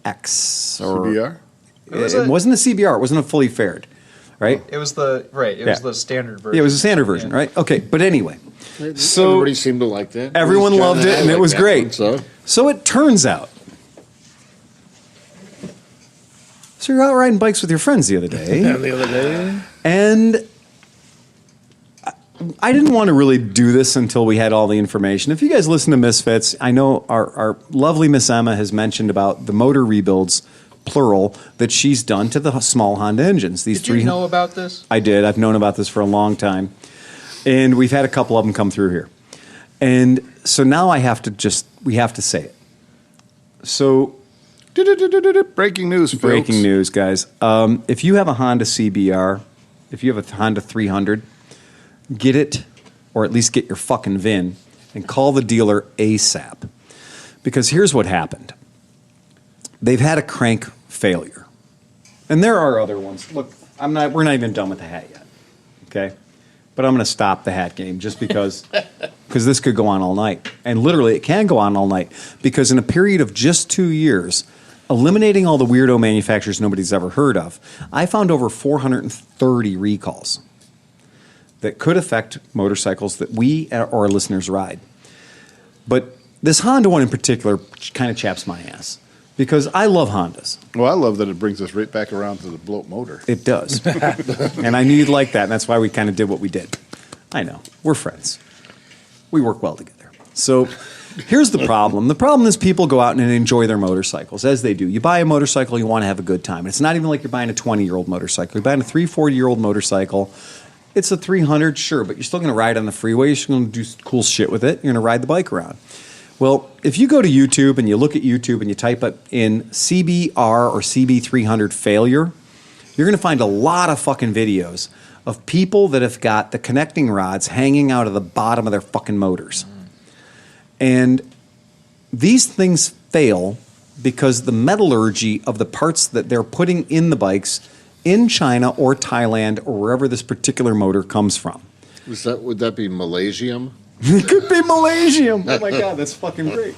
CBR? It wasn't a CBR. It wasn't a fully fared, right? It was the It was the standard version. Yeah, it was a standard version, right? Okay, but anyway. So Everybody seemed to like that. everyone John loved and it, I and it liked was that great. one, So it turns out So you're out riding bikes with your friends the other day. The other day. And I didn't want to really do this until we had all the information. If you guys listen to Misfits, I know our lovely Miss Emma has mentioned about the motor rebuilds, plural, that she's done to the small Honda engines. Did you know about this? I did. I've known about this for a long time. And we've had a couple of them come through here. And so now we have to say it. So... Breaking news, folks. Breaking news, guys. If you have a Honda CBR, if you have a Honda 300, get it, or at least get your fucking VIN, and call the dealer ASAP. Because here's what happened. They've had a crank failure. And there are other ones. Look, we're not even done with the hat yet. Okay? But I'm going to stop the hat game just because this could go on all night. And literally, it can go on all night. Because in a period of just 2 years, eliminating all the weirdo manufacturers nobody's ever heard of, I found over 430 recalls that could affect motorcycles that we or our listeners ride. But this Honda one in particular kind of chaps my ass because I love Hondas. Well, I love that it brings us right back around to the bloat motor. It does. And I knew you'd like that, and that's why we kind of did what we did. I know. We're friends. We work well together. So here's the problem. The problem is people go out and enjoy their motorcycles, as they do. You buy a motorcycle, you want to have a good time. And it's not even like you're buying a 20-year-old motorcycle. You're buying a 3-4-year-old motorcycle. It's a 300, sure, but you're still going to ride on the freeway. You're still going to do cool shit with it. You're going to ride the bike around. Well, if you go to YouTube and you look at YouTube and you type up in CBR or CB300 failure, you're going to find a lot of fucking videos of people that have got the connecting rods hanging out of the bottom of their fucking motors. And these things fail because the metallurgy of the parts that they're putting in the bikes in China or Thailand or wherever this particular motor comes from. Would that be Malaysium? It could be Malaysium. Oh my God, that's fucking great.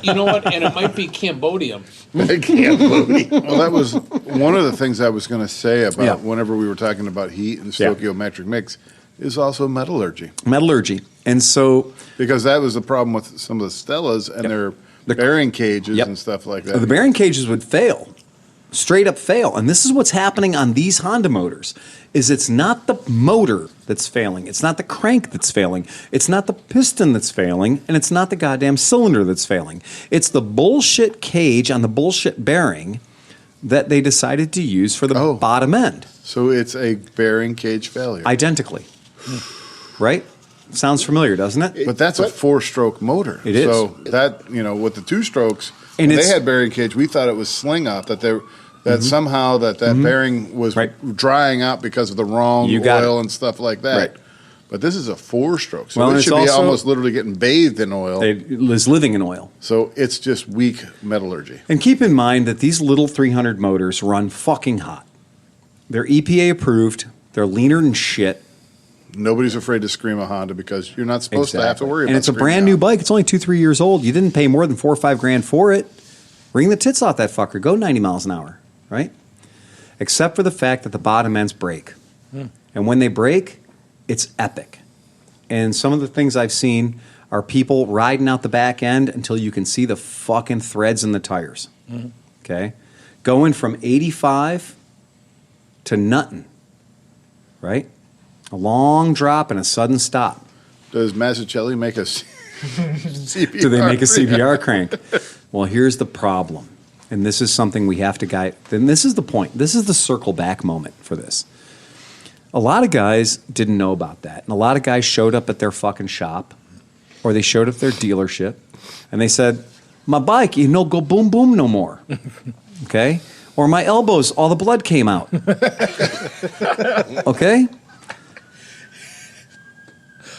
You know what? And it might be Cambodium. Well, that was one of the things I was going to say about whenever we were talking about heat and stoichiometric mix is also metallurgy. Metallurgy. And so... Because that was the problem with some of the Stellas and their bearing cages and stuff like that. The bearing cages would fail. Straight up fail. And this is what's happening on these Honda motors, is it's not the motor that's failing. It's not the crank that's failing. It's not the piston that's failing. And it's not the goddamn cylinder that's failing. It's the bullshit cage on the bullshit bearing that they decided to use for the bottom end. So it's a bearing cage failure. Identically. Right? Sounds familiar, doesn't it? But that's a 4-stroke motor. It is. So that, with the 2 strokes, and when they had bearing cage, we thought it was sling out, that somehow that bearing was drying out because of the wrong oil and stuff like that. Right. But this is a 4-stroke, so it should be almost literally getting bathed in oil. It is living in oil. So it's just weak metallurgy. And keep in mind that these little 300 motors run fucking hot. They're EPA approved. They're leaner than shit. Nobody's afraid to scream a Honda because you're not supposed to have to worry about it. And it's a brand new bike. It's only 2-3 years old. You didn't pay more than $4 or $5 grand for it. Ring the tits off that fucker. Go 90 miles an hour, right? Except for the fact that the bottom ends break. And when they break, it's epic. And some of the things I've seen are people riding out the back end until you can see the fucking threads in the tires. Okay? Going from 85 to nothing, right? A long drop and a sudden stop. Does Mazzucchelli make a CBR? Do they make a CBR crank? Well, here's the problem. And this is something we have to guide. Then this is the point. This is the circle back moment for this. A lot of guys didn't know about that. And a lot of guys showed up at their fucking shop or they showed up at their dealership and they said, my bike, go boom, boom no more. Okay? Or my elbows, all the blood came out. Okay?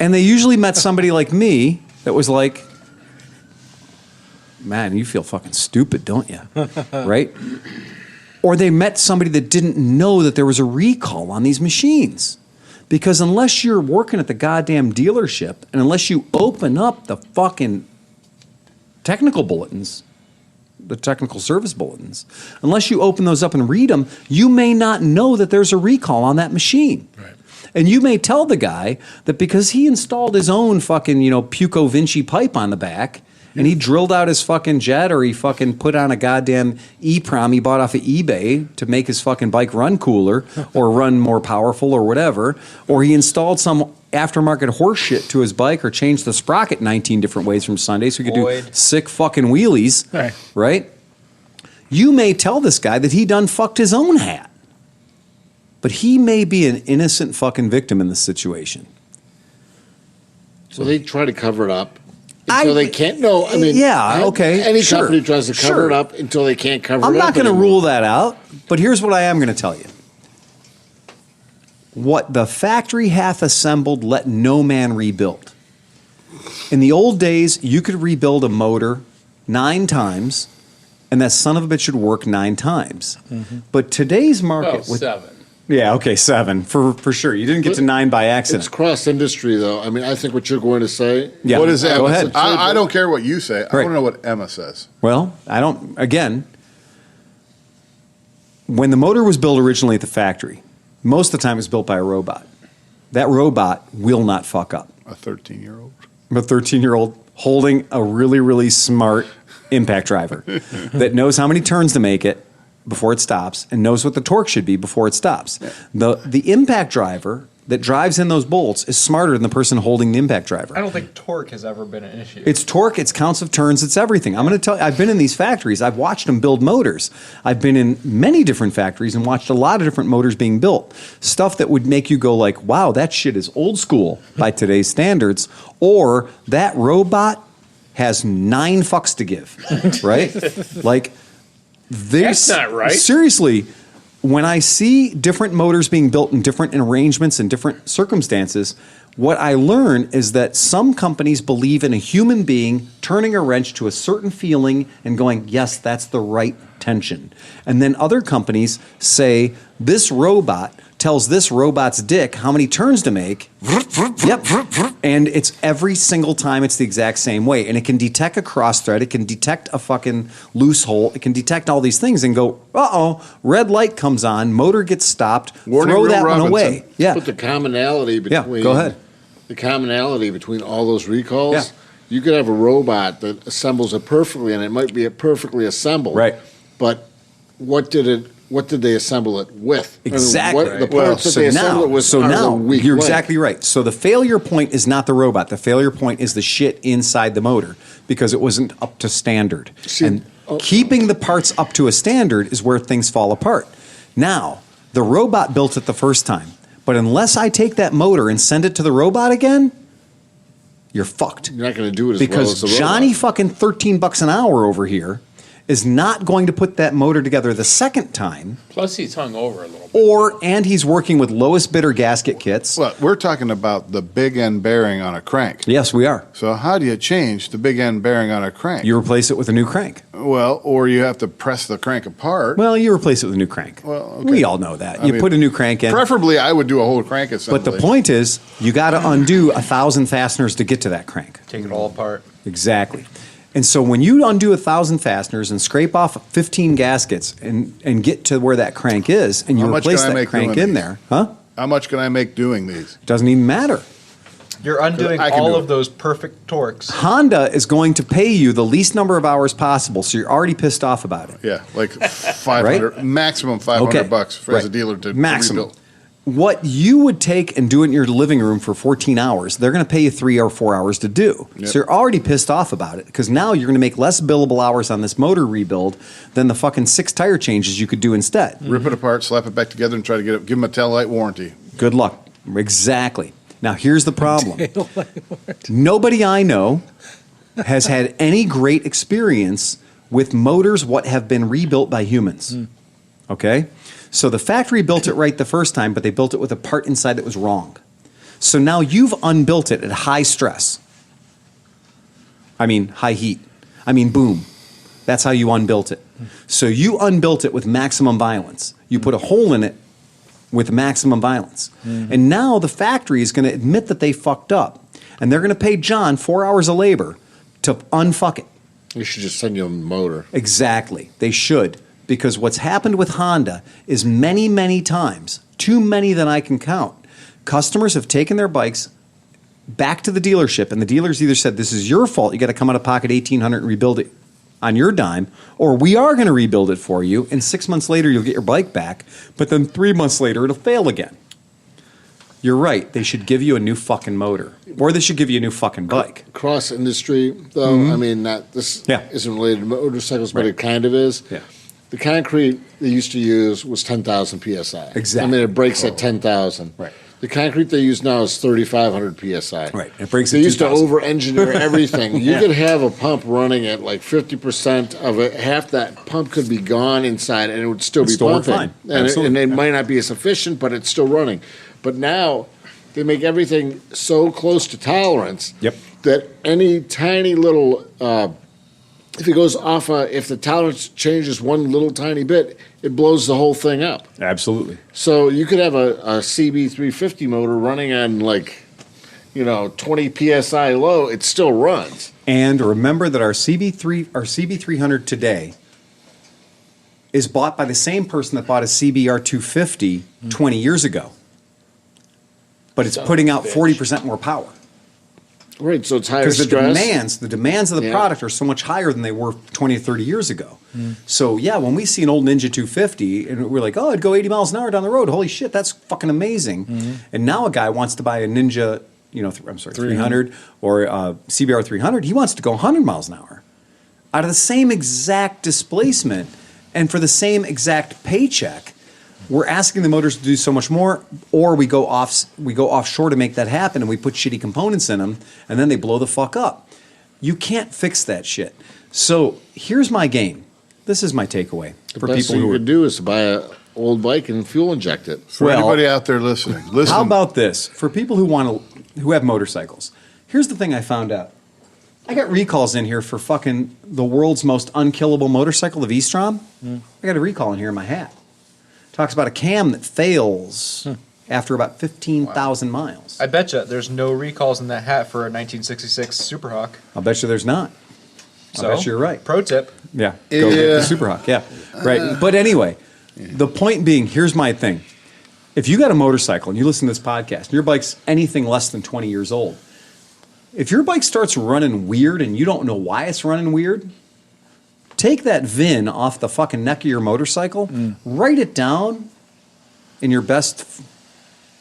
And they usually met somebody like me that was like, man, you feel fucking stupid, don't you? Right? Or they met somebody that didn't know that there was a recall on these machines. Because unless you're working at the goddamn dealership and unless you open up the fucking technical bulletins, the technical service bulletins, unless you open those up and read them, you may not know that there's a recall on that machine. Right. And you may tell the guy that because he installed his own fucking, Puco Vinci pipe on the back and he drilled out his fucking jet, or he fucking put on a goddamn E-Prom he bought off of eBay to make his fucking bike run cooler or run more powerful or whatever, or he installed some aftermarket horse shit to his bike or changed the sprocket 19 different ways from Sunday so he could do sick fucking wheelies, right? You may tell this guy that he done fucked his own hat, but he may be an innocent fucking victim in this situation. So they try to cover it up until they can't. No, I mean, any company tries to cover it up until they can't cover it up. I'm not going to rule that out, but here's what I am going to tell you. What the factory hath assembled, let no man rebuild. In the old days, you could rebuild a motor 9 times, and that son of a bitch should work 9 times. Mm-hmm. But today's market... 7. Yeah, okay, 7, for sure. You didn't get to 9 by accident. It's cross-industry, though. I mean, I think what you're going to say... Yeah. What is Emma? Go ahead. I don't care what you say. I want to know what Emma says. Well, I don't... Again, when the motor was built originally at the factory, most of the time it was built by a robot. That robot will not fuck up. A 13-year-old. A 13-year-old holding a really, really smart impact driver that knows how many turns to make it before it stops and knows what the torque should be before it stops. Yeah. The impact driver that drives in those bolts is smarter than the person holding the impact driver. I don't think torque has ever been an issue. It's torque, it's counts of turns, it's everything. I'm going to tell you, I've been in these factories. I've watched them build motors. I've been in many different factories and watched a lot of different motors being built. Stuff that would make you go like, wow, that shit is old school by today's standards. Or that robot has 9 fucks to give, right? Like, that's not right. Seriously, when I see different motors being built in different arrangements and different circumstances, what I learn is that some companies believe in a human being turning a wrench to a certain feeling and going, yes, that's the right tension. And then other companies say, this robot tells this robot's dick how many turns to make. Yep. And it's every single time it's the exact same way. And it can detect a cross thread. It can detect a fucking loose hole. It can detect all these things and go, uh-oh, red light comes on, motor gets stopped, throw that one away. Yeah. But the commonality between go ahead. The commonality between all those recalls, you could have a robot that assembles it perfectly, and it might be perfectly assembled. Right. But what did they assemble it with? Exactly. The parts that they assembled it with now weak you're link. exactly right. So the failure point is not the robot. The failure point is the shit inside the motor because it wasn't up to standard. Keeping the parts up to a standard is where things fall apart. Now, the robot built it the first time. But unless I take that motor and send it to the robot again, you're fucked. You're not going to do it as because well as the robot. Johnny fucking $13 an hour over here is not going to put that motor together the second time. Plus, he's hung over a little bit. And he's working with lowest bidder gasket kits. Well, we're talking about the big end bearing on a crank. Yes, we are. So how do you change the big end bearing on a crank? You replace it with a new crank. Well, or you have to press the crank apart. Well, you replace it with a new crank. Well, okay. We all know that. You put a new crank in. Preferably, I would do a whole crank assembly. But the point is, you got to undo 1,000 fasteners to get to that crank. Take it all apart. Exactly. And so when you undo 1,000 fasteners and scrape off 15 gaskets and get to where that crank is, and you replace that crank in there, huh? How much can I make doing these? Doesn't even matter. You're undoing all of those perfect torques. Honda is going to pay you the least number of hours possible, so you're already pissed off about it. Yeah, like 500, maximum $500 as a dealer to rebuild. What you would take and do it in your living room for 14 hours, they're going to pay you 3 or 4 hours to do. Yep. So you're already pissed off about it because now you're going to make less billable hours on this motor rebuild than the fucking 6 tire changes you could do instead. Rip it apart, slap it back together, and try to give them a taillight warranty. Good luck. Exactly. Now here's the problem. Nobody I know has had any great experience with motors what have been rebuilt by humans. Okay? So the factory built it right the first time, but they built it with a part inside that was wrong. So now you've unbuilt it at high stress. I mean, high heat. I mean, boom. That's how you unbuilt it. So you unbuilt it with maximum violence. You put a hole in it with maximum violence. And now the factory is going to admit that they fucked up. And they're going to pay John 4 hours of labor to unfuck it. You should just send you a motor. Exactly. They should. Because what's happened with Honda is many, many times, too many than I can count, customers have taken their bikes back to the dealership, and the dealers either said, this is your fault, you got to come out of pocket $1,800 and rebuild it on your dime, or we are going to rebuild it for you, and 6 months later you'll get your bike back, but then 3 months later it'll fail again. You're right. They should give you a new fucking motor, or they should give you a new fucking bike. Cross industry, though, I mean, this isn't related to motorcycles, but it kind of is. Yeah. The concrete they used to use was 10,000 psi. Exactly. I mean, it breaks at 10,000. Right. The concrete they use now is 3,500 psi. Right. It breaks They at used to 2,000. over-engineer everything. You could have a pump running at like 50% of it. Half that pump could be gone inside, and it would still be still work pumping. fine. And Absolutely. it might not be as efficient, but it's still running. But now they make everything so close to tolerance that any tiny little if it goes off, if the tolerance changes one little tiny bit, it blows the whole thing up. Absolutely. So you could have a CB350 motor running on 20 psi low. It still runs. And remember that our CB300 today is bought by the same person that bought a CBR250 20 years ago. But it's putting out 40% more power. Right, so it's higher Because stress. the demands of the product are so much higher than they were 20 or 30 years ago. So yeah, when we see an old Ninja 250 and we're like, oh, it'd go 80 miles an hour down the road. Holy shit, that's fucking amazing. And now a guy wants to buy a Ninja, 300 or CBR 300. He wants to go 100 miles an hour out of the same exact displacement and for the same exact paycheck. We're asking the motors to do so much more, or we go offshore to make that happen, and we put shitty components in them, and then they blow the fuck up. You can't fix that shit. So here's my game. This is my takeaway The for best people thing who you are. could do is to buy an old bike and fuel inject it. For anybody out there listening, listen. How about this? For people who have motorcycles, here's the thing I found out. I got recalls in here for fucking the world's most unkillable motorcycle, the V-Strom. I got a recall in here in my hat. Talks about a cam that fails after about 15,000 miles. I bet you there's no recalls in that hat for a 1966 Superhawk. I'll bet you there's not. I bet you're right. Pro tip. Yeah, go get the Superhawk. Yeah, right. But anyway, the point being, here's my thing. If you got a motorcycle and you listen to this podcast, and your bike's anything less than 20 years old, if your bike starts running weird and you don't know why it's running weird, take that VIN off the fucking neck of your motorcycle, write it down in your best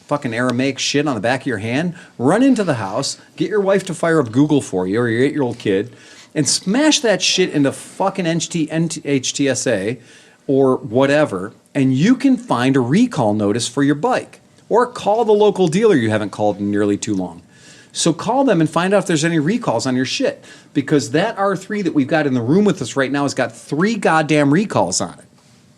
fucking Aramaic shit on the back of your hand, run into the house, get your wife to fire up Google for you or your 8-year-old kid, and smash that shit into fucking HTSA or whatever, and you can find a recall notice for your bike. Or call the local dealer you haven't called in nearly too long. So call them and find out if there's any recalls on your shit. Because that R3 that we've got in the room with us right now has got 3 goddamn recalls on it.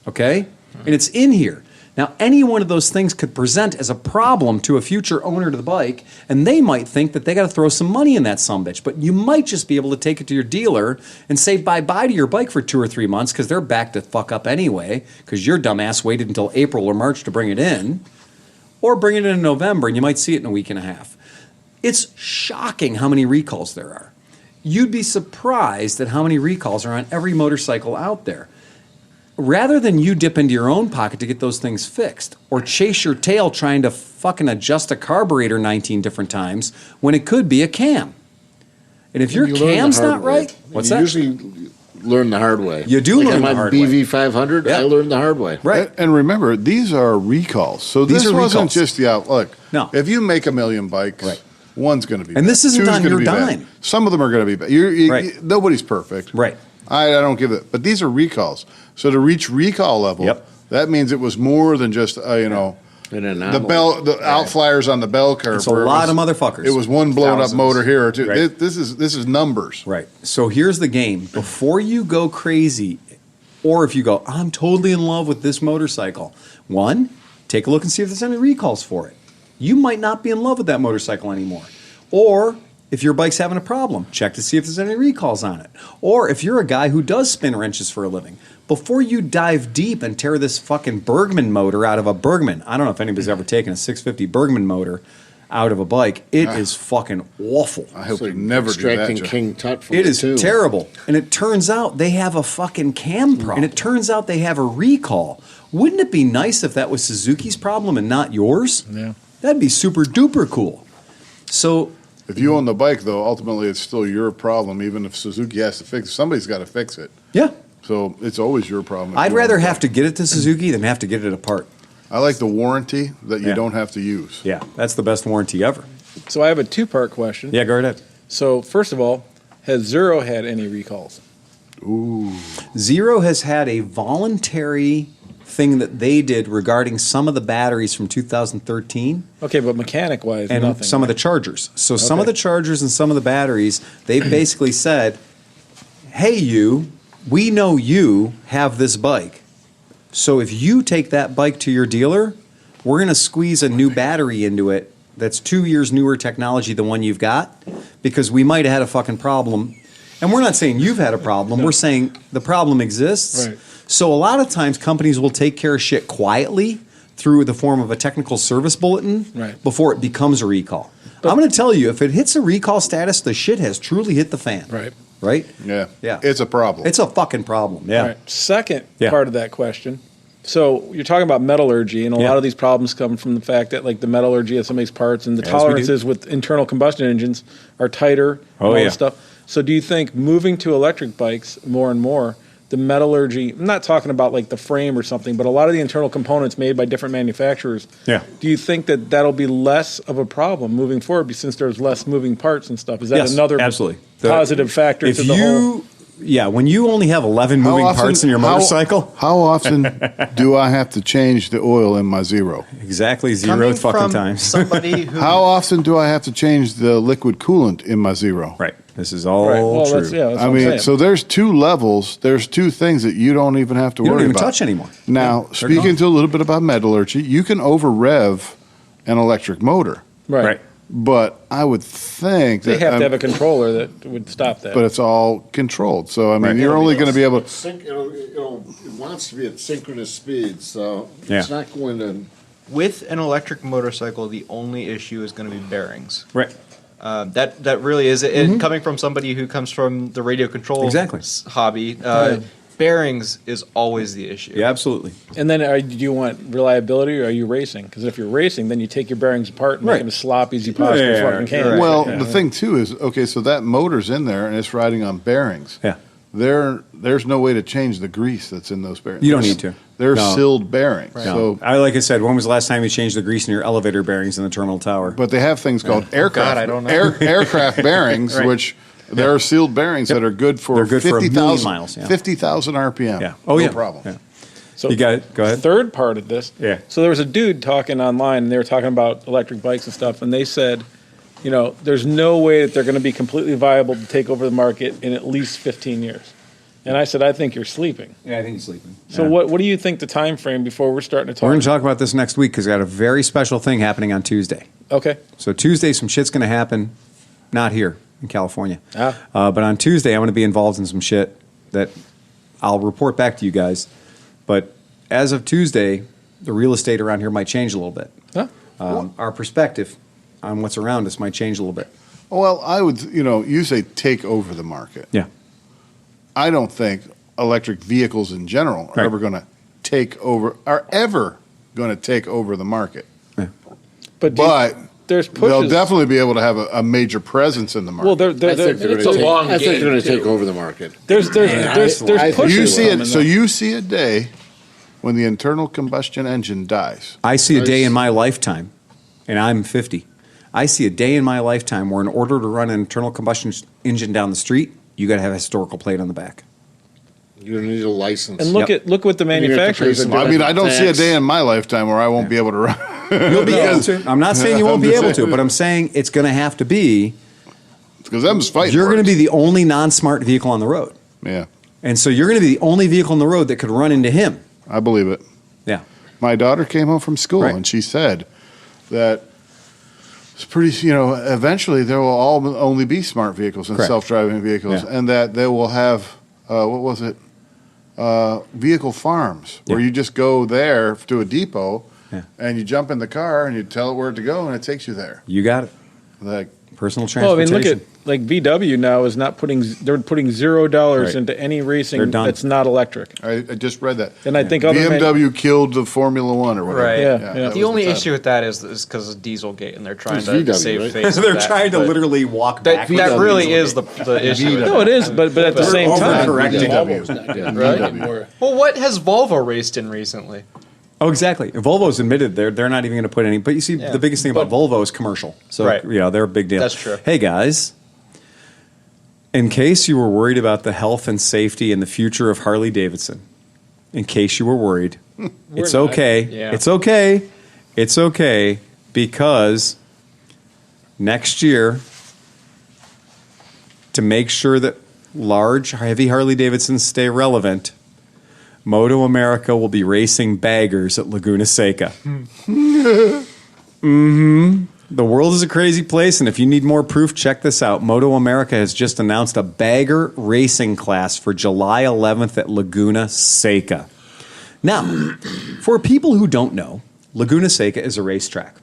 Okay? And it's in here. Now, any one of those things could present as a problem to a future owner to the bike, and they might think that they got to throw some money in that sumbitch. But you might just be able to take it to your dealer and say bye-bye to your bike for 2 or 3 months because they're back to fuck up anyway because your dumbass waited until April or March to bring it in. Or bring it in November, and you might see it in a week and a half. It's shocking how many recalls there are. You'd be surprised at how many recalls are on every motorcycle out there. Rather than you dip into your own pocket to get those things fixed or chase your tail trying to fucking adjust a carburetor 19 different times when it could be a cam. And if your cam's not right, what's that? Usually learn the hard way. You do learn the hard way. On my BV500, I learned the hard way. Right. And remember, these are recalls. So These this are wasn't recalls. just the out. Look, No. if you make 1 million bikes, Right. one's going to be And bad. this isn't Two's on gonna your be bad. dime. Some of them are going to be bad. Right. Nobody's perfect. Right. I don't give it. But these are recalls. So to reach recall level, that means it was more than just, An anomaly. the outflyers on the bell curve. It's a where it lot was- of motherfuckers. It was one blown Thousands. up motor here or two. Right. This is numbers. Right. So here's the game. Before you go crazy, or if you go, I'm totally in love with this motorcycle, one, take a look and see if there's any recalls for it. You might not be in love with that motorcycle anymore. Or if your bike's having a problem, check to see if there's any recalls on it. Or if you're a guy who does spin wrenches for a living, before you dive deep and tear this fucking Bergman motor out of a Bergman, I don't know if anybody's ever taken a 650 Bergman motor out of a bike. It is fucking awful. I hope It's you never do that. extracting Joe. King Tut from It is too. terrible. And it turns out they have a fucking cam problem. And it turns out they have a recall. Wouldn't it be nice if that was Suzuki's problem and not yours? Yeah. That'd be super duper cool. So If you own the bike, though, ultimately it's still your problem. Even if Suzuki has to fix it, somebody's got to fix it. Yeah. So it's always your problem. I'd rather have to get it to Suzuki than have to get it apart. I like the warranty that you don't have to use. Yeah, that's the best warranty ever. So I have a two-part question. Yeah, go ahead. So first of all, has Zero had any recalls? Ooh. Zero has had a voluntary thing that they did regarding some of the batteries from 2013. Okay, but mechanic-wise, and nothing. some of the right? chargers. So some of Okay. the chargers and some of the batteries, they basically said, hey, we know you have this bike. So if you take that bike to your dealer, we're going to squeeze a new battery into it that's 2 years newer technology than one you've got, because we might have had a fucking problem. And we're not saying you've had a problem. We're saying the problem exists. Right. So a lot of times companies will take care of shit quietly through the form of a technical service bulletin Right. before it becomes a recall. I'm going to tell you, if it hits a recall status, the shit has truly hit the fan. Right. Right? Yeah. Yeah. It's a problem. It's a fucking problem. Yeah. All right. Second Yeah. part of that question. So you're talking about metallurgy, and a Yeah. lot of these problems come from the fact that, like, the metallurgy of some of these parts and the As we do. tolerances with internal combustion engines are tighter. Oh, and all yeah. this stuff. So do you think moving to electric bikes more and more, the metallurgy, I'm not talking about like the frame or something, but a lot of the internal components made by different manufacturers, Yeah. do you think that that'll be less of a problem moving forward since there's less moving parts and stuff? Is that Yes, another absolutely. positive factor If to the whole? yeah, when you only have 11 moving parts in your motorcycle, How often do I have to change the oil in my Zero? exactly zero Coming fucking from times. somebody who How often do I have to change the liquid coolant in my Zero? Right. This is all Right. Well, true. that's, yeah, that's I what I'm mean, saying. so there's two levels. There's two things that you don't even have to You don't worry even about. touch anymore. Now, they're speaking gone. to a little bit about metallurgy, you can over rev an electric motor, right. but I would think They that have to have a controller that would stop that. but it's all controlled. So I mean, Right. you're only going to be able. It wants to be at synchronous speed, so Yeah. it's not going to. with an electric motorcycle, the only issue is going to be bearings. Right. That really is it. And coming from somebody who comes from the radio control Exactly. hobby, bearings is always the issue. Yeah, absolutely. And then do you want reliability or are you racing? Because if you're racing, then you take your bearings apart and Right. make them as sloppy as you possibly Yeah, fucking can. right. Well, Yeah. the thing too is okay. So that motor's in there and it's riding on bearings. Yeah. There's no way to change the grease that's in those bearings. You don't need to. They're No. sealed bearings. No. So, like I said, when was the last time you changed the grease in your elevator bearings in the terminal tower? but they have things called aircraft. I don't know. Aircraft bearings, Right. which there are sealed bearings that are good for They're good for a million 50,000 miles, yeah. 50,000 RPM. Yeah. Oh, no yeah. problem. Yeah. So You got it. Go ahead. Third part of this. Yeah. So there was a dude talking online, and they were talking about electric bikes and stuff, and they said, there's no way that they're going to be completely viable to take over the market in at least 15 years. And I said, I think you're sleeping. Yeah, I think he's sleeping. So what do you think the time frame before we're starting to talk? We're going to talk about this next week because we got a very special thing happening on Tuesday. Okay. So Tuesday, some shit's going to happen, not here in California. Ah. But on Tuesday, I'm going to be involved in some shit that I'll report back to you guys. But as of Tuesday, the real estate around here might change a little bit. Huh? Our perspective on what's around us might change a little bit. Well, I would, you say take over the market. Yeah. I don't think electric vehicles in general are Right. ever going to take over the market. But there's pushes. They'll definitely be able to have a major presence in the market. Well, I think they're it's a long going game, to too. take over the market. there's I- pushes. you see coming, it. So though. you see a day when the internal combustion engine dies. I see a day in my lifetime, and I'm 50. I see a day in my lifetime where in order to run an internal combustion engine down the street, you got to have a historical plate on the back. You need a license. And look what the you have to manufacturers pay are some doing. I mean, I don't see a Tax. day in my lifetime where I won't be able to run. You'll be able to. I'm not saying you won't I'm be just able to, saying. but I'm saying it's going to have to be. Because them's fighting. You're going to words. be the only non-smart vehicle on the road, Yeah, and so you're going to be the only vehicle on the road that could run into him. I believe it. Yeah. My daughter came home from school Right. and she said that it's pretty, eventually there will all only be smart vehicles and Correct. self-driving vehicles, Yeah. and that they will have, vehicle farms where Yeah. you just go there to a depot Yeah. and you jump in the car and you tell it where to go and it takes you there. You got it. Like, Personal Well, I mean, transportation. like VW now is not putting, they're putting $0 into any racing that's not electric. I just read that. And I think other BMW killed the Formula One or whatever. Right. Yeah. The only issue with that is because of Dieselgate, and they're trying It's to VW, save right? face. They're with that, trying to but literally walk That, back. that really is the issue. No, it is, but at the same time. Overcorrecting. VW. Well, what has Volvo raced in recently? Oh, exactly. Volvo's admitted they're not even going to put any. But you see, the biggest thing about Volvo is commercial. So Right. they're a big deal. That's true. Hey guys, in case you were worried about the health and safety and the future of Harley Davidson, in case you were worried, it's not. okay. Yeah. It's okay. It's okay because next year, to make sure that large, heavy Harley Davidsons stay relevant, Moto America will be racing baggers at Laguna Seca. The world is a crazy place, and if you need more proof, check this out. Moto America has just announced a bagger racing class for July 11th at Laguna Seca. Now, for people who don't know, Laguna Seca is a racetrack.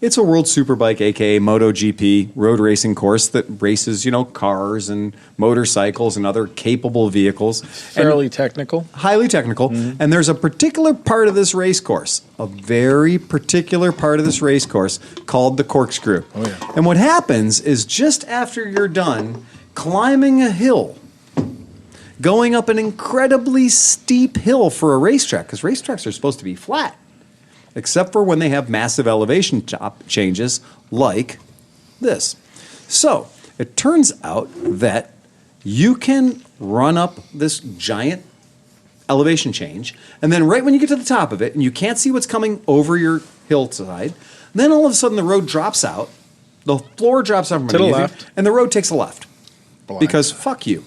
It's a World Superbike, aka MotoGP, road racing course that races, cars and motorcycles and other capable vehicles. Fairly technical. Highly technical. And there's a particular part of this race course, a very particular part of this race course called the corkscrew. Oh, yeah. And what happens is just after you're done climbing a hill, going up an incredibly steep hill for a racetrack, because racetracks are supposed to be flat, except for when they have massive elevation changes like this. So it turns out that you can run up this giant elevation change, and then right when you get to the top of it, and you can't see what's coming over your hillside, then all of a sudden the road drops out, the floor drops out from To the underneath you, left. and the road takes a left. Because fuck you.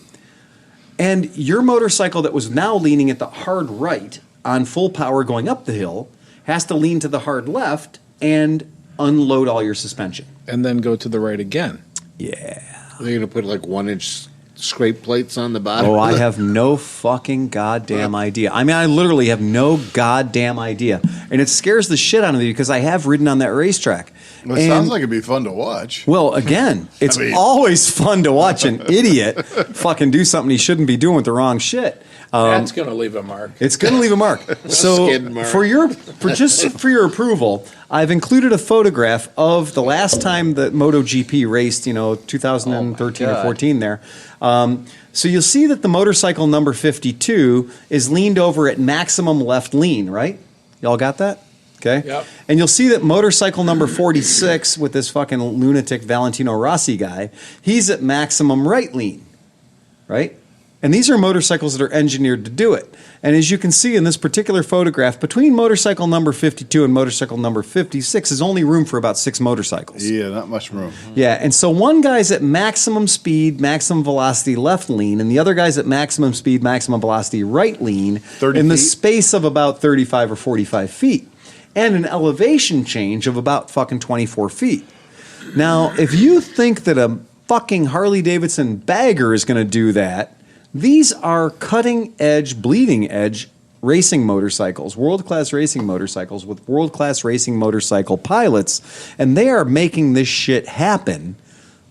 And your motorcycle that was now leaning at the hard right on full power going up the hill has to lean to the hard left and unload all your suspension. And then go to the right again. Yeah. Are they going to put like 1-inch scrape plates on the bottom? Oh, I have no fucking goddamn idea. I mean, I literally have no goddamn idea. And it scares the shit out of me because I have ridden on that racetrack. Well, it sounds like it'd be fun to watch. Well, again, it's always fun to watch an idiot fucking do something he shouldn't be doing with the wrong shit. That's going to leave a mark. It's going to leave a mark. So skid mark. for your approval, I've included a photograph of the last time that MotoGP raced, 2013 or 14 there. So you'll see that the motorcycle number 52 is leaned over at maximum left lean, right? Y'all got that? Okay. Yep. And you'll see that motorcycle number 46 with this fucking lunatic Valentino Rossi guy, he's at maximum right lean, right? And these are motorcycles that are engineered to do it. And as you can see in this particular photograph, between motorcycle number 52 and motorcycle number 56 is only room for about 6 motorcycles. Yeah, not much room. Yeah, and so one guy's at maximum speed, maximum velocity left lean, and the other guy's at maximum speed, maximum velocity right lean 30 in the feet? space of about 35 or 45 feet. And an elevation change of about fucking 24 feet. Now, if you think that a fucking Harley Davidson bagger is going to do that, these are cutting edge, bleeding edge racing motorcycles, world-class racing motorcycles with world-class racing motorcycle pilots, and they are making this shit happen.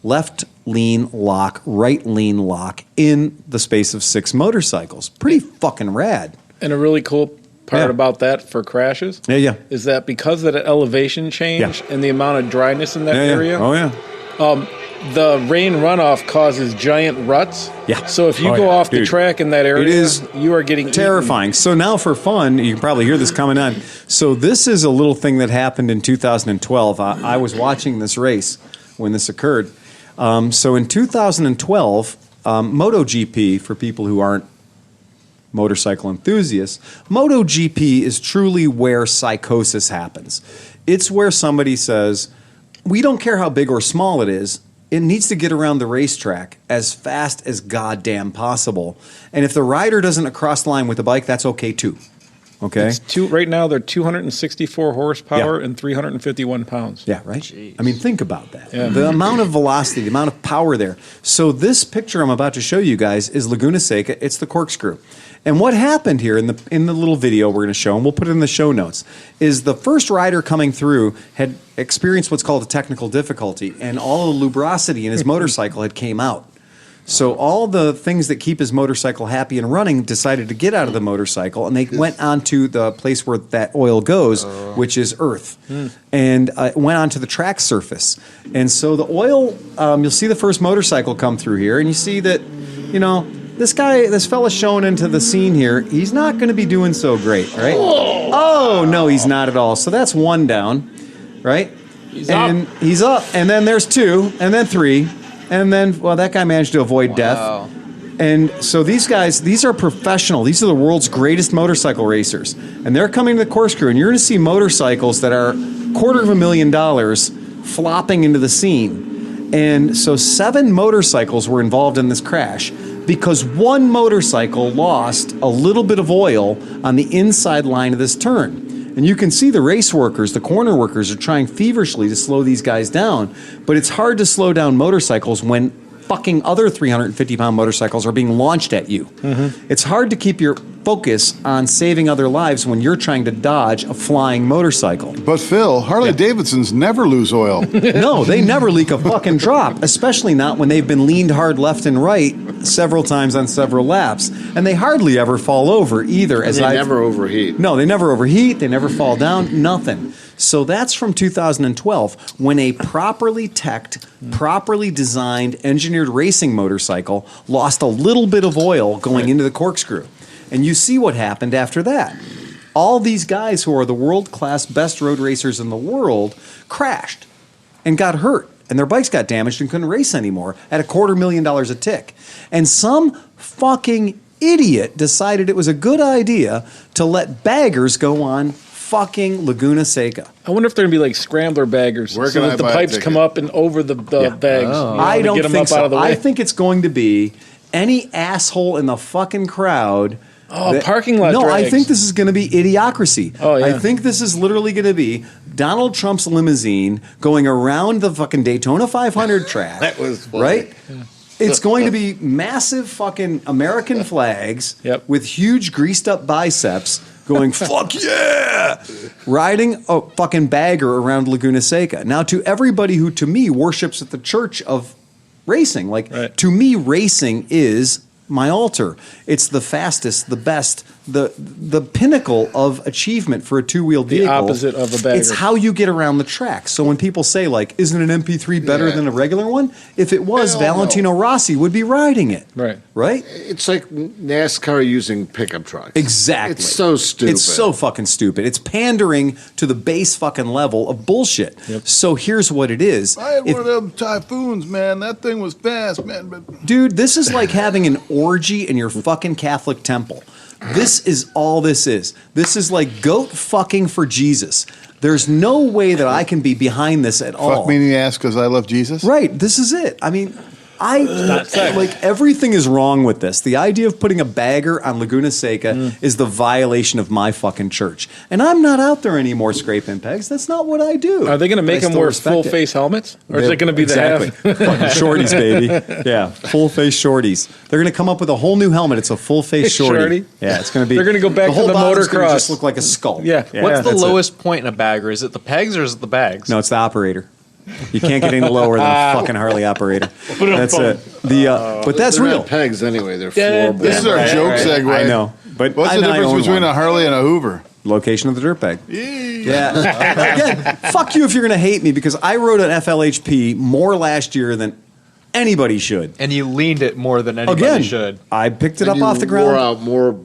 Left lean lock, right lean lock in the space of 6 motorcycles. Pretty fucking rad. And a really cool part Yeah. about that for crashes Yeah. is that because of the elevation change and the amount of dryness in that Yeah. area, Oh, yeah. the rain runoff causes giant ruts. Yeah. So if you Oh, go yeah. off the Dude, track in that area, it is you are getting terrifying. So now for fun, you can probably hear this coming on. So this is a little thing that happened in 2012. I was watching this race when this occurred. So in 2012, MotoGP, for people who aren't motorcycle enthusiasts, MotoGP is truly where psychosis happens. It's where somebody says, we don't care how big or small it is, it needs to get around the racetrack as fast as goddamn possible. And if the rider doesn't cross the line with the bike, that's okay too. Okay. Right now, they're 264 horsepower and 351 pounds. Yeah, right? Jeez. I mean, think about that. Yeah. The amount of velocity, the amount of power there. So this picture I'm about to show you guys is Laguna Seca. It's the corkscrew. And what happened here in the little video we're going to show, and we'll put it in the show notes, is the first rider coming through had experienced what's called a technical difficulty, and all the lubrosity in his motorcycle had came out. So all the things that keep his motorcycle happy and running decided to get out of the motorcycle, and they went onto the place where that oil goes, which is earth, and went onto the track surface. And so the oil, you'll see the first motorcycle come through here, and you see that, this fella showing into the scene here, he's not going to be doing so great, right? Oh, no, he's not at all. So that's one down, right? He's up, and then there's two, and then three. And then, well, that guy managed to avoid death. And so these guys, these are professional. These are the world's greatest motorcycle racers. And they're coming to the corkscrew. And you're going to see motorcycles that are $250,000 flopping into the scene. And so 7 motorcycles were involved in this crash because one motorcycle lost a little bit of oil on the inside line of this turn. And you can see the race workers, the corner workers, are trying feverishly to slow these guys down. But it's hard to slow down motorcycles when fucking other 350-pound motorcycles are being launched at you. Mm-hmm. It's hard to keep your focus on saving other lives when you're trying to dodge a flying motorcycle. But Phil, Harley-Davidsons never lose oil. No, they never leak a fucking drop, especially not when they've been leaned hard left and right several times on several laps. And they hardly ever fall over either. They never overheat. No, they never overheat. They never fall down. Nothing. So that's from 2012, when a properly teched, properly designed, engineered racing motorcycle lost a little bit of oil going into the corkscrew. And you see what happened after that. All these guys who are the world-class best road racers in the world crashed and got hurt. And their bikes got damaged and couldn't race anymore at $250,000 a tick. And some fucking idiot decided it was a good idea to let baggers go on fucking Laguna Seca. I wonder if they're going to be like scrambler baggers Where so can that I the buy a pipes ticket? come up and over the bags. Oh. I don't get them think up so. out of the way. I think it's going to be any asshole in the fucking crowd. Parking lot No, drags. I think this is going to be idiocracy. Oh, yeah. I think this is literally going to be Donald Trump's limousine going around the fucking Daytona 500 track. That was funny. Right? Yeah. It's going to be massive fucking American flags with huge greased up biceps going, fuck yeah, riding a fucking bagger around Laguna Seca. Now, to everybody who, to me, worships at the church of racing, to me, racing is my altar. It's the fastest, the best, the pinnacle of achievement for a two-wheel vehicle. The opposite of a bagger. It's how you get around the track. So when people say, like, isn't an MP3 better than a regular one? If it was, Valentino Rossi would be riding it. Right? It's like NASCAR using pickup trucks. Exactly. It's so stupid. It's so fucking stupid. It's pandering to the base fucking level of bullshit. So here's what it is. I had one of them Typhoons, man. That thing was fast, man. But dude, this is like having an orgy in your fucking Catholic temple. This is all this is. This is like goat fucking for Jesus. There's no way that I can be behind this at all. Fuck me in the ass because I love Jesus? Right. This is it. I mean, like everything is wrong with this. The idea of putting a bagger on Laguna Seca is the violation of my fucking church. And I'm not out there anymore scraping pegs. That's not what I do. Are they going to make them wear full face helmets? Or is it going to be the half? Fucking shorties, baby. Yeah, full face shorties. They're going to come up with a whole new helmet. It's a full face shorty. Yeah, it's going to be. They're going to go back the whole to the bottom's gonna motocross. just look like a skull. Yeah. What's the lowest point in a bagger? Is it the pegs or is it the bags? No, it's the operator. You can't get any lower than a fucking Harley operator. That's it. But that's They're real. not pegs anyway. They're floorboards. This is our joke segue. I know. But what's the difference between a Harley and a Hoover? Location of the dirt bag. Yeah. Again, fuck you if you're going to hate me because I rode an FLHP more last year than anybody should. And you leaned it more than anybody should. I picked it And up off the ground. Wore out more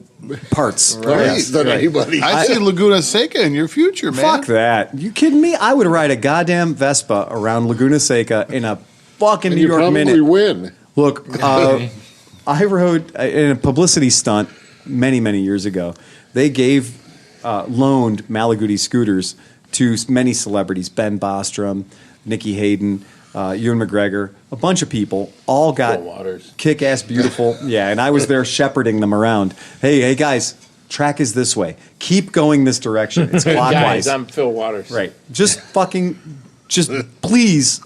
parts than anybody. I see Laguna Seca in your future, man. Fuck that. You kidding me? I would ride a goddamn Vespa around Laguna Seca in a fucking And New York minute. You probably win. Look, I rode in a publicity stunt many, many years ago. They loaned Malaguti scooters to many celebrities, Ben Bostrom, Nikki Hayden, Ewan McGregor, a bunch of people, all got kick-ass beautiful. Yeah, and I was there shepherding them around. Hey guys, track is this way. Keep going this direction. It's clockwise. Guys, I'm Phil Waters. Right. Just please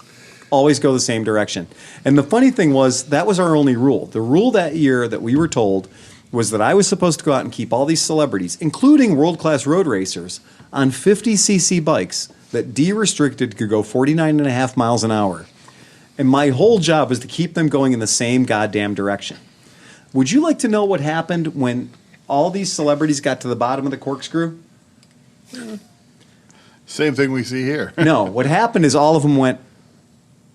always go the same direction. And the funny thing was, that was our only rule. The rule that year that we were told was that I was supposed to go out and keep all these celebrities, including world-class road racers, on 50cc bikes that de-restricted could go 49.5 miles an hour. And my whole job was to keep them going in the same goddamn direction. Would you like to know what happened when all these celebrities got to the bottom of the corkscrew? Same thing we see here. No, what happened is all of them went,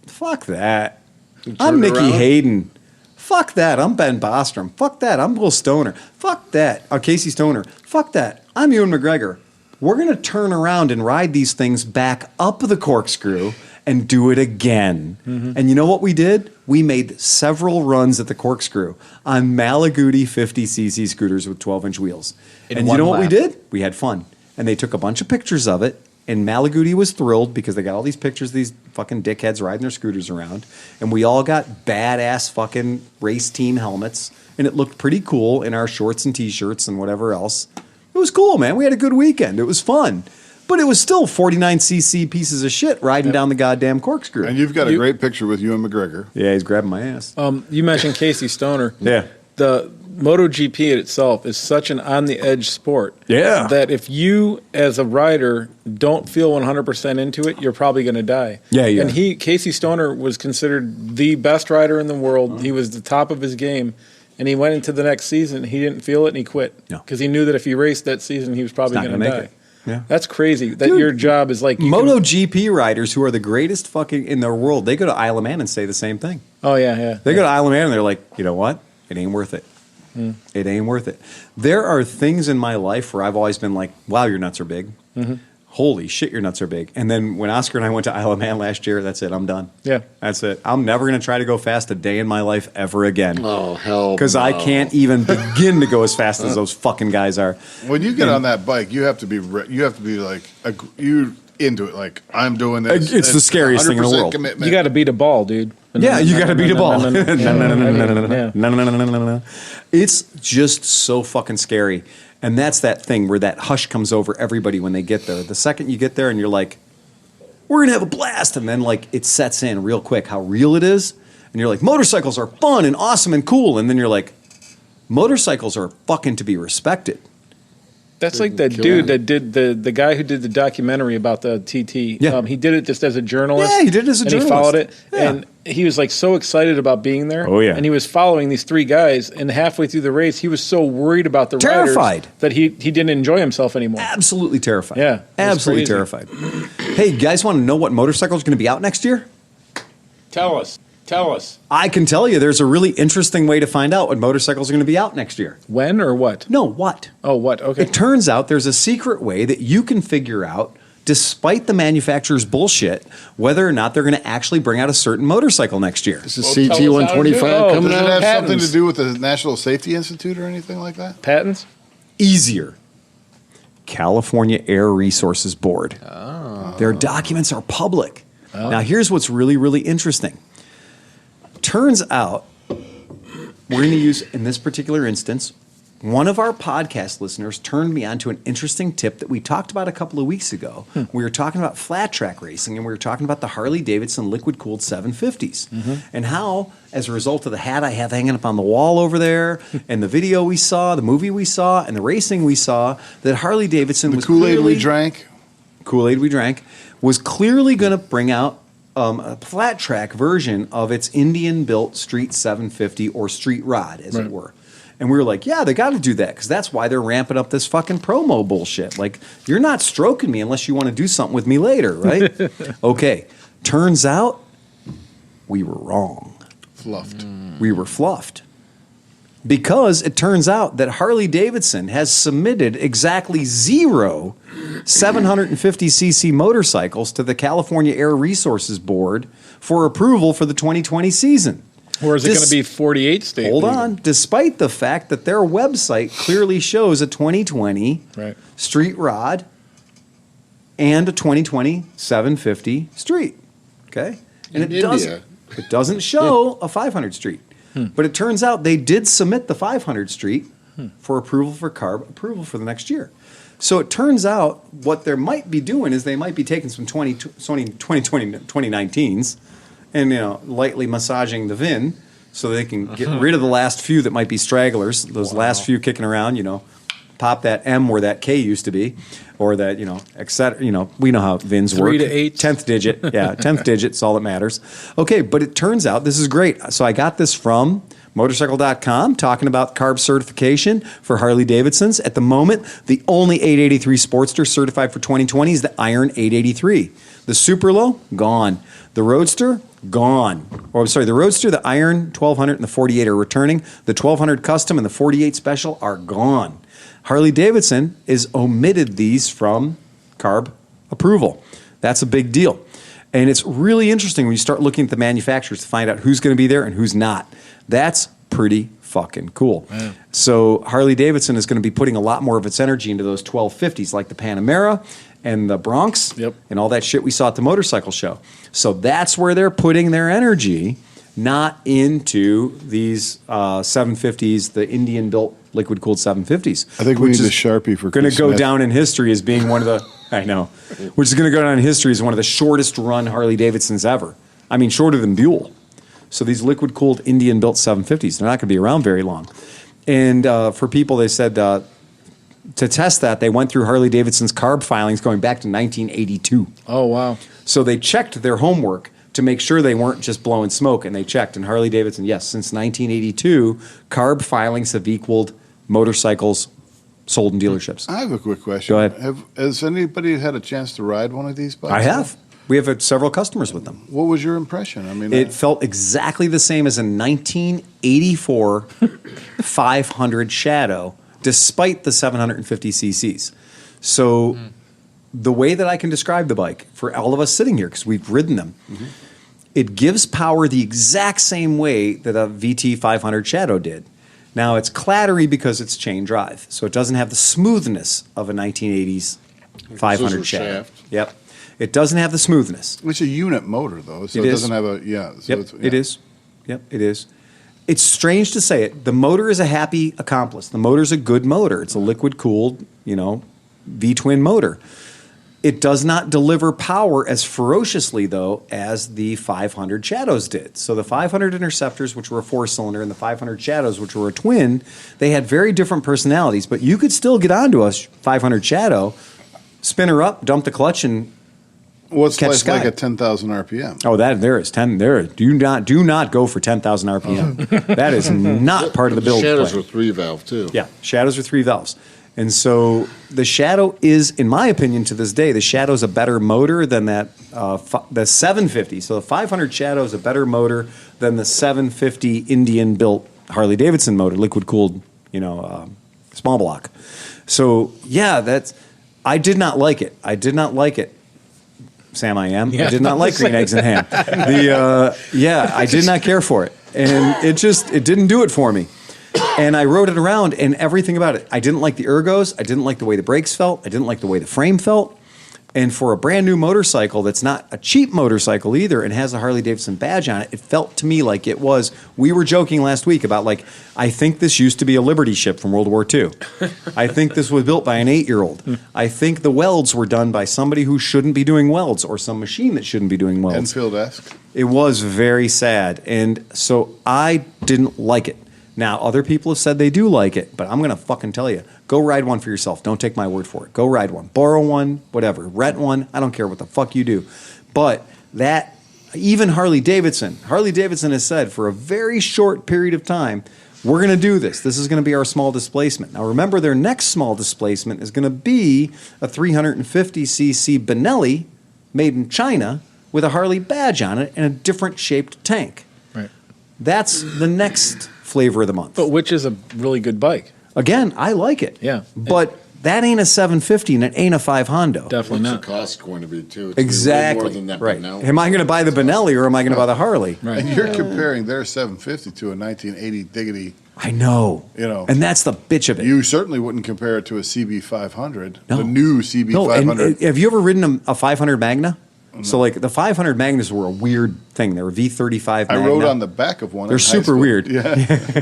fuck that. I'm turned Mickey around? Hayden. Fuck that. I'm Ben Bostrom. Fuck that. I'm Will Stoner. Fuck that. Casey Stoner. Fuck that. I'm Ewan McGregor. We're going to turn around and ride these things back up the corkscrew and do it again. Mm-hmm. And you know what we did? We made several runs at the corkscrew on Malaguti 50cc scooters with 12-inch wheels. And you know what we did? We had fun. And they took a bunch of pictures of it. And Malaguti was thrilled because they got all these pictures of these fucking dickheads riding their scooters around. And we all got badass fucking race team helmets. And it looked pretty cool in our shorts and T-shirts and whatever else. It was cool, man. We had a good weekend. It was fun. But it was still 49cc pieces of shit riding down the goddamn corkscrew. And you've got a great picture with Ewan McGregor. Yeah, he's grabbing my ass. You mentioned Casey Stoner. Yeah. The MotoGP itself is such an on-the-edge sport. Yeah. That if you, as a rider, don't feel 100% into it, you're probably going to die. Yeah, yeah. And Casey Stoner was considered the best rider in the world. He was the top of his game. And he went into the next season, he didn't feel it, and he quit. Because he knew that if he raced that season, he was probably going to die. It. Yeah. That's crazy. That Dude, your job is like MotoGP riders who are the greatest fucking in the world. They go to Isle of Man and say the same thing. Oh yeah. They go to Isle of Man and they're like, you know what? It ain't worth it. It ain't worth it. There are things in my life where I've always been like, wow, your nuts are big. Mm-hmm. Holy shit, your nuts are big. And then when Oscar and I went to Isle of Man last year, that's it. I'm done. Yeah. That's it. I'm never going to try to go fast a day in my life ever again. Oh, hell Because I can't even begin to go as fast as those fucking guys are. When you get on that bike, you have to be like you into it. Like, I'm doing this. It's the scariest thing in the 100% world. commitment. You got to beat a ball, dude. Yeah, you got to beat a ball. No. No. It's just so fucking scary. And that's that thing where that hush comes over everybody when they get there. The second you get there and you're like, we're going to have a blast. And then like it sets in real quick how real it is. And you're like, motorcycles are fun and awesome and cool. And then you're like, motorcycles are fucking to be respected. That's like that dude that did the guy who did the documentary about the TT. Yeah. He did it just as a journalist. Yeah, he did it as a journalist. And he followed it. Yeah. And he was like so excited about being there. Oh, yeah. And he was following these three guys. And halfway through the race, he was so worried about the riders that he didn't enjoy himself anymore. Absolutely terrified. Yeah. Absolutely terrified. Hey, you guys want to know what motorcycle is going to be out next year? Tell us. I can tell you there's a really interesting way to find out what motorcycles are going to be out next year. When or what? No, what? Oh, what? Okay. It turns out there's a secret way that you can figure out, despite the manufacturer's bullshit, whether or not they're going to actually bring out a certain motorcycle next year. This is Well, tell CT us how to do it. 125 coming Does it out. have something Patents. to do with the National Safety Institute or anything like that? Patents? Easier. California Air Resources Board. Their documents are public. Now, here's what's really, really interesting. Turns out, we're going to use, in this particular instance, one of our podcast listeners turned me on to an interesting tip that we talked about a couple of weeks ago. We were talking about flat track racing, and we were talking about the Harley-Davidson liquid-cooled 750s, and how, as a result of the hat I have hanging up on the wall over there, and the video we saw, the movie we saw, and the racing we saw, that Harley-Davidson was Kool-Aid clearly... we drank. Kool-Aid we drank, was clearly going to bring out a flat track version of its Indian-built Street 750 or Street Rod, as it were. And we were like, yeah, they got to do that because that's why they're ramping up this fucking promo bullshit. Like, you're not stroking me unless you want to do something with me later, right? Okay. Turns out we were wrong. Fluffed. We were fluffed. Because it turns out that Harley-Davidson has submitted exactly 0 750cc motorcycles to the California Air Resources Board for approval for the 2020 season. Or is it going to be 48 states? Hold on. Despite the fact that their website clearly shows a 2020 Street Rod and a 2020 750 Street. Okay? And it doesn't show a 500 Street. But it turns out they did submit the 500 Street for approval for carb approval for the next year. So it turns out what they might be doing is they might be taking some 2019s and lightly massaging the VIN so they can get rid of the last few that might be stragglers, those last few kicking around, pop that M where that K used to be, or that, et cetera. We know how VINs work. 3 to 8. 10th digit. Yeah, 10th digit's all that matters. Okay, but it turns out this is great. So I got this from motorcycle.com talking about carb certification for Harley Davidsons. At the moment, the only 883 Sportster certified for 2020 is the Iron 883. The Super Low, gone. The Roadster, gone. The Roadster, the Iron 1200, and the 48 are returning. The 1200 Custom and the 48 Special are gone. Harley Davidson is omitted these from carb approval. That's a big deal. And it's really interesting when you start looking at the manufacturers to find out who's going to be there and who's not. That's pretty fucking cool. Man. So Harley Davidson is going to be putting a lot more of its energy into those 1250s like the Panamera and the Bronx and all that shit we saw at the motorcycle show. So that's where they're putting their energy, not into these 750s, the Indian-built liquid-cooled 750s. I think we need a Sharpie for going to go down in history as being one of the, I know, which is going to go down in history as one of the shortest run Harley Davidsons ever. I mean, shorter than Buell. So these liquid-cooled Indian-built 750s, they're not going to be around very long. And for people, they said to test that, they went through Harley Davidson's carb filings going back to 1982. Oh, wow. So they checked their homework to make sure they weren't just blowing smoke, and they checked. And Harley Davidson, yes, since 1982, carb filings have equaled motorcycles sold in dealerships. I have a quick question. Go ahead. Has anybody had a chance to ride one of these bikes? I have. We have several customers with them. What was your impression? I mean, it felt exactly the same as a 1984 500 Shadow, despite the 750 cc's. So the way that I can describe the bike for all of us sitting here, because we've ridden them, it gives power the exact same way that a VT 500 Shadow did. Now, it's clattery because it's chain drive, so it doesn't have the smoothness of a 1980s 500 Shadow. Shaft. Yep. It doesn't have the smoothness. it's a unit motor, though, so It it is. doesn't have a, So Yep, it is. Yep, it is. It's strange to say it. The motor is a happy accomplice. The motor's a good motor. It's a liquid-cooled, V-twin motor. It does not deliver power as ferociously, though, as the 500 Shadows did. So the 500 Interceptors, which were a four-cylinder, and the 500 Shadows, which were a twin, they had very different personalities, but you could still get onto a 500 Shadow, spin her up, dump the clutch, and What's catch like sky. at 10,000 RPM? Oh, there is 10. There, do not go for 10,000 RPM. That is not part of the build Shadows plan. were 3-valve, too. Yeah, Shadows are 3 valves. And so the Shadow is, in my opinion, to this day, the Shadow's a better motor than that the 750. So the 500 Shadow is a better motor than the 750 Indian-built Harley-Davidson motor, liquid-cooled, small block. So, yeah, I did not like it. I did not like it. Sam, I am. Yeah, I did not like green eggs and ham. I did not care for it. And it didn't do it for me. And I rode it around and everything about it. I didn't like the ergos. I didn't like the way the brakes felt. I didn't like the way the frame felt. And for a brand new motorcycle that's not a cheap motorcycle either and has a Harley-Davidson badge on it, it felt to me like it was, we were joking last week about I think this used to be a Liberty ship from World War II. I think this was built by an 8-year-old. I think the welds were done by somebody who shouldn't be doing welds or some machine that shouldn't be doing welds. Enfield-esque. It was very sad. And so I didn't like it. Now, other people have said they do like it, but I'm going to fucking tell you, go ride one for yourself. Don't take my word for it. Go ride one. Borrow one, whatever. Rent one. I don't care what the fuck you do. But even Harley-Davidson has said for a very short period of time, we're going to do this. This is going to be our small displacement. Now, remember, their next small displacement is going to be a 350cc Benelli made in China with a Harley badge on it and a different shaped tank. Right. That's the next flavor of the month. But which is a really good bike. Again, I like it. Yeah. But that ain't a 750 and it ain't a 5 Hondo. Definitely What's not. the cost going to be, too? It's Exactly. way more than that right. Benelli. Am I going to buy the Benelli or am I going to buy the Harley? Right. And you're comparing their 750 to a 1980 Diggity. I know. And that's the bitch of it. You certainly wouldn't compare it to a CB500, No. the new CB500. No, and have you ever ridden a 500 Magna? So like the 500 Magnas were a weird thing. They were V35 Magna. I rode on the back of one. They're super weird. Yeah.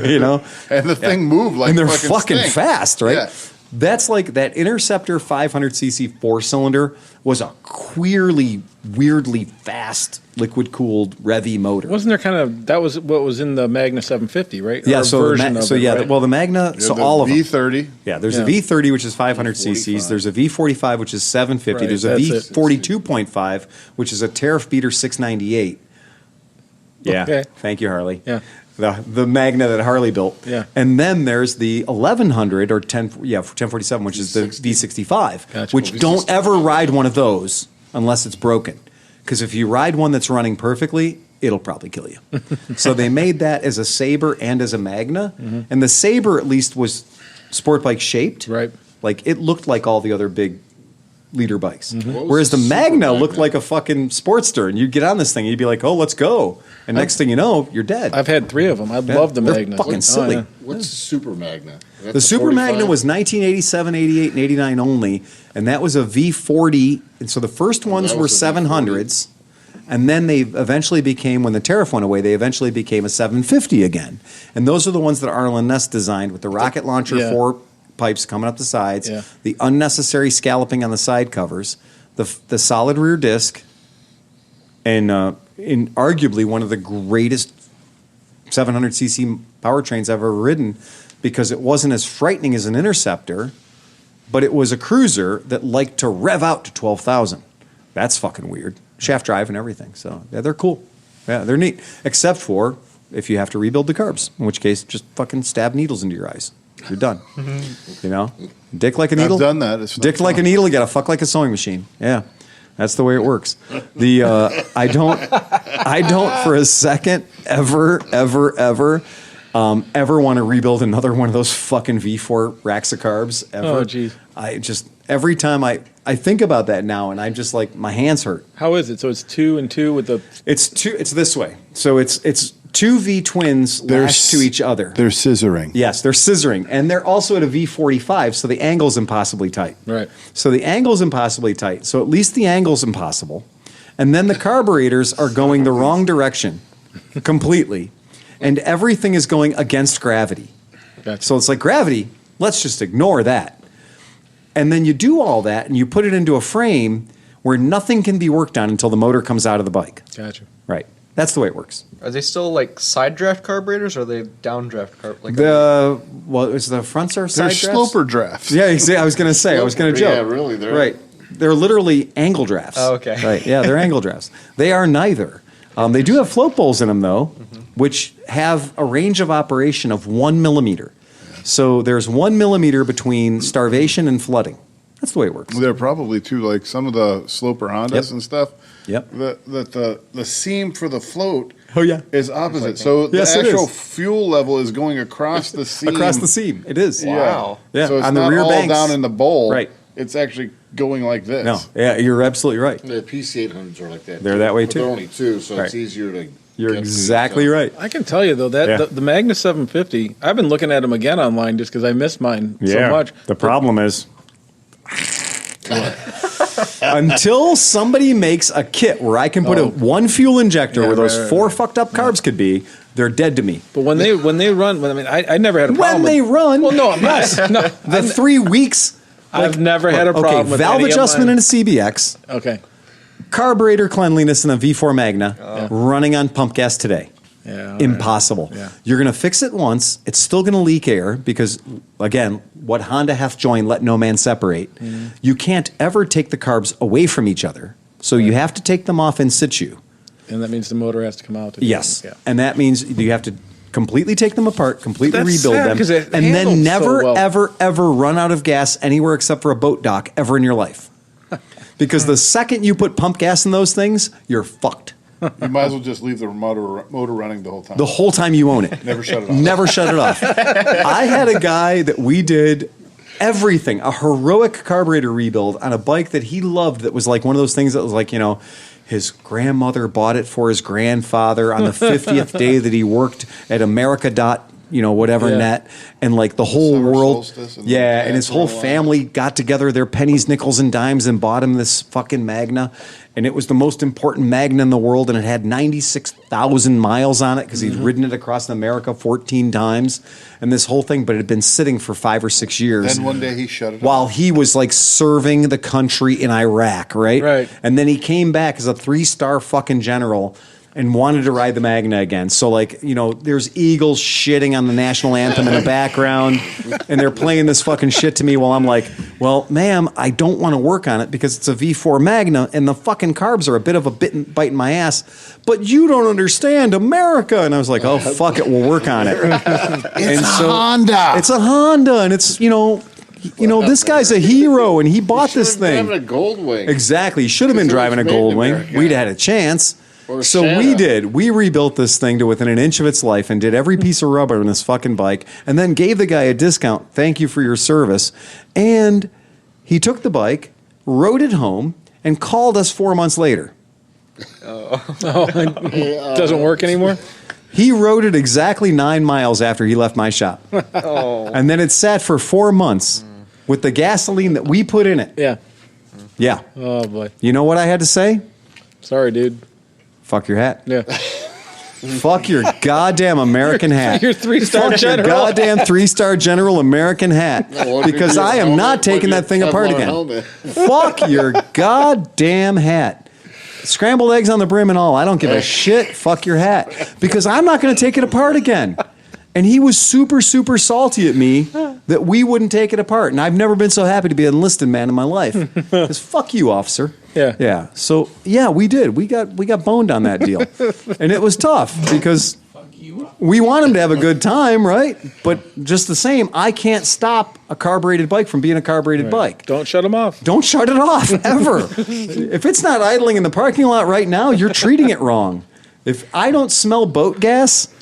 You know? And the thing moved like and they're fucking fucking stink. fast, right? Yeah. That's like that Interceptor 500cc 4-cylinder was a weirdly fast liquid-cooled Revy motor. Wasn't there kind of that was what was in the Magna 750, right? Yeah, Or a so version of it, right? the Magna, so The all of them. V30. Yeah, there's a Yeah. V30 which is 500 cc's. There's a V45 which is 750. Right, There's a that's it. V42.5 which is a tariff beater 698. Yeah, Okay. thank you, Harley. Yeah. The Magna that Harley built. Yeah. And then there's the 1100 or 1047, which is the V65, Gotcha. which don't ever ride one of those unless it's broken. Because if you ride one that's running perfectly, it'll probably kill you. So they made that as a Sabre and as a Magna. And the Sabre at least was sport bike shaped. Right. Like it looked like all the other big leader bikes. What was Whereas the the Super Magna looked Magna? like a fucking Sportster. And you'd get on this thing and you'd be like, oh, let's go. And next thing you know, you're dead. I've had 3 of them. I love the They're Magna. fucking silly. yeah. What's Super Magna? Is that The Super Magna 45? was 1987, 88, and 89 only, and that was a V40. And so the first ones that were was a V40. 700s, and then they eventually became, when the tariff went away, they eventually became a 750 again. And those are the ones that Arlen Ness designed with the rocket launcher Yeah. 4 pipes coming up the sides, Yeah. the unnecessary scalloping on the side covers, the solid rear disc, and in arguably one of the greatest 700cc powertrains I've ever ridden, because it wasn't as frightening as an Interceptor, but it was a cruiser that liked to rev out to 12,000. That's fucking weird. Shaft drive and everything. So yeah, they're cool. Yeah, they're neat. Except for if you have to rebuild the carbs, in which case just fucking stab needles into your eyes. You're done. You know, dick like a needle. I've done that. It's not Dick like a fun. needle. You got to fuck like a sewing machine. Yeah, that's the way it works. The I don't for a second ever want to rebuild another one of those fucking V4 racks of carbs ever. Oh, geez. I just every time I think about that now, and I'm just like my hands hurt. How is it? So it's 2 and 2 with the. It's this way. So it's two V twins lashed to each other. They're scissoring. Yes, they're scissoring, and they're also at a V45, so the angle's impossibly tight. Right. So the angle's impossibly tight. So at least the angle's impossible, and then the carburetors are going the wrong direction, completely, and everything is going against gravity. Gotcha. So it's like gravity. Let's just ignore that, and then you do all that, and you put it into a frame where nothing can be worked on until the motor comes out of the bike. Gotcha. Right. That's the way it works. Are they still like side draft carburetors, or are they down draft Like Is the fronts are They're side drafts? sloper drafts. Yeah, I was going to say. I was going to joke. Yeah, really. They're Right. They're literally angle drafts. Oh, okay. Right. Yeah, they're angle drafts. They are neither. They do have float bowls in them, though, which have a range of operation of 1 millimeter. So there's 1 millimeter between starvation and flooding. That's the way it works. They're probably too, like some of the sloper Hondas Yep. and stuff. Yep. The seam for the float Oh, yeah. is opposite. So Yes, the it actual is. fuel level is going across the seam. Across the seam. It is. Wow. Yeah, So it's on the not rear all banks. down in the bowl. Right. It's actually going like this. No. Yeah, you're absolutely right. The PC800s are like that. They're that way, But too. They're only 2, so Right. it's easier to. You're get to, exactly so. right. I can tell you though that Yeah. the Magna 750. I've been looking at them again online just because I missed mine so much. The problem is until somebody makes a kit where I can put one fuel injector Yeah, where those right, 4 right. fucked up carbs could be, they're dead to me. But when they run, I never had a problem. When they with, run, well, no, I'm not. No, the 3 weeks. I've never had a problem Okay, with valve any of adjustment mine. in a CBX, Okay. carburetor cleanliness in a V4 Magna, running on pump gas today. Yeah. all right. Impossible. Yeah. You're going to fix it once. It's still going to leak air because, again, what Honda hath joined, let no man separate. Mm-hmm. You can't ever take the carbs away from each other. So you have to take them off in situ. And that means the motor has to come out. To do Yes. it. Yeah. And that means you have to completely take them apart, completely That's rebuild sad, them, 'cause it and handled then so never, well. ever run out of gas anywhere except for a boat dock ever in your life. Because the second you put pump gas in those things, you're fucked. You might as well just leave the motor running the whole time. The whole time you own it. Never shut it off. Never shut it off. I had a guy that we did everything, a heroic carburetor rebuild on a bike that he loved that was like one of those things that was like, you know, his grandmother bought it for his grandfather on the 50th day that he worked at America whatever net, and like the whole summer world, solstice and and his whole family got together their pennies, nickels, and dimes and bought him this fucking Magna, and it was the most important Magna in the world, and it had 96,000 miles on it because he'd ridden it across America 14 times, and this whole thing, but it had been sitting for 5 or 6 years. Then one day he shut it while off. he was like serving the country in Iraq, right? Right. And then he came back as a 3-star fucking general and wanted to ride the Magna again. So like, there's eagles shitting on the national anthem in the background, and they're playing this fucking shit to me while I'm like, well, ma'am, I don't want to work on it because it's a V4 Magna and the fucking carbs are a bit of a bite in my ass, but you don't understand America. And I was like, oh, fuck it, we'll work on it. It's a Honda. It's a Honda, and it's, this guy's a hero, and he bought this thing. Driving a Goldwing. Exactly. He should have been Because it driving a was made in Goldwing. America. We'd had a chance. Or So Shanna. we did. We rebuilt this thing to within an inch of its life and did every piece of rubber on this fucking bike and then gave the guy a discount. Thank you for your service. And he took the bike, rode it home, and called us 4 months later. Doesn't work anymore? He rode it exactly 9 miles after he left my shop. And then it sat for 4 months with the gasoline that we put in it. Yeah. Yeah. Oh, boy. You know what I had to say? Sorry, dude. Fuck your hat. Yeah. Fuck your goddamn American hat. Your 3-star Fuck your general. goddamn 3-star general American hat. Because I am not taking that thing apart again. Fuck your goddamn hat. Scrambled eggs on the brim and all. I don't give a shit. Fuck your hat. Because I'm not going to take it apart again. And he was super, super salty at me that we wouldn't take it apart. And I've never been so happy to be an enlisted man in my life. Because fuck you, officer. Yeah. Yeah. So, yeah, we did. We got boned on that deal. And it was tough because we want him to have a good time, right? But just the same, I can't stop a carbureted bike from being a carbureted bike. Don't shut him off. Don't shut it off, ever. If it's not idling in the parking lot right now, you're treating it wrong. If I don't smell boat gas,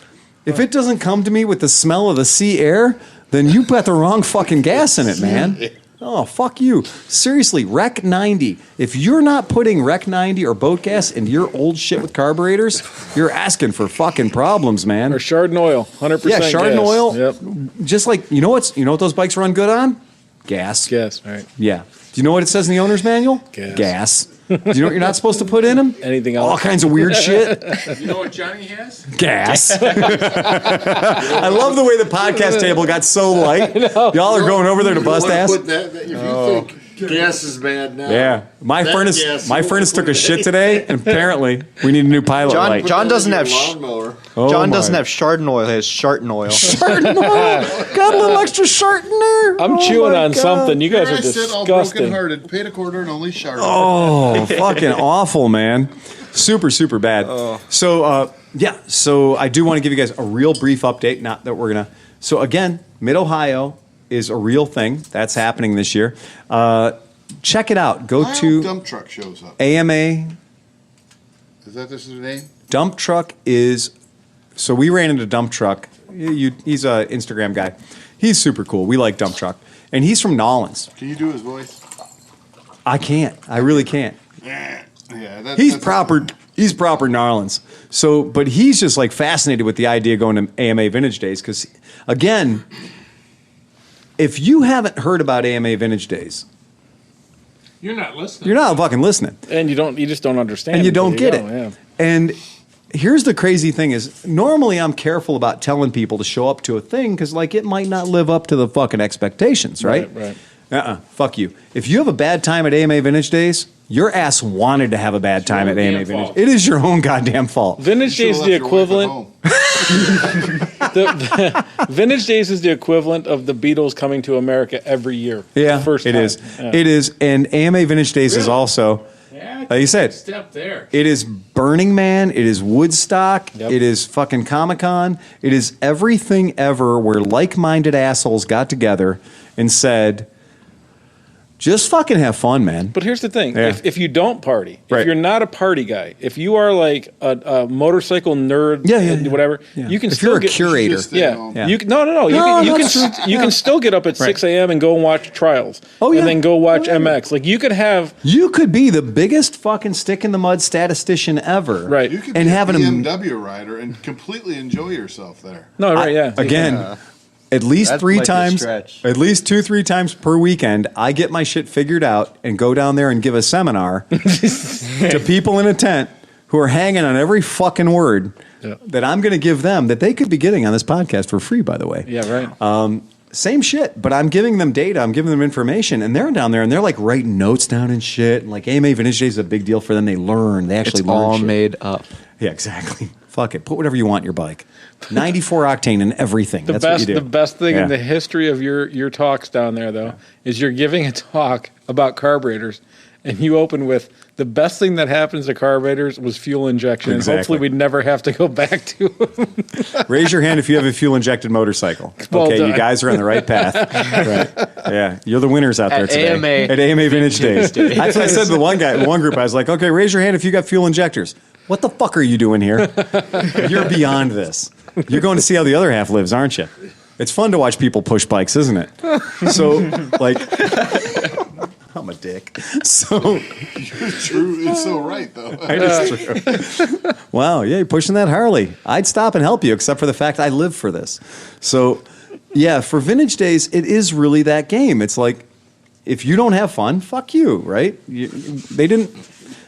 if it doesn't come to me with the smell of the sea air, then you put the wrong fucking gas in it, man. Oh, fuck you. Seriously, Rec 90. If you're not putting Rec 90 or boat gas into your old shit with carburetors, you're asking for fucking problems, man. Or Chardon oil. 100% Yeah, Chardon gas. oil. Yep. Just like, you know what those bikes run good on? Gas. Gas, right. Yeah. Do you know what it says in the owner's manual? Gas. Gas. Do you know what you're not supposed to put in them? Anything All else? kinds of weird shit. You know what Johnny has? Gas. I love the way the podcast table got so light. Y'all are going over there to bust ass. If you think gas is bad now. Yeah, my That furnace gas, took a shit today, and apparently we need a new pilot light. John doesn't have lawnmower. John my. doesn't have Chardon oil. He has Chardon oil. Chardon oil. Got a little extra Chardon there. I'm Oh chewing my on God. something. You guys are I sit all disgusting. broken-hearted, paid a quarter and only sharp. Oh, fucking awful, man. Super, super bad. So, so I do want to give you guys a real brief update. Not that we're going to. So, again, Mid-Ohio is a real thing. That's happening this year. Check it out. Go I hope to dump truck shows up. AMA. Is that this name? Dump Truck is. So, we ran into Dump Truck. He's an Instagram guy. He's super cool. We like Dump Truck. And he's from Nolens. Can you do his voice? I can't. I really can't. Yeah, He's that's proper. He's proper Narlands. So, but he's just like fascinated with the idea of going to AMA Vintage Days because, again, if you haven't heard about AMA Vintage Days, You're not listening. you're not fucking listening, And you just don't understand. and you until don't get it. go, yeah. And here's the crazy thing: is normally I'm careful about telling people to show up to a thing because, like, it might not live up to the fucking expectations, right? Right. Fuck you. If you have a bad time at AMA Vintage Days, your ass wanted to have a bad time at AMA Vintage. fault. It is your own goddamn fault. Vintage Should've Days is left the your wife at equivalent. home. Vintage Days is the equivalent of the Beatles coming to America every year. Yeah, First it time. is. Yeah. It is. And AMA Vintage Days is also, Yeah, like you said, step there. it is Burning Man. It is Woodstock. Yep. It is fucking Comic-Con. It is everything ever where like-minded assholes got together and said, Just fucking have fun, man. But here's the thing: Yeah. if you don't party, Right. if you're not a party guy, if you are like a motorcycle nerd, whatever, you can If still you're a get curator. Just stay home. You can, no. You can still get up at 6 a.m. and go and watch trials. Oh, yeah. And then go watch MX. Like you could have. You could be the biggest fucking stick in the mud statistician ever. Right. You could And be have a an BMW rider and completely enjoy yourself there. No, right, yeah. Again, at least That 3 might be a times, stretch. at least 2-3 times per weekend, I get my shit figured out and go down there and give a seminar to people in a tent who are hanging on every fucking word that I'm going to give them that they could be getting on this podcast for free, by the way. Yeah, right. Same shit, but I'm giving them data, I'm giving them information, and they're down there and they're like writing notes down and shit. And like AMA Vintage Day is a big deal for them. They learn. They actually It's learn all shit. made up. Yeah, exactly. Fuck it. Put whatever you want in your bike. 94 octane and everything. That's what you do. The best thing Yeah. in the history of your talks down there, though, is you're giving a talk about carburetors, and you open with the best thing that happens to carburetors was fuel injection. Exactly. And hopefully we'd never have to go back to them. Raise your hand if you have a fuel-injected motorcycle. Well Okay, done. you guys are on the right path. Right. Yeah, you're the winners out there At today. AMA At AMA Vintage Days. Day. That's what I said to the one guy, the one group. I was like, okay, raise your hand if you got fuel injectors. What the fuck are you doing here? You're beyond this. You're going to see how the other half lives, aren't you? It's fun to watch people push bikes, isn't it? So, like, I'm a dick. So, It's true. It's so right, though. it is true. Wow, yeah, you're pushing that Harley. I'd stop and help you, except for the fact I live for this. So, yeah, for Vintage Days, it is really that game. It's like, if you don't have fun, fuck you, right? They didn't.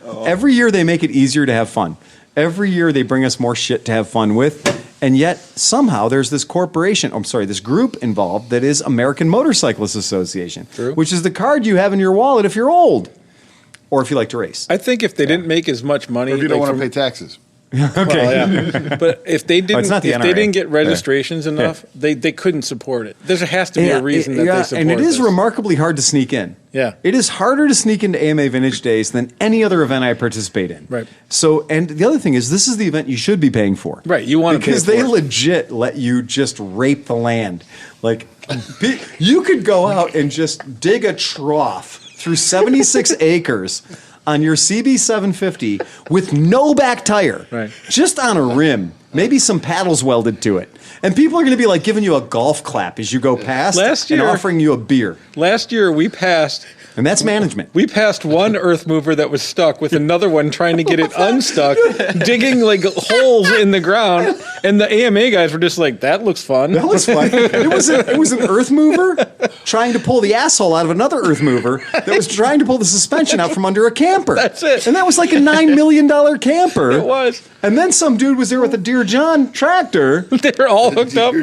Every year they make it easier to have fun. Every year they bring us more shit to have fun with. And yet, somehow, there's this this group involved that is American Motorcyclists Association, which is the card you have in your wallet if you're old or if you like to race. I think if they didn't make as much money, Or if you don't like want to from- pay taxes. Okay, but if they didn't, it's not the if they NRA. didn't get registrations enough, they couldn't support it. There has to be a reason that they support and it is this. remarkably hard to sneak in. Yeah. It is harder to sneak into AMA Vintage Days than any other event I participate in. Right. So, and the other thing is, this is the event you should be paying for. Right, you wanna pay because for they it. legit let you just rape the land. Like, you could go out and just dig a trough through 76 acres on your CB750 with no back tire, Right. just on a rim, maybe some paddles welded to it. And people are going to be like giving you a golf clap as you go past Last and year- offering you a beer. Last year we passed And that's management. We passed one earth mover that was stuck with another one trying to get it unstuck, digging like holes in the ground. And the AMA guys were just like, that looks fun. That was fun. It was an earth mover trying to pull the asshole out of another earth mover that was trying to pull the suspension out from under a camper. That's it. And that was like a $9 million camper. It was. And then some dude was there with a Dear John tractor, They were all hooked up.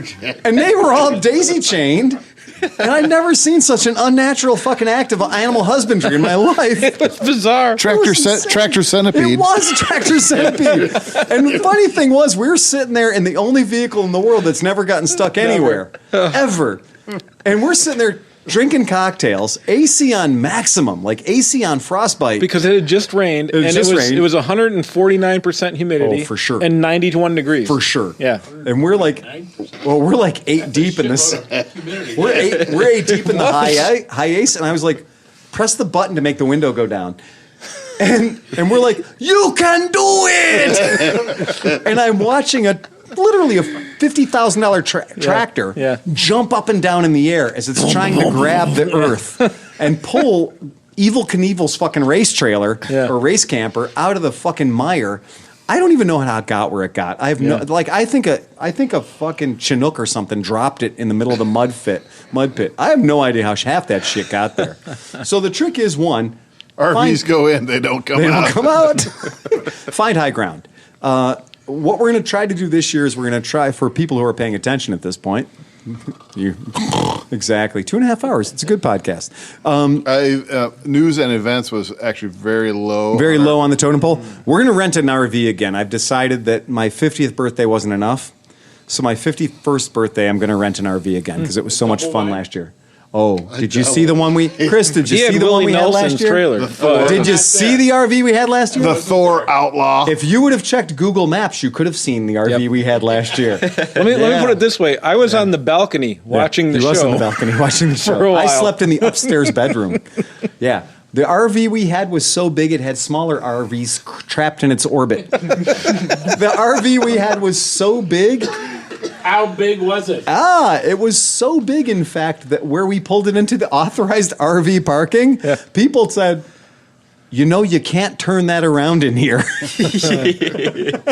and they were all daisy chained. And I've never seen such an unnatural fucking act of animal husbandry in my life. It was bizarre. Tractor centipede. It was a tractor centipede. And the funny thing was, we were sitting there in the only vehicle in the world that's never gotten stuck anywhere, ever. And we're sitting there drinking cocktails, AC on maximum, like AC on frostbite. Because it had just rained, It had and just it was rained. it was 149% humidity. Oh, for sure. And 91 degrees. For sure. Yeah. And we're like 8 deep in this. We're eight deep in the high ace, and I was like, press the button to make the window go down. And we're like, you can do it! And I'm watching literally a $50,000 tractor Yeah. jump up and down in the air as it's trying to grab the earth and pull Evel Knievel's fucking race trailer or race camper out of the fucking mire. I don't even know how it got where it got. I have I think a fucking Chinook or something dropped it in the middle of the mud pit. I have no idea how half that shit got there. So the trick is one, RVs go in, they don't come out. come out. Find high ground. What we're going to try to do this year is we're going to try, for people who are paying attention at this point, exactly 2.5 hours. It's a good podcast. News and events was actually very low. Very low on the totem pole. We're going to rent an RV again. I've decided that my 50th birthday wasn't enough. So my 51st birthday, I'm going to rent an RV again because it was so much fun last year. Oh, did you see the one Chris, did you He had see the Willie one we had last Nelson's year? trailer. Did you see the RV we had last year? The Thor Outlaw. If you would have checked Google Maps, you could have seen the RV we had last year. Let me put it this way. I was on the balcony watching the he show. was on the balcony watching the For show. a I while. slept in the upstairs bedroom. Yeah. The RV we had was so big it had smaller RVs trapped in its orbit. The RV we had was so big. How big was it? It was so big, in fact, that where we pulled it into the authorized RV parking, people said, you can't turn that around in here.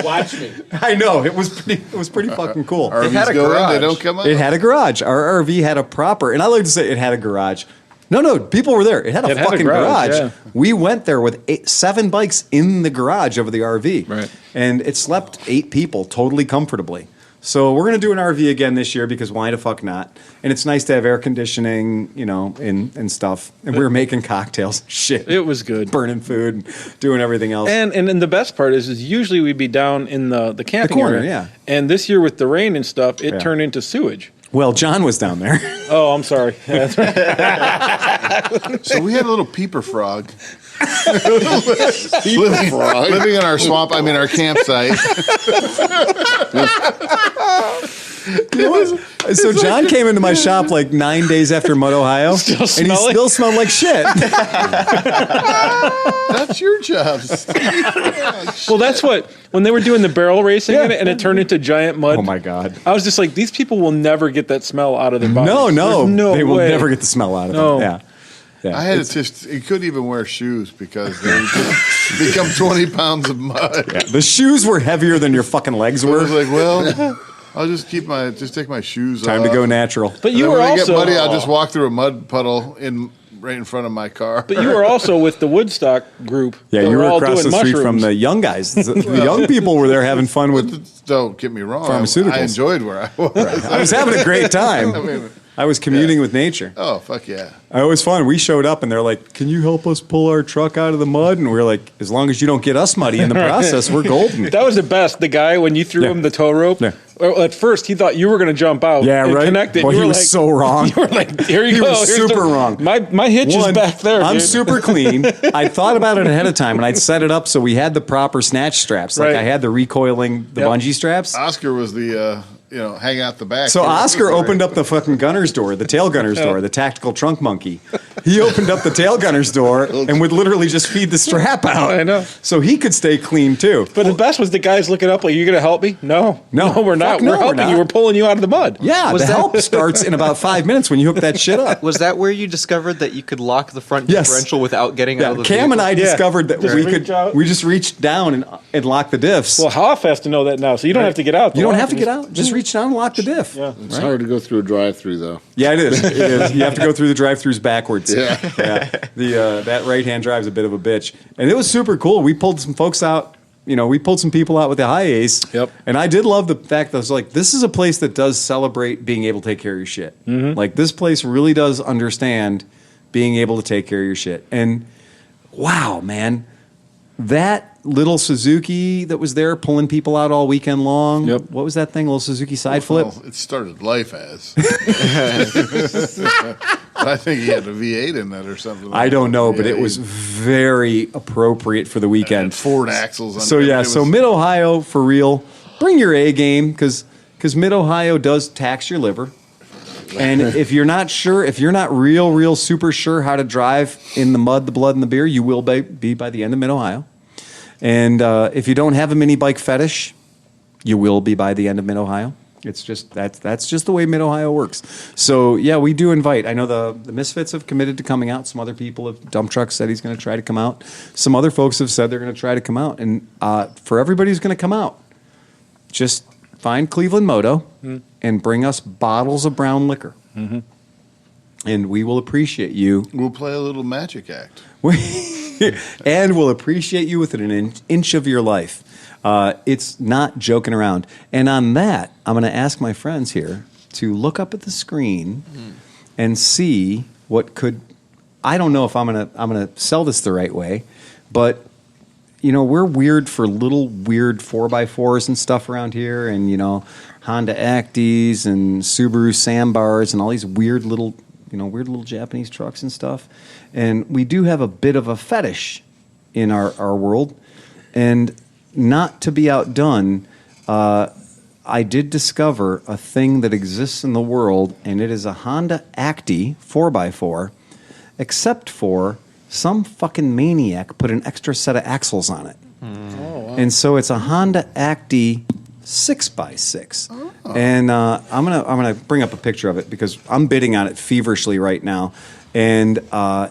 Watch me. I know. It was pretty fucking cool. RVs had a go in, garage. they don't come out. It had a garage. Our RV had a proper, and I like to say it had a garage. No, people were there. It had a fucking garage. yeah. We went there with 7 bikes in the garage of the RV. Right. And it slept 8 people totally comfortably. So we're going to do an RV again this year because why the fuck not? And it's nice to have air conditioning, and stuff. And we were making cocktails and shit. It was good. Burning food and doing everything else. And the best part is usually we'd be down in the camping corner, area. yeah. And this year with the rain and stuff, it turned into sewage. Well, John was down there. Oh, I'm sorry. That's right. So we had a little peeper frog. living in our swamp, our campsite. So John came into my shop like 9 days after Moto Ohio, and he smelling? still smelled like shit. That's your job. Well, that's when they were doing the barrel racing in it and it turned into giant mud. Oh my God. I was just like, these people will never get that smell out of their bodies. No, There's no they will way. never get the smell out of No. them. Yeah. I had it just, you couldn't even wear shoes because they would just become 20 pounds of mud. The shoes were heavier than your fucking legs I was were. like, well, I'll just take my shoes off. Time to go natural. But And you then were when I also get muddy, I'll just walk through a mud puddle right in front of my car. But you were also with the Woodstock group. Yeah, that you were all across the doing street from mushrooms. the young guys. The young people were there having fun with. Don't get me wrong. Pharmaceuticals. I enjoyed where I was. I was having a great time. I was communing with nature. Oh, fuck yeah. It was fun. We showed up and they're like, "Can you help us pull our truck out of the mud?" And we were like, "As long as you don't get us muddy in the process, we're golden." That was the best. The guy, when you threw him the tow rope, Yeah. well, at first he thought you were going to jump out and right. connect it. Well, You he were was like, so wrong. You were like, here you He go. was Here's super wrong. My hitch is back there, I'm dude. super clean. I thought about it ahead of time, and I'd set it up so we had the proper snatch straps. Like Right. I had the recoiling, the Yep. bungee straps. Oscar was the, hang out the back. So Oscar opened up the fucking gunner's door, the tail gunner's door, the tactical trunk monkey. He opened up the tail gunner's door and would literally just feed the strap out. I know. So he could stay clean too. But the best was the guys looking up like, you going to help me? No, we're not. Fuck no, We're helping we're you. not. We're pulling you out of the mud. Yeah, Was the that- help starts in about 5 minutes when you hook that shit up. Was that where you discovered that you could lock the front Yes. differential without getting out Yeah, of the Cam and I vehicle? discovered that Just we reach out. we just reached down and locked the diffs. Well, Hoff has to know that now, so you don't have to get out. you don't have to Just- get out. Just reach down and lock the diff. Yeah. It's hard to go through a drive-through, though. Yeah, it is. It is. You have to go through the drive-throughs backwards. Yeah. The that right-hand drive's a bit of a bitch, and it was super cool. We pulled some folks out. We pulled some people out with the high A's. Yep. And I did love the fact that I was like, this is a place that does celebrate being able to take care of your shit. Mm-hmm. Like this place really does understand being able to take care of your shit. And wow, man, that little Suzuki that was there pulling people out all weekend long. Yep. What was that thing? Little Suzuki side flip. Well, it started life as. But I think he had a V8 in that or something. I don't know, but Yeah, it was very appropriate for the and weekend. Ford axles. On So it. yeah, It so was- Mid Ohio for real. Bring your A game because Mid Ohio does tax your liver. And if you're not sure, if you're not real super sure how to drive in the mud, the blood, and the beer, you will be by the end of Mid Ohio. And if you don't have a mini bike fetish, you will be by the end of Mid Ohio. It's just that's just the way Mid Ohio works. So yeah, we do invite. I know the Misfits have committed to coming out. Some other people have. Dump Truck said he's going to try to come out. Some other folks have said they're going to try to come out. And for everybody who's going to come out, just find ClevelandMoto and bring us bottles of brown liquor, and we will appreciate you. We'll play a little magic act. And we'll appreciate you within an inch of your life. It's not joking around. And on that, I'm going to ask my friends here to look up at the screen and see what could. I don't know if I'm gonna sell this the right way, but we're weird for little weird 4x4s and stuff around here, and Honda Actis and Subaru Sandbars and all these weird little weird little Japanese trucks and stuff. And we do have a bit of a fetish in our world. And not to be outdone, I did discover a thing that exists in the world, and it is a Honda Acti 4x4, except for some fucking maniac put an extra set of axles on it. And so it's a Honda Acti 6x6. And I'm gonna bring up a picture of it because I'm bidding on it feverishly right now. And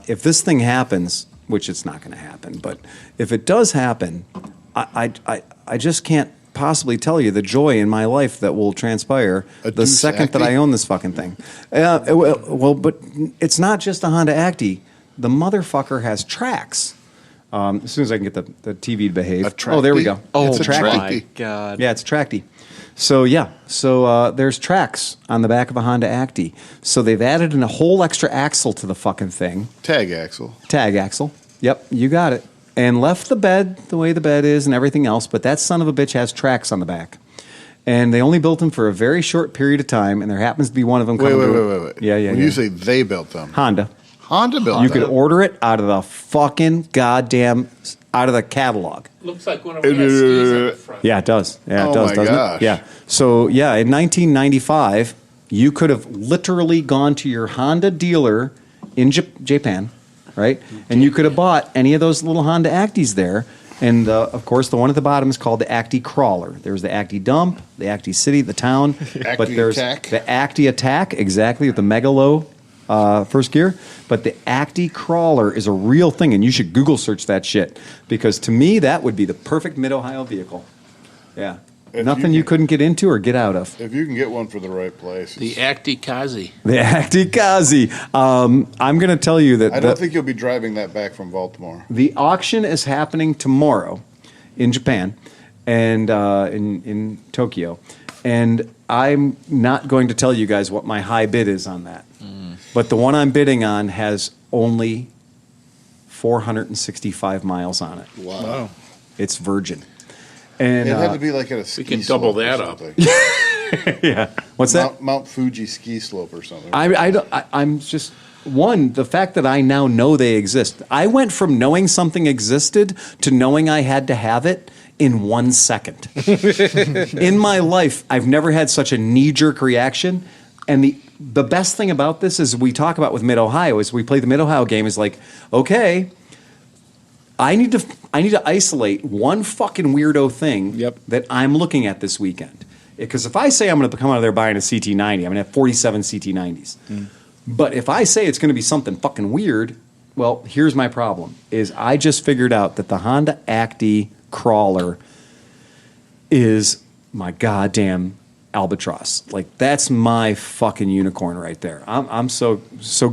if this thing happens, which it's not going to happen, but if it does happen, I just can't possibly tell you the joy in my life that will transpire the second that I own this fucking thing. But it's not just a Honda Acti. The motherfucker has tracks. As soon as I can get the TV to behave. Oh, there we go. Oh, it's a tracty. My God. Yeah, it's a tracty. So, there's tracks on the back of a Honda Acti. So they've added in a whole extra axle to the fucking thing. Tag axle. Tag axle. Yep, you got it. And left the bed the way the bed is and everything else, but that son of a bitch has tracks on the back. And they only built them for a very short period of time, and there happens to be one of them coming Wait. Yeah. When you say they built them. Honda. Honda built You them. could order it out of the fucking goddamn, out of the catalog. Looks like one of our skis on the front. Yeah, it does. Yeah, it Oh does, my doesn't gosh. it? Yeah. So, in 1995, you could have literally gone to your Honda dealer in Japan, right? And you could have bought any of those little Honda Actis there. And, of course, the one at the bottom is called the Acti Crawler. There's the Acti Dump, the Acti City, the town. But there's Attack. the Acti Attack, exactly, with the Megalo first gear. But the Acti Crawler is a real thing, and you should Google search that shit. Because to me, that would be the perfect Mid-Ohio vehicle. Yeah. If Nothing you couldn't get into or get out of. If you can get one for the right place. The Acti Kazi. The Acti Kazi. I'm going to tell you that I don't think you'll be driving that back from Baltimore. the auction is happening tomorrow in Japan and in Tokyo. And I'm not going to tell you guys what my high bid is on that. But the one I'm bidding on has only 465 miles on it. Wow. It's virgin. And It had to be like at a ski We can double slope or that up. something. yeah. What's that? Mount Fuji ski slope or something. I'm just the fact that I now know they exist. I went from knowing something existed to knowing I had to have it in 1 second. In my life, I've never had such a knee-jerk reaction. And the best thing about this is we talk about with Mid-Ohio is we play the Mid-Ohio game is like, okay, I need to isolate one fucking weirdo thing that I'm looking at this weekend. Because if I say I'm going to come out of there buying a CT90, I'm going to have 47 CT90s. But if I say it's going to be something fucking weird, well, here's my problem, is I just figured out that the Honda Acti Crawler is my goddamn albatross. Like, that's my fucking unicorn right there. I'm so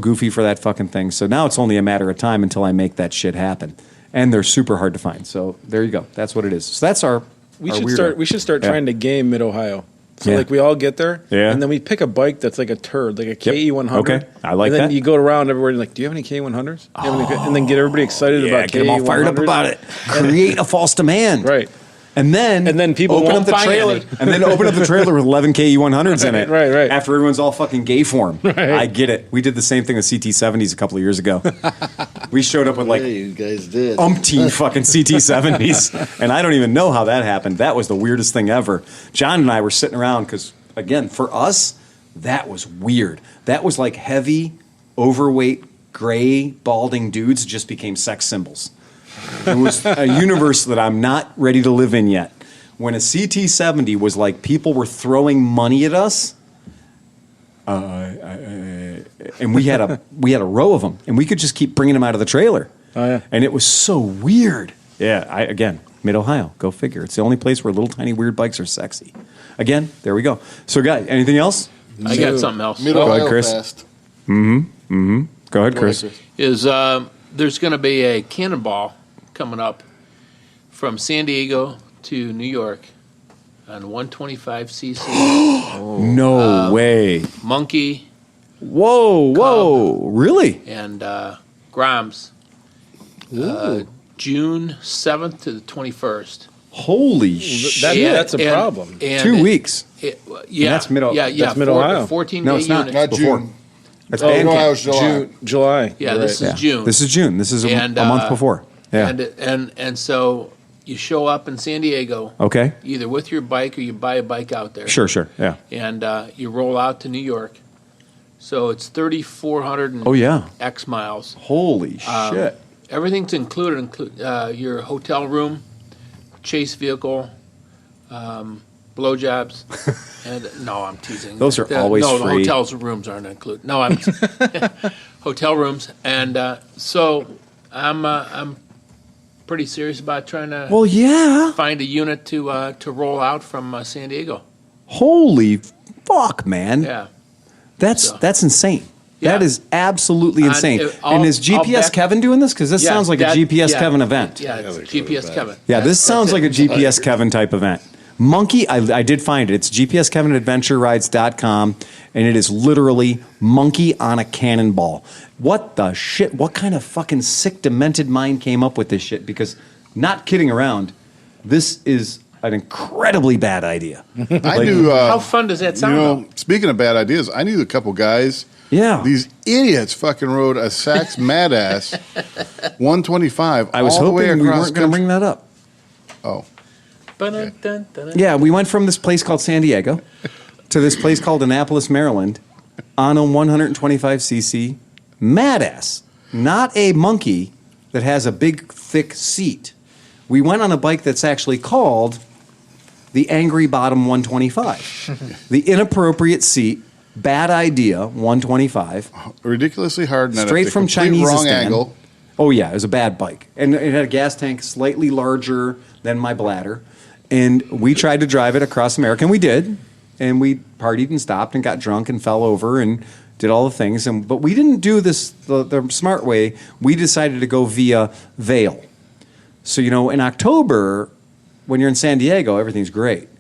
goofy for that fucking thing. So now it's only a matter of time until I make that shit happen. And they're super hard to find. So there you go. That's what it is. So that's our weirdo. We should start trying to game Mid-Ohio. So like we all get there, and then we pick a bike that's like a turd, like a KE100. Okay, I like and then that. you go around everywhere and like, do you have any KE100s? And then get everybody excited about KE100s. Get them all fired up about it. Create a false demand. Right. And then people open won't up the find trailer. any. And then open up the trailer with 11 KE100s in it. Right. After everyone's all fucking gay for 'em. Right. I get it. We did the same thing with CT70s a couple of years ago. We showed up with like Yeah, you guys did. umpteen fucking CT70s. And I don't even know how that happened. That was the weirdest thing ever. John and I were sitting around because, again, for us, that was weird. That was like heavy, overweight, gray, balding dudes just became sex symbols. It was a universe that I'm not ready to live in yet. When a CT70 was like people were throwing money at us, and we had a row of them, and we could just keep bringing them out of the trailer. Oh, yeah. And it was so weird. Yeah, again, Mid-Ohio, go figure. It's the only place where little tiny weird bikes are sexy. Again, there we go. So, guy, anything else? I got something else. Mid-Ohio Chris. Fast. Go ahead, Chris. Is there's going to be a cannonball coming up from San Diego to New York on 125cc. No way. Monkey Whoa, really? and Groms. June 7th to the 21st. Holy shit. That's a problem. And 2 weeks. Yeah, that's Mid-Ohio. Yeah, That's Mid-Ohio. 14 No, day it's not. unit. Not Before. June. That's Oh, band no, camp. I was July. July. Yeah, You're this right. is June. This is June. This is a month before. Yeah. And so you show up in San Diego. Okay. Either with your bike or you buy a bike out there. Sure. Yeah. And you roll out to New York. So it's 3,400 and Oh yeah. X miles. Holy shit. Everything's included. Your hotel room, chase vehicle, blowjobs, and no, I'm teasing. Those are always no, free. the hotel rooms aren't included. No, I'm hotel rooms, and so I'm pretty serious about trying to Well, yeah. find a unit to roll out from San Diego. Holy fuck, man. Yeah, That's insane. Yeah. That is absolutely And insane. I'll- And is I'll GPS back- Kevin doing this? Because this Yeah, sounds like a that- GPS yeah. Kevin event. Yeah, Yeah, it's they GPS could Kevin. Yeah, this sounds like a it. GPS Kevin type event. Monkey, I did find it. It's gpskevinadventurerides.com, and it is literally monkey on a cannonball. What the shit? What kind of fucking sick, demented mind came up with this shit? Because, not kidding around, this is an incredibly bad idea. I knew. How fun does that sound? though? Speaking of bad ideas, I knew a couple guys. Yeah. These idiots fucking rode a Saks Mad Ass 125 I was all the way hoping we across weren't going to country. bring that up. Oh. Ba-dun-dun-dun-dun. Yeah, we went from this place called San Diego to this place called Annapolis, Maryland, on a 125cc Mad Ass, not a monkey that has a big, thick seat. We went on a bike that's actually called the Angry Bottom 125, the inappropriate seat, bad idea 125, Ridiculously hard. And at straight the from complete Chinese wrong angle. Oh yeah, it was a bad bike, and it had a gas tank slightly larger than my bladder. And we tried to drive it across America, and we did. And we partied and stopped and got drunk and fell over and did all the things. But we didn't do this the smart way. We decided to go via Vail. So, in October, when you're in San Diego, everything's great.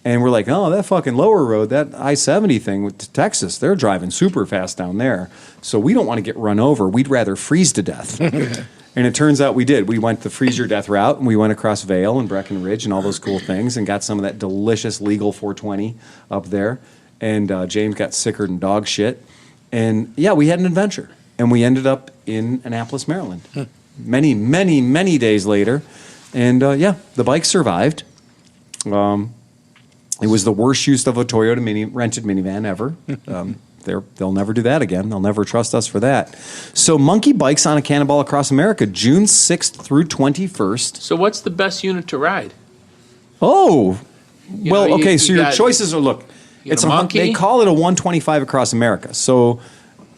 And we're like, oh, that fucking lower road, that I-70 thing with Texas, they're driving super fast down there. So we don't want to get run over. We'd rather freeze to death. And it turns out we did. We went the freeze your death route, and we went across Vail and Breckenridge and all those cool things and got some of that delicious legal 420 up there. And James got sicker than dog shit. And, yeah, we had an adventure. And we ended up in Annapolis, Maryland. Many, many, many days later. And, the bike survived. It was the worst use of a Toyota rented minivan ever. They'll never do that again. They'll never trust us for that. So Monkey Bikes on a Cannonball Across America, June 6th through 21st. So what's the best unit to ride? Oh, well, know, okay, you so your got- choices are, look, got a Monkey. they call it a 125 across America. So,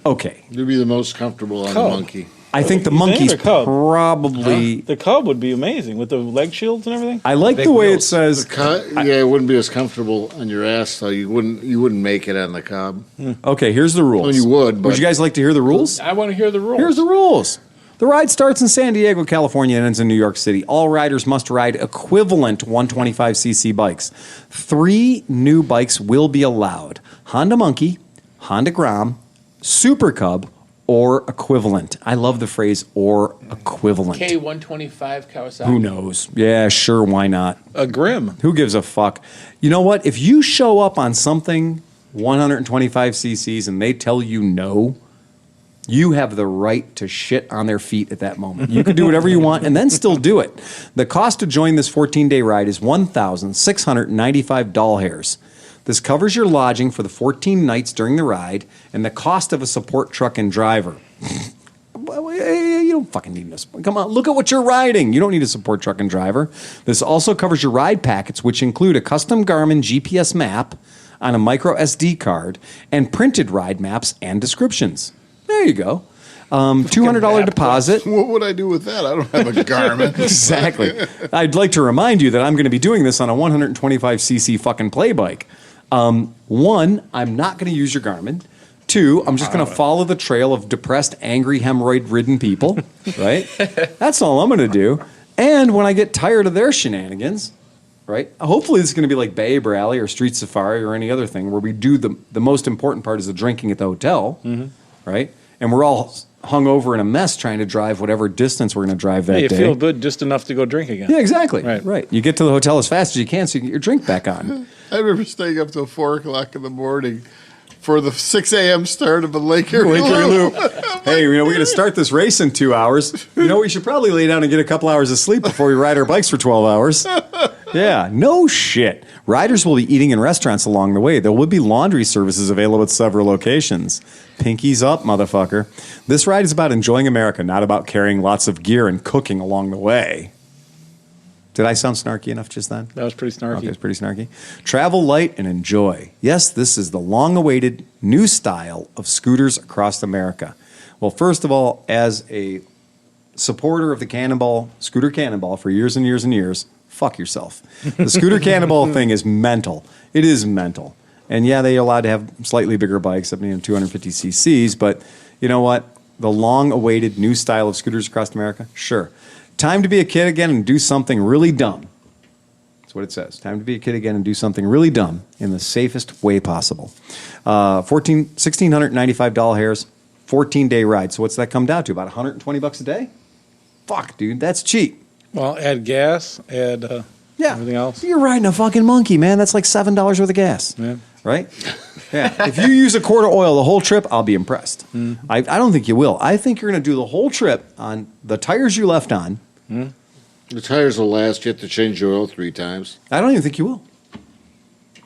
okay. You'd be the most comfortable on Cub. the monkey. I think the You think Monkey's or Cub? probably... The Cub would be amazing with the leg shields and everything. I like Big the way it wheels. says... Yeah, it wouldn't be as comfortable on your ass, so you wouldn't make it on the Cobb. Okay, here's the rules. Well, you would, Would but- you guys like to hear the rules? I want to hear the rules. Here's the rules. The ride starts in San Diego, California, and ends in New York City. All riders must ride equivalent 125cc bikes. 3 new bikes will be allowed: Honda Monkey, Honda Grom, Super Cub, or equivalent. I love the phrase "or equivalent." K125 Kawasaki. Who knows? Yeah, sure, why not? A Grim. Who gives a fuck? You know what? If you show up on something 125 cc's and they tell you no, you have the right to shit on their feet at that moment. You can do whatever you want and then still do it. The cost to join this 14-day ride is $1,695 doll hairs. This covers your lodging for the 14 nights during the ride and the cost of a support truck and driver. You don't fucking need this. Come on, look at what you're riding. You don't need a support truck and driver. This also covers your ride packets, which include a custom Garmin GPS map on a micro SD card and printed ride maps and descriptions. There you go. $200 deposit. What would I do with that? I don't have a Garmin. Exactly. I'd like to remind you that I'm going to be doing this on a 125cc fucking play bike. 1, I'm not going to use your Garmin. 2, I'm just going to follow the trail of depressed, angry, hemorrhoid-ridden people, right? That's all I'm going to do. And when I get tired of their shenanigans, right? Hopefully this is going to be like Babe Rally or Street Safari or any other thing where we do the most important part is the drinking at the hotel, right? And we're all hung over in a mess trying to drive whatever distance we're going to drive that Hey, you day. feel good just enough to go drink again. Yeah, exactly. Right. You get to the hotel as fast as you can so you can get your drink back on. I remember staying up till 4 o'clock in the morning for the 6 a.m. start of the Lake Erie Loop. Hey, we're going to start this race in 2 hours. We should probably lay down and get a couple hours of sleep before we ride our bikes for 12 hours. Yeah, no shit. Riders will be eating in restaurants along the way. There will be laundry services available at several locations. Pinkies up, motherfucker. This ride is about enjoying America, not about carrying lots of gear and cooking along the way. Did I sound snarky enough just then? That was pretty snarky. Okay, it's pretty snarky. Travel light and enjoy. Yes, this is the long-awaited new style of scooters across America. Well, first of all, as a supporter of the Scooter Cannonball for years and years and years, fuck yourself. The Scooter Cannonball thing is mental. It is mental. And yeah, they're allowed to have slightly bigger bikes, 250 cc's, but you know what? The long-awaited new style of scooters across America? Sure. Time to be a kid again and do something really dumb. That's what it says. Time to be a kid again and do something really dumb in the safest way possible. $1,695 hairs, 14-day ride. So what's that come down to? About $120 a day? Fuck, dude, that's cheap. Well, add gas, add everything else. You're riding a fucking monkey, man. That's like $7 worth of gas. Yeah. Right? Yeah. If you use a quart of oil the whole trip, I'll be impressed. I don't think you will. I think you're going to do the whole trip on the tires you left on. The tires will last. You have to change your oil 3 times. I don't even think you will.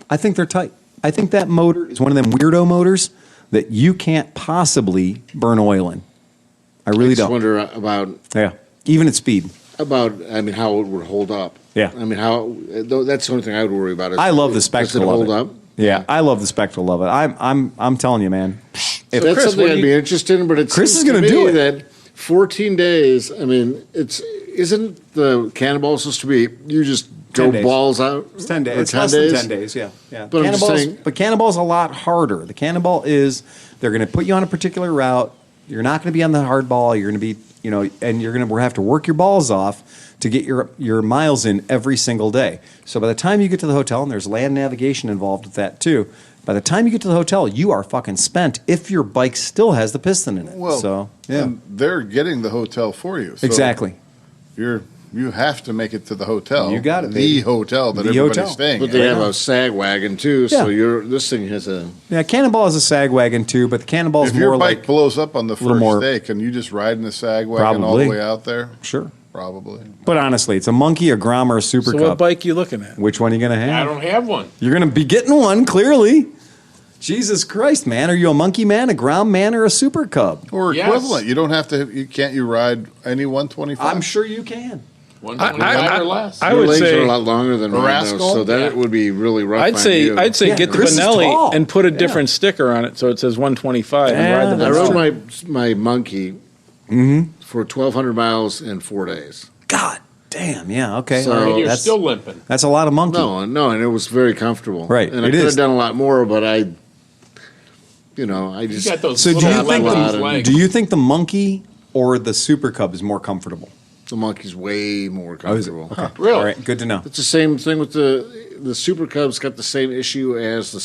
I think they're tight. I think that motor is one of them weirdo motors that you can't possibly burn oil in. I really I just don't. wonder about Even at speed. how it would hold up. Yeah. That's the only thing I would worry about. I love the spectacle does it of hold it. up? Yeah, I love the spectacle of it. I'm telling you, man. If That's Chris, something I'd be interested in, but it's Chris is gonna do it. That 14 days. I mean, isn't the Cannonball supposed to be you just 10 go days. balls out? It's 10 days. Or It's 10 less days? than 10 days, yeah. But I'm just saying- But Cannonball's a lot harder. The Cannonball is, they're going to put you on a particular route. You're not going to be on the hard ball. You're going to be, and you're going to have to work your balls off to get your miles in every single day. So by the time you get to the hotel, and there's land navigation involved with that too, by the time you get to the hotel, you are fucking spent if your bike still has the piston in it. Well, so, yeah. and they're getting the hotel for you. So Exactly. You have to make it to the hotel. You got it, The baby. hotel that The everybody's hotel. staying But at. they have a sag wagon too, so this thing has a. Yeah, Cannonball is a sag wagon too, but the Cannonball's If your more bike like blows up on the little first more- day, can you just ride in the sag wagon all Probably. the way out there? Sure. Probably. But honestly, it's a Monkey, a Grom, or a Super So Cub. what bike you looking at? Which one are you going to have? I don't have one. You're going to be getting one, clearly. Jesus Christ, man. Are you a Monkey man, a Grom man, or a Super Cub? Or Yes. equivalent. You don't have to. Can't you ride any 125? I'm sure you can. 125 or less. I Your would legs say- are a lot longer than mine, though, Rascal? so that Yeah. it would be really rough. I'd on say you. I'd say Yeah, get the Chris is Benelli tall. and put a Yeah. different sticker on it so it says 125 and ride the I Yeah. rode Benelli. my monkey for 1,200 miles in 4 days. God damn. Yeah, okay. So- All right. And you're That's, still limping. that's a lot of Monkey. No, and it was very comfortable. Right, and I it could is. have done a lot more, but I You just got those So do little you think lemon the- legs. do you think the Monkey or the Super Cub is more comfortable? the monkey's way more Oh, is it? comfortable. Okay. Really? All right, good to know. It's the same thing with the Super Cub's got the same issue as the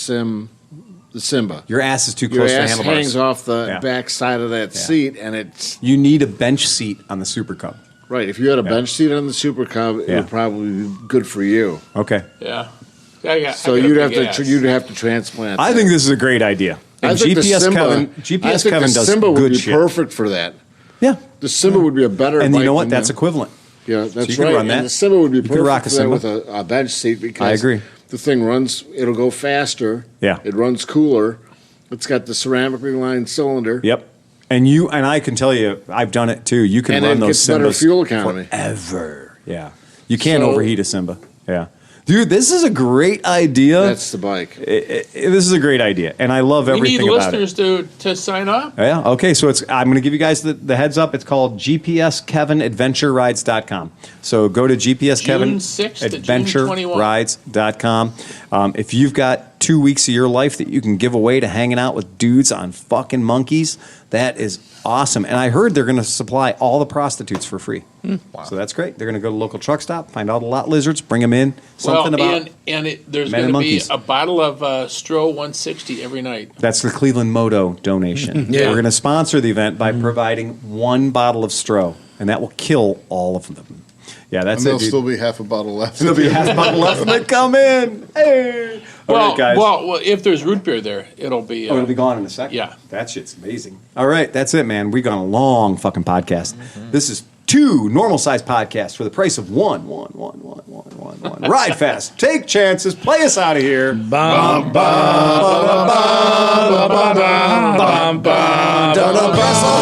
Simba. Your ass is too Your close to the ass handlebars. hangs off the Yeah. back side of that seat, and it's You need a bench seat on the Super Cub. right. If you had a bench seat on the Super Cub, it Yeah. would probably be good for you. Okay. Yeah. So you'd have to transplant. I that. think this is a great idea. I And think the GPS Simba, Kevin, I GPS think Kevin the does Simba would good be shit. perfect for that. Yeah. The Simba would be a better. And you bike know what? than That's the- equivalent. Yeah, that's you can right. run that. And the Simba would be You could perfect rock a for that Simba. with a bench seat because I agree. the thing runs. It'll go faster. Yeah. It runs cooler. It's got the ceramically lined cylinder. Yep. And I can tell you, I've done it too. You can And run it those gets better Simbas fuel economy. forever. Yeah. You can't So- overheat a Simba. Yeah. Dude, this is a great idea. That's the bike. This is a great idea, and I love We everything need about it. listeners to sign up. Yeah. Okay. So I'm going to give you guys the heads up. It's called GPSKevinAdventureRides.com. So go to June 6th to June 21. GPSKevinAdventureRides.com. If you've got 2 weeks of your life that you can give away to hanging out with dudes on fucking monkeys, that is awesome. And I heard they're going to supply all the prostitutes for free. Wow. So that's great. They're going to go to the local truck stop, find all the lot lizards, bring them in. Something about there's men and going to be monkeys. a bottle of Stro 160 every night. That's the ClevelandMoto donation. Yeah. We're going to sponsor the event by providing one bottle of Stro, and that will kill all of them. Yeah, that's And there'll it, dude. still be half a bottle left. There'll be half a bottle left when they come in. Hey. All right, guys. Well, if there's root beer there, it'll be. It'll be gone in a second. Yeah. That shit's amazing. All right, that's it, man. We've gone a long fucking podcast. This is 2 normal-sized podcasts for the price of one. Ride fast, take chances, play us out of here. Bum, bum, bum, bum, bum, bum, bum, bum, bum, bum, bum.